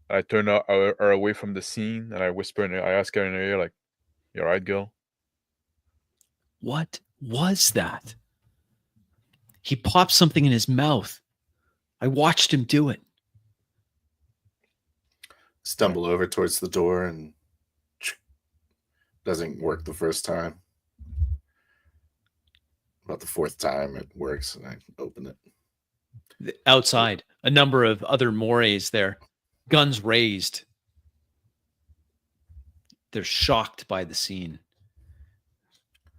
I turn her away from the scene and I whisper in her, I ask her in her ear, like, "You all right, girl?" What was that? He popped something in his mouth. I watched him do it. Stumble over towards the door and doesn't work the first time. About the fourth time it works and I open it. Outside, a number of other mores there, guns raised. They're shocked by the scene.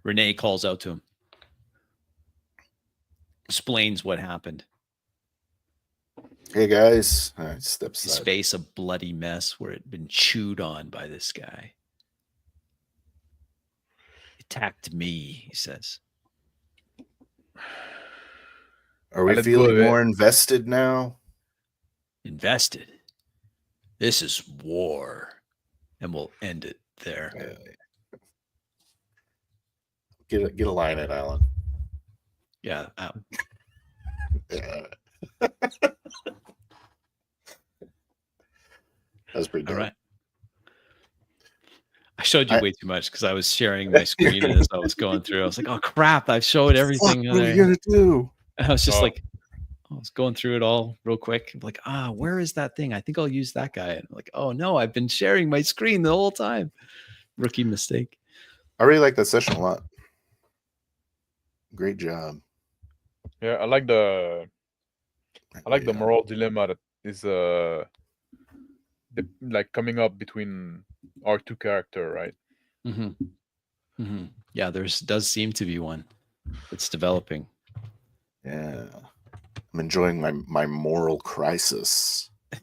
Renee calls out to him, explains what happened. Hey guys, I step His aside. face a bloody mess where it had been chewed on by this guy. He attacked me, he says. Are we let go feeling of it. more invested now? Invested. This is war. And we'll end it there. Get a line at Alan. Yeah. Yeah. That's pretty dope. All right. I showed you way too much because I was sharing my screen as I was going through. I was like, oh crap, I've showed everything. What are you gonna do? And I was just like, I was going through it all real quick. I'm like, where is that thing? I think I'll use that guy. And I'm like, oh no, I've been sharing my screen the whole time. Rookie mistake. I really like that session a lot. Great job. Yeah, I like the moral dilemma that is like coming up between our two characters, right? Mm-hmm. Mm-hmm. Yeah, does seem to be one that's developing. Yeah. I'm enjoying my moral crisis. It's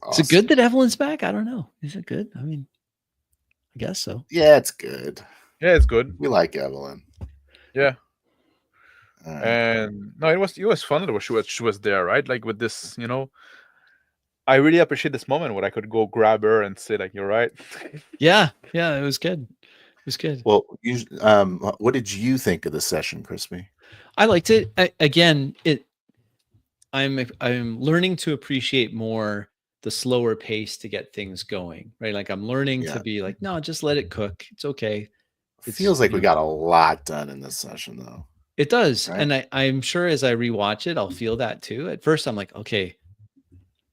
awesome. Is it good that Evelyn's back? I don't know. Is it good? I mean, I guess so. Yeah, it's good. Yeah, it's good. We like Evelyn. Yeah. And no, it was fun that she was there, right? Like with this, I really appreciate this moment where I could go grab her and say, like, "You're right." Yeah, it was good. It was good. Well, what did you think of the session, Crispy? I liked it. I'm learning to appreciate more the slower pace to get things going, right? Like I'm learning to be like, no, just let it cook. It's okay. It feels like we got a lot done in this session, though. It does. Right? And I'm sure as I rewatch it, I'll feel that too. At first, I'm like, okay.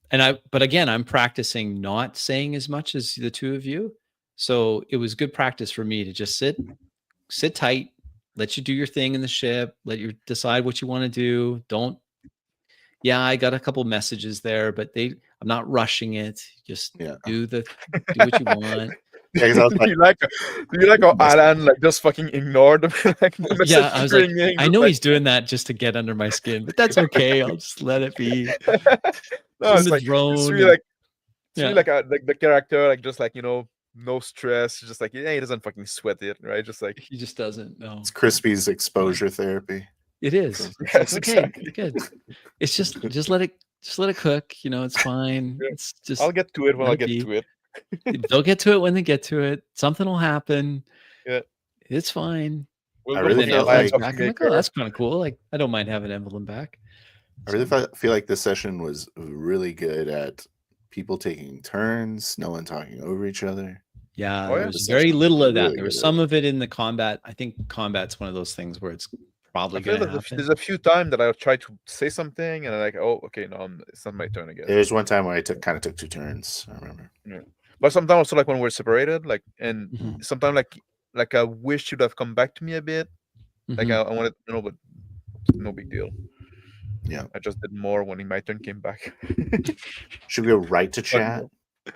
But again, I'm practicing not saying as much as the two of you. So it was good practice for me to just sit tight, let you do your thing in the ship, let you decide what you want to do. Yeah, I got a couple messages there, but I'm not rushing it. Just do what you want. Yeah, I was like, do you like how Alan like just fucking ignored the message? Yeah, I was like, I know he's doing that just to get under my skin, but that's okay. I'll just let it be. No, it's like it's really like the character, like just like no stress, just like he doesn't fucking sweat it, right? Just like he just doesn't. No, it's Crispy's exposure therapy. It is. Yes, like, okay, exactly. Good. It's just let it cook. It's fine. Yeah. It's just I'll get to it when I get to it. They'll get to it when they get to it. Something will happen. Yeah, it's fine. I really feel like oh, that's kind of cool. Like I don't mind having Evelyn back. I really feel like this session was really good at people taking turns, no one talking over each other. Yeah, there was very little of that. Really there was some of it in the combat. I think combat's one of those things where it's probably going to happen. There's a few times that I'll try to say something and I'm like, oh, okay, no, it's not my turn again. There's one time where I kind of took 2 turns. I remember. Yeah. But sometimes also like when we're separated, like, and sometimes like I wish you'd have come back to me a bit. Like I wanted, but no big deal. Yeah, I just did more when my turn came back. Should we go right to chat?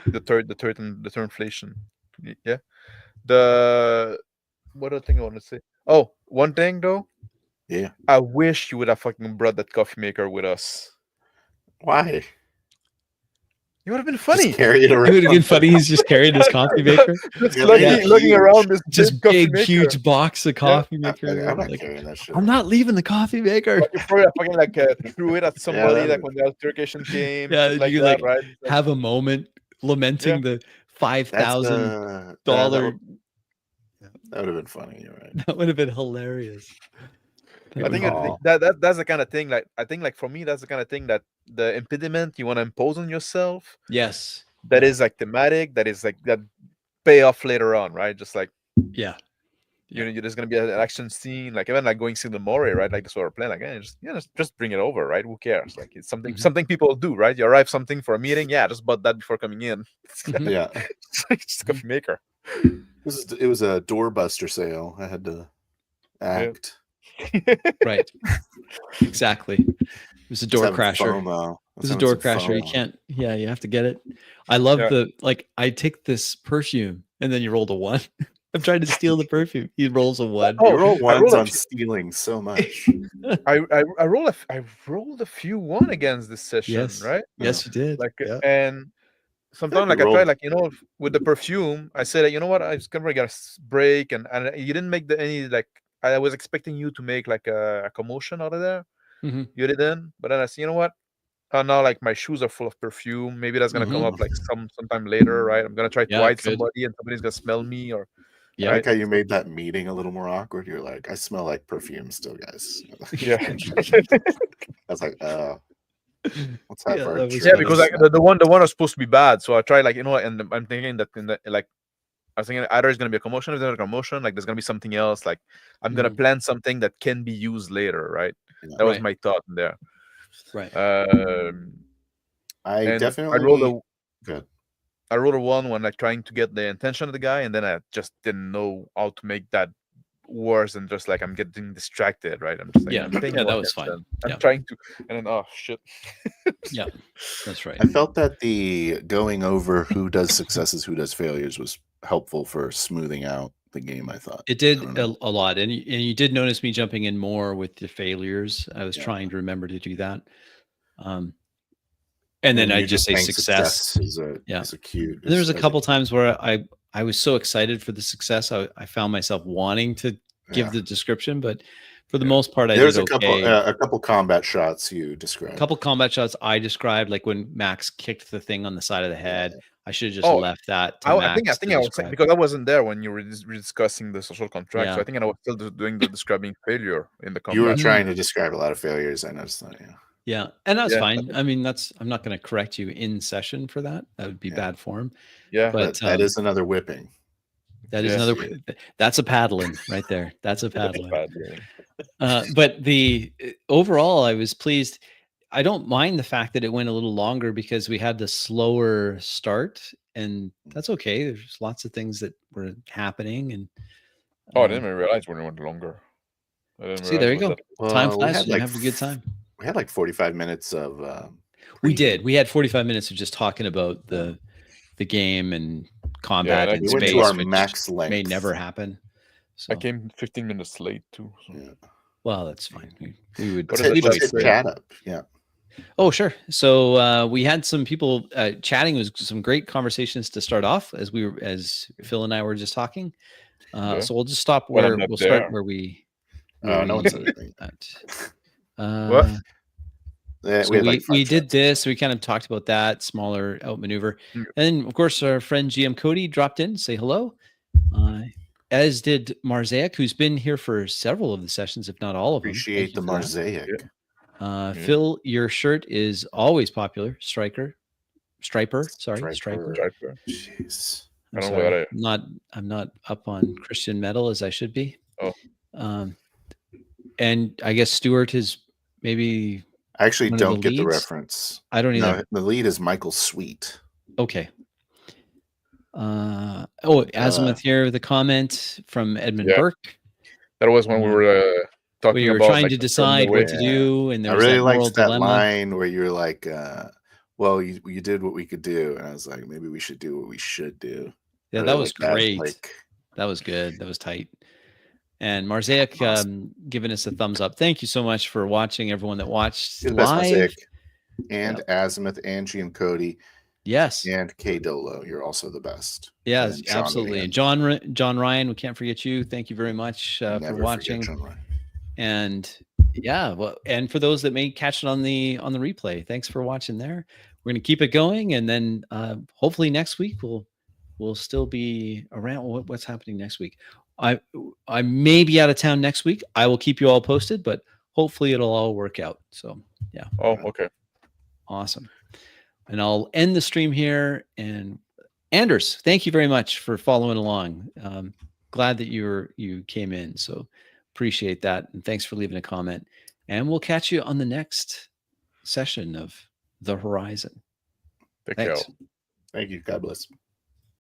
The inflation. Yeah. What other thing I want to say? Oh, one thing though. Yeah. I wish you would have fucking brought that coffee maker with us. Why? It would have been funny. Just carry it It around. would have been funny. He's just carrying this coffee maker, Just Yeah, looking, yeah. looking around this just big coffee big, maker. huge box of coffee maker. I'm not like, carrying that shit. I'm not leaving the coffee maker. Like, you probably fucking like threw it at somebody that like would- when the altercation came. Yeah, shit like you that, like right? Like, have a moment lamenting the That's $5,000. that would have been funny. You're right. That would have been hilarious. I think Aw. that's the kind of thing. Like I think like for me, that's the kind of thing that the impediment you want to impose on yourself. Yes. That is like thematic. That is like that pay off later on, right? Just like Yeah. there's gonna be an action scene, like even like going see the Mori, right? Like the sort of plan, like just bring it over, right? Who cares? Like it's something people do, right? You arrive something for a meeting, just bought that before coming in. Yeah, It's just a coffee maker. it was a doorbuster sale. I had to act. Right. Exactly. It was a door Just having crasher. FOMO. It was a door crasher. You can't. Yeah, you have to get it. I love I take this perfume and then you rolled a 1. I'm trying to steal the perfume. He rolls a 1. You roll I ones rolled on stealing so much. I rolled a few 1 against this session, Yes. right? Yes, you did. Like Yeah. and sometimes like I rolled- try like with the perfume, I said you know what, I was gonna get a break and you didn't make any like I was expecting you to make like a commotion out of there. Mhm. You didn't, but then I said, you know what? Now like my shoes are full of perfume. Maybe that's gonna come up like sometime later, right? I'm gonna try to Yeah, hide good. somebody and somebody's gonna smell me or I like how you made that meeting a little more awkward. You're like, I smell like perfume still, guys. yeah. I was like, let's have our that was Yeah, because like funny. the one was supposed to be bad, so I try like and I'm thinking that in the like I was thinking either it's gonna be a commotion, if there's a commotion, like there's gonna be something else, like I'm gonna plan something that can be used later, right? Yeah. That was my thought in there. Right. I and definitely I rolled a 1 when like trying to get the intention of the guy, and then I just didn't know how to make that worse than just like I'm getting distracted, right? I'm just like I'm paying that more was fine. attention. I'm trying to, and then oh shit. Yeah, that's right. I felt that the going over who does successes, who does failures was helpful for smoothing out the game. I thought It did a lot, and you did notice me jumping in more with the failures. I was Yeah. trying to remember to do that. And then I just say success. Is a cue. There was a couple times where I was so excited for the success. I found myself wanting to give the description, but for the most part, I did okay. A couple combat shots you described. A couple combat shots I described, like when Max kicked the thing on the side of the head. I should have just left that to Max. I think I was saying, because I wasn't there when you were discussing the social contract, so I think I was still doing the describing failure in the combat. You were trying to describe a lot of failures. I noticed that. Yeah, and that's fine. I mean, I'm not going to correct you in session for that. That would be bad form. Yeah, but that is another whipping. That is another. That's a paddling right there. That's a paddling. But the overall, I was pleased. I don't mind the fact that it went a little longer because we had the slower start, and that's okay. There's lots of things that were happening, and I didn't even realize when it went longer. See, there you go. Time flies. You have a good time. We had like 45 minutes of. We did. We had 45 minutes of just talking about the game and combat and space, to our max length. May never happen. So. I came 15 minutes late too. So. Yeah. Well, that's fine. We would let's hit chat up. Yeah. Oh, sure. So we had some people chatting. It was some great conversations to start off as Phil and I were just talking. So we'll just stop where we'll start where we. No one's what? Yeah, so we did this. We kind of talked about that smaller outmaneuver, and then of course our friend GM Cody dropped in to say hello, as did Marzaic, who's been here for several of the sessions, if not all of them. Appreciate the Marzaic. Phil, your shirt is always popular. Striper. Jeez. I'm not up on Christian metal as I should be. Oh. And I guess Stuart is maybe. I actually don't get the reference. I don't either. No, the lead is Michael Sweet. Okay. Azimuth here with a comment from Edmund Burke. That was when we were talking we were about trying to decide what to do, and there was really that moral liked that dilemma. line where you were like, well, you did what we could do. And I was like, maybe we should do what we should do. Yeah, that was great. That was good. That was tight. And Marzaic giving us a thumbs up. Thank you so much for watching, everyone that watched live. And Azimuth and GM Cody. Yes. And K Dolo, you're also the best. Yes, And Sean absolutely. Van. And John Ryan, we can't forget you. Thank you very much for Never watching. forget John Ryan. And yeah, well, and for those that may catch it on the replay, thanks for watching there. We're going to keep it going, and then hopefully next week we'll still be around. What's happening next week? I may be out of town next week. I will keep you all posted, but hopefully it'll all work out. So yeah. Oh, okay. Awesome. And I'll end the stream here. And Anders, thank you very much for following along. Glad that you came in. So appreciate that. And thanks for leaving a comment. And we'll catch you on the next session of The Horizon. Take Thanks. care. Thank you. God bless.